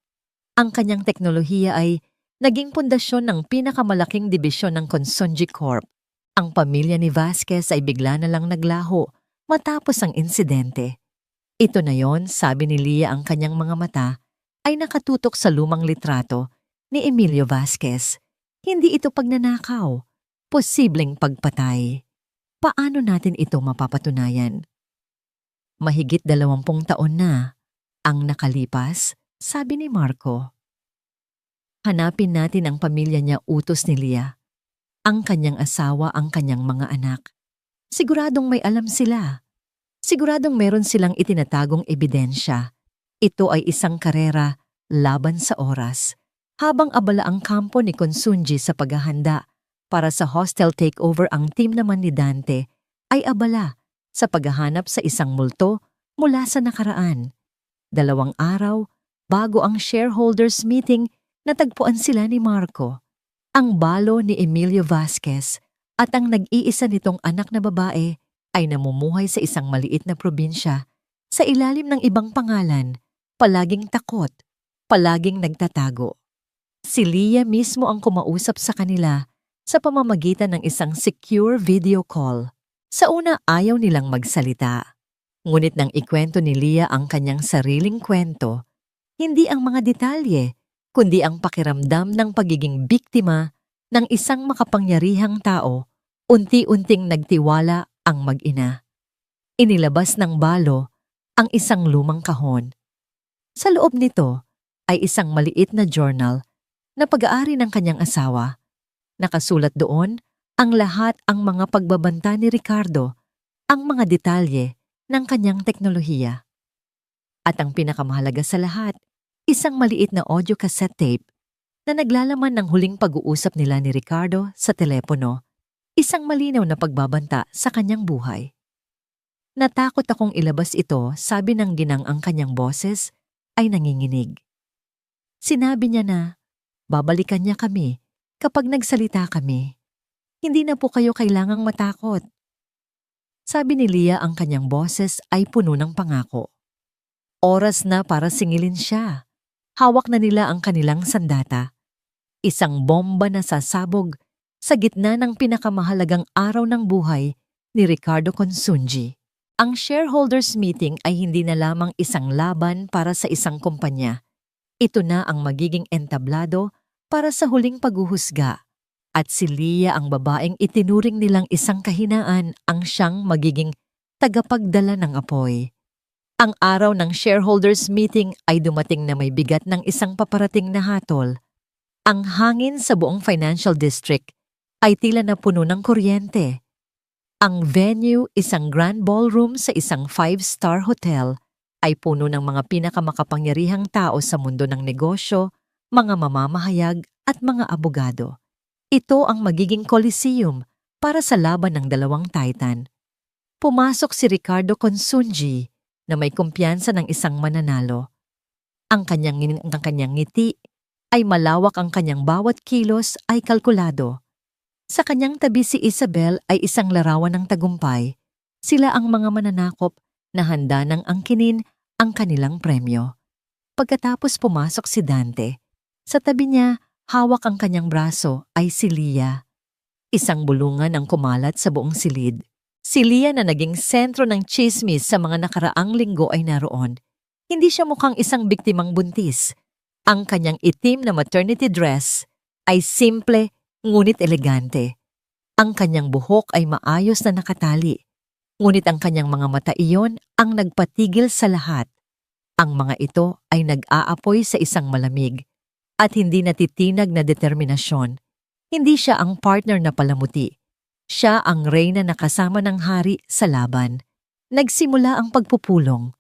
Ang kanyang teknolohiya ay naging pundasyon ng pinakamalaking dibisyon ng Consunji Corp. Ang pamilya ni Vasquez ay bigla na lang naglaho matapos ang insidente. Ito na yon, sabi ni Leah, ang kanyang mga mata ay nakatutok sa lumang litrato ni Emilio Vasquez. Hindi ito pagnanakaw, posibleng pagpatay. Paano natin ito mapapatunayan? Mahigit 20 taon na ang nakalipas, sabi ni Marco. Hanapin natin ang pamilya niya, utos ni Leah. Ang kanyang asawa, ang kanyang mga anak. Siguradong may alam sila. Siguradong meron silang itinatagong ebidensya. Ito ay isang karera laban sa oras. Habang abala ang kampo ni Consunji sa paghahanda para sa hostile takeover, ang team naman ni Dante ay abala sa paghahanap sa isang multo mula sa nakaraan. 2 araw bago ang shareholders meeting, natagpuan sila ni Marco, ang balo ni Emilio Vasquez, at ang nag-iisa nitong anak na babae ay namumuhay sa isang maliit na probinsya sa ilalim ng ibang pangalan, palaging takot, palaging nagtatago. Si Leah mismo ang kumausap sa kanila sa pamamagitan ng isang secure video call. Sa una ayaw nilang magsalita. Ngunit nang ikwento ni Leah ang kanyang sariling kwento, hindi ang mga detalye, kundi ang pakiramdam ng pagiging biktima ng isang makapangyarihang tao, unti-unting nagtiwala ang mag-ina. Inilabas ng balo ang isang lumang kahon. Sa loob nito ay isang maliit na journal na pag-aari ng kanyang asawa. Nakasulat doon ang lahat ang mga pagbabanta ni Ricardo, ang mga detalye ng kanyang teknolohiya. At ang pinakamahalaga sa lahat, isang maliit na audio cassette tape na naglalaman ng huling pag-uusap nila ni Ricardo sa telepono, isang malinaw na pagbabanta sa kanyang buhay. Natakot akong ilabas ito, sabi ng ginang ang kanyang boses ay nanginginig. Sinabi niya na, babalikan niya kami kapag nagsalita kami. Hindi na po kayo kailangang matakot. Sabi ni Leah ang kanyang boses ay puno ng pangako. Oras na para singilin siya. Hawak na nila ang kanilang sandata. Isang bomba na sasabog sa gitna ng pinakamahalagang araw ng buhay ni Ricardo Consunji. Ang shareholders meeting ay hindi na lamang isang laban para sa isang kumpanya. Ito na ang magiging entablado para sa huling paghuhusga. At si Leah ang babaeng itinuring nilang isang kahinaan ang siyang magiging tagapagdala ng apoy. Ang araw ng shareholders meeting ay dumating na may bigat ng isang paparating na hatol. Ang hangin sa buong financial district ay tila na puno ng kuryente. Ang venue, isang grand ballroom sa isang 5-star hotel, ay puno ng mga pinakamakapangyarihang tao sa mundo ng negosyo, mga mamamahayag at mga abogado. Ito ang magiging coliseum para sa laban ng dalawang titan. Pumasok si Ricardo Consunji na may kumpiyansa ng isang mananalo. Ang kanyang ngiti ay malawak, ang kanyang bawat kilos ay kalkulado. Sa kanyang tabi si Isabel ay isang larawan ng tagumpay. Sila ang mga mananakop na handa ng angkinin ang kanilang premyo. Pagkatapos pumasok si Dante, sa tabi niya hawak ang kanyang braso ay si Leah. Isang bulungan ang kumalat sa buong silid. Si Leah na naging sentro ng chismis sa mga nakaraang linggo ay naroon. Hindi siya mukhang isang biktimang buntis. Ang kanyang itim na maternity dress ay simple ngunit elegante. Ang kanyang buhok ay maayos na nakatali. Ngunit ang kanyang mga mata iyon ang nagpatigil sa lahat. Ang mga ito ay nag-aapoy sa isang malamig at hindi natitinag na determinasyon. Hindi siya ang partner na palamuti. Siya ang reyna na kasama ng hari sa laban. Nagsimula ang pagpupulong.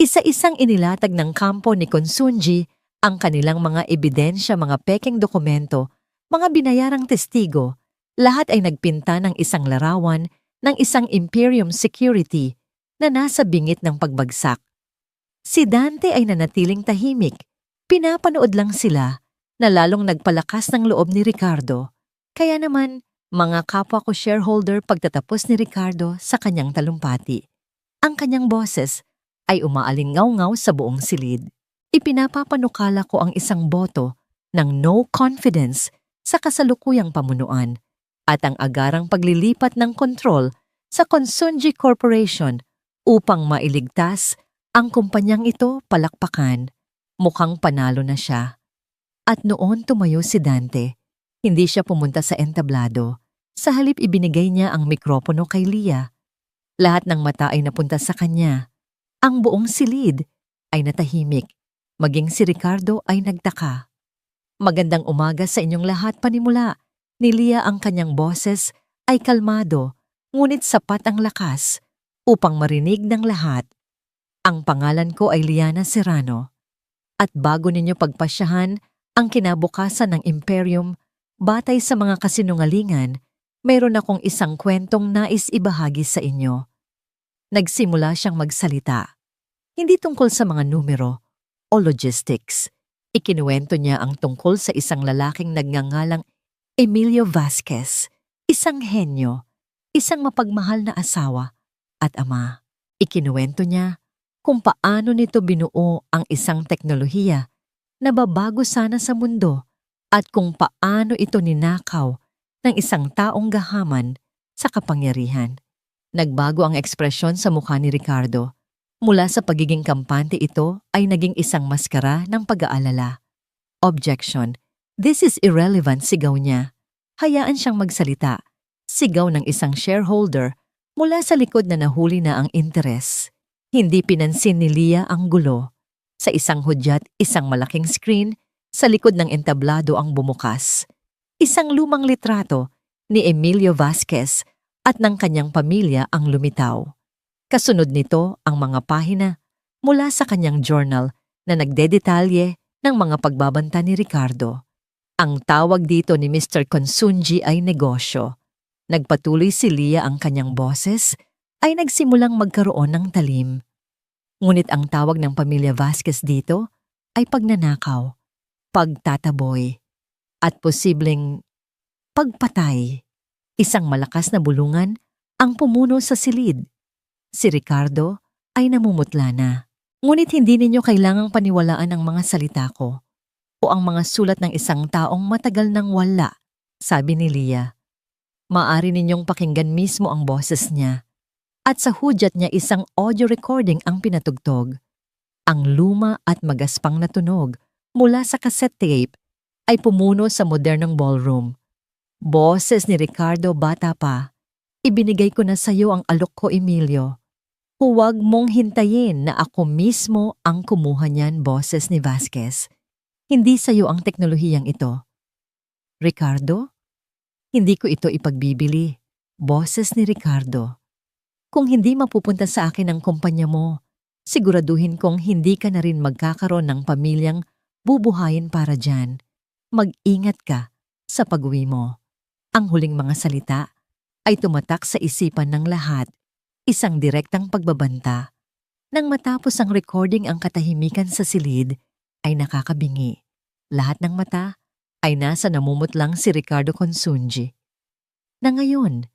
Isa-isang inilatag ng kampo ni Consunji ang kanilang mga ebidensya, mga pekeng dokumento, mga binayarang testigo. Lahat ay nagpinta ng isang larawan ng isang Imperium security na nasa bingit ng pagbagsak. Si Dante ay nanatiling tahimik. Pinapanood lang sila na lalong nagpalakas ng loob ni Ricardo. Kaya naman, mga kapwa ko shareholder pagtatapos ni Ricardo sa kanyang talumpati. Ang kanyang boses ay umaalingaw-ngaw sa buong silid. Ipinapapanukala ko ang isang boto ng no confidence sa kasalukuyang pamunuan at ang agarang paglilipat ng kontrol sa Consunji Corporation upang mailigtas ang kumpanyang ito. Palakpakan. Mukhang panalo na siya. At noon tumayo si Dante. Hindi siya pumunta sa entablado. Sa halip ibinigay niya ang mikropono kay Leah. Lahat ng mata ay napunta sa kanya. Ang buong silid ay natahimik. Maging si Ricardo ay nagtaka. Magandang umaga sa inyong lahat, panimula. Ni Leah ang kanyang boses ay kalmado, ngunit sapat ang lakas upang marinig ng lahat. Ang pangalan ko ay Liana Serrano. At bago ninyo pagpasyahan ang kinabukasan ng Imperium, batay sa mga kasinungalingan, mayroon akong isang kwentong nais ibahagi sa inyo. Nagsimula siyang magsalita. Hindi tungkol sa mga numero o logistics. Ikinuwento niya ang tungkol sa isang lalaking nagngangalang Emilio Vasquez, isang henyo, isang mapagmahal na asawa at ama. Ikinuwento niya kung paano nito binuo ang isang teknolohiya na babago sana sa mundo at kung paano ito ninakaw ng isang taong gahaman sa kapangyarihan. Nagbago ang ekspresyon sa mukha ni Ricardo. Mula sa pagiging kampante ito ay naging isang maskara ng pag-aalala. Objection. This is irrelevant, sigaw niya. Hayaan siyang magsalita. Sigaw ng isang shareholder mula sa likod na nahuli na ang interes. Hindi pinansin ni Leah ang gulo. Sa isang hudyat, isang malaking screen, sa likod ng entablado ang bumukas. Isang lumang litrato ni Emilio Vasquez at ng kanyang pamilya ang lumitaw. Kasunod nito ang mga pahina mula sa kanyang journal na nagdedetalye ng mga pagbabanta ni Ricardo. Ang tawag dito ni Mr. Consunji ay negosyo. Nagpatuloy si Leah ang kanyang boses ay nagsimulang magkaroon ng talim. Ngunit ang tawag ng pamilya Vasquez dito ay pagnanakaw, pagtataboy, at posibleng pagpatay. Isang malakas na bulungan ang pumuno sa silid. Si Ricardo ay namumutla na. Ngunit hindi ninyo kailangang paniwalaan ang mga salita ko o ang mga sulat ng isang taong matagal nang wala, sabi ni Leah. Maaari ninyong pakinggan mismo ang boses niya. At sa hudyat niya isang audio recording ang pinatugtog. Ang luma at magaspang na tunog mula sa cassette tape ay pumuno sa modernong ballroom. Boses ni Ricardo bata pa. Ibinigay ko na sa iyo ang alok ko, Emilio. Huwag mong hintayin na ako mismo ang kumuha niyan, boses ni Vasquez. Hindi sa iyo ang teknolohiyang ito. Ricardo? Hindi ko ito ipagbibili. Boses ni Ricardo. Kung hindi mapupunta sa akin ang kumpanya mo, siguraduhin kong hindi ka na rin magkakaroon ng pamilyang bubuhayin para dyan. Mag-ingat ka sa pag-uwi mo. Ang huling mga salita ay tumatak sa isipan ng lahat, isang direktang pagbabanta. Nang matapos ang recording ang katahimikan sa silid, ay nakakabingi. Lahat ng mata ay nasa namumutlang si Ricardo Consunji, na ngayon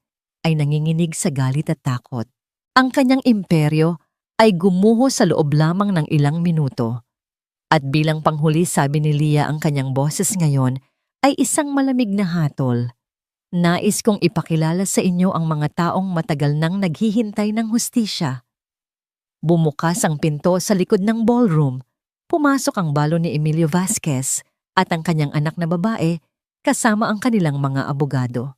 ay nanginginig sa galit at takot. Ang kanyang imperyo ay gumuho sa loob lamang ng ilang minuto. At bilang panghuli, sabi ni Leah, ang kanyang boses ngayon ay isang malamig na hatol. Nais kong ipakilala sa inyo ang mga taong matagal nang naghihintay ng hustisya. Bumukas ang pinto sa likod ng ballroom. Pumasok ang balo ni Emilio Vasquez at ang kanyang anak na babae kasama ang kanilang mga abogado.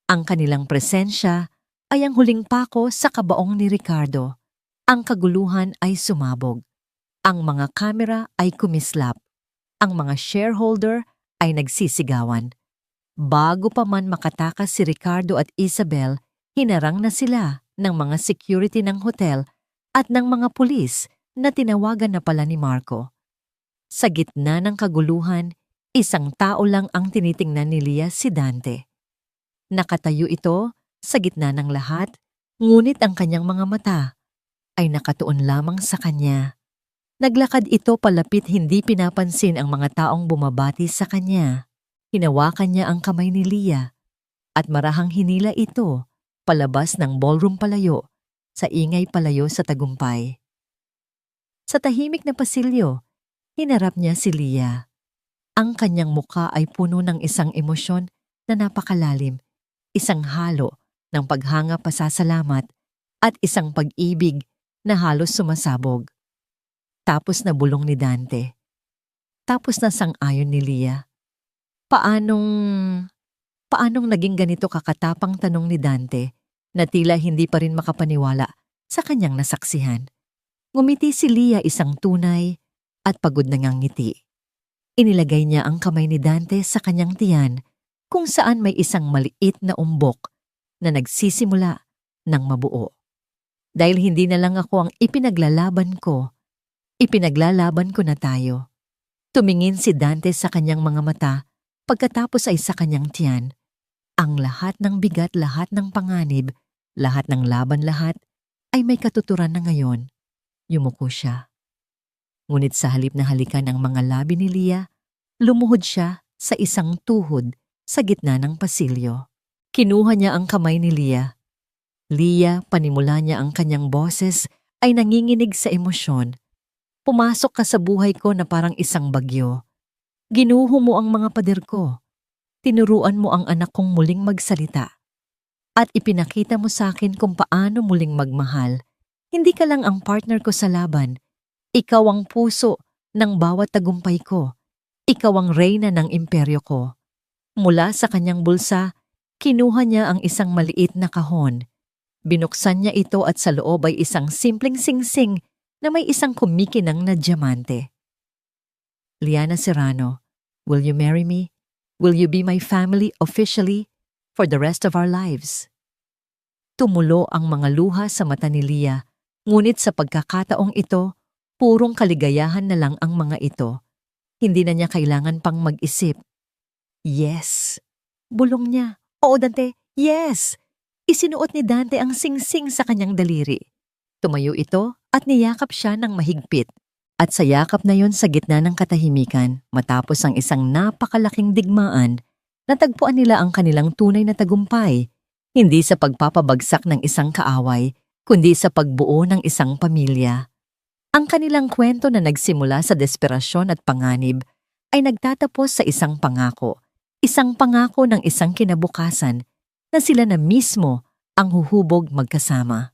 Ang kanilang presensya ay ang huling pako sa kabaong ni Ricardo. Ang kaguluhan ay sumabog. Ang mga kamera ay kumislap. Ang mga shareholder ay nagsisigawan. Bago pa man makatakas si Ricardo at Isabel, hinarang na sila ng mga security ng hotel at ng mga pulis na tinawagan na pala ni Marco. Sa gitna ng kaguluhan, isang tao lang ang tinitingnan ni Leah, si Dante. Nakatayo ito sa gitna ng lahat, ngunit ang kanyang mga mata ay nakatuon lamang sa kanya. Naglakad ito palapit, hindi pinapansin ang mga taong bumabati sa kanya. Hinawakan niya ang kamay ni Leah at marahang hinila ito palabas ng ballroom palayo sa ingay palayo sa tagumpay. Sa tahimik na pasilyo, hinarap niya si Leah. Ang kanyang mukha ay puno ng isang emosyon na napakalalim, isang halo ng paghanga, pasasalamat at isang pag-ibig na halos sumasabog. Tapos na bulong ni Dante. Tapos na sang-ayon ni Leah. Paanong naging ganito kakatapang, tanong ni Dante na tila hindi pa rin makapaniwala sa kanyang nasaksihan. Ngumiti si Leah, isang tunay at pagod na ngang ngiti. Inilagay niya ang kamay ni Dante sa kanyang tiyan kung saan may isang maliit na umbok na nagsisimula ng mabuo. Dahil hindi na lang ako ang ipinaglalaban ko na tayo. Tumingin si Dante sa kanyang mga mata. Pagkatapos ay sa kanyang tiyan. Ang lahat ng bigat, lahat ng panganib, lahat ng laban, lahat ay may katuturan na ngayon. Yumuko siya. Ngunit sa halip na halikan ang mga labi ni Leah, lumuhod siya sa isang tuhod sa gitna ng pasilyo. Kinuha niya ang kamay ni Leah. Leah, panimula niya ang kanyang boses ay nanginginig sa emosyon. Pumasok ka sa buhay ko na parang isang bagyo. Ginuho mo ang mga pader ko. Tinuruan mo ang anak kong muling magsalita. At ipinakita mo sa akin kung paano muling magmahal. Hindi ka lang ang partner ko sa laban. Ikaw ang puso ng bawat tagumpay ko. Ikaw ang reyna ng imperyo ko. Mula sa kanyang bulsa, kinuha niya ang isang maliit na kahon. Binuksan niya ito at sa loob ay isang simpleng singsing na may isang kumikinang na diamante. Liana Serrano, will you marry me? Will you be my family officially for the rest of our lives? Tumulo ang mga luha sa mata ni Lia, ngunit sa pagkakataong ito, purong kaligayahan na lang ang mga ito. Hindi na niya kailangan pang mag-isip. Yes! Bulong niya. Oo, Dante, yes! Isinuot ni Dante ang singsing sa kanyang daliri. Tumayo ito at niyakap siya ng mahigpit. At sa yakap na yon sa gitna ng katahimikan, matapos ang isang napakalaking digmaan, natagpuan nila ang kanilang tunay na tagumpay, hindi sa pagpapabagsak ng isang kaaway, kundi sa pagbuo ng isang pamilya. Ang kanilang kwento na nagsimula sa desperasyon at panganib ay nagtatapos sa isang pangako ng isang kinabukasan na sila na mismo ang huhubog magkasama.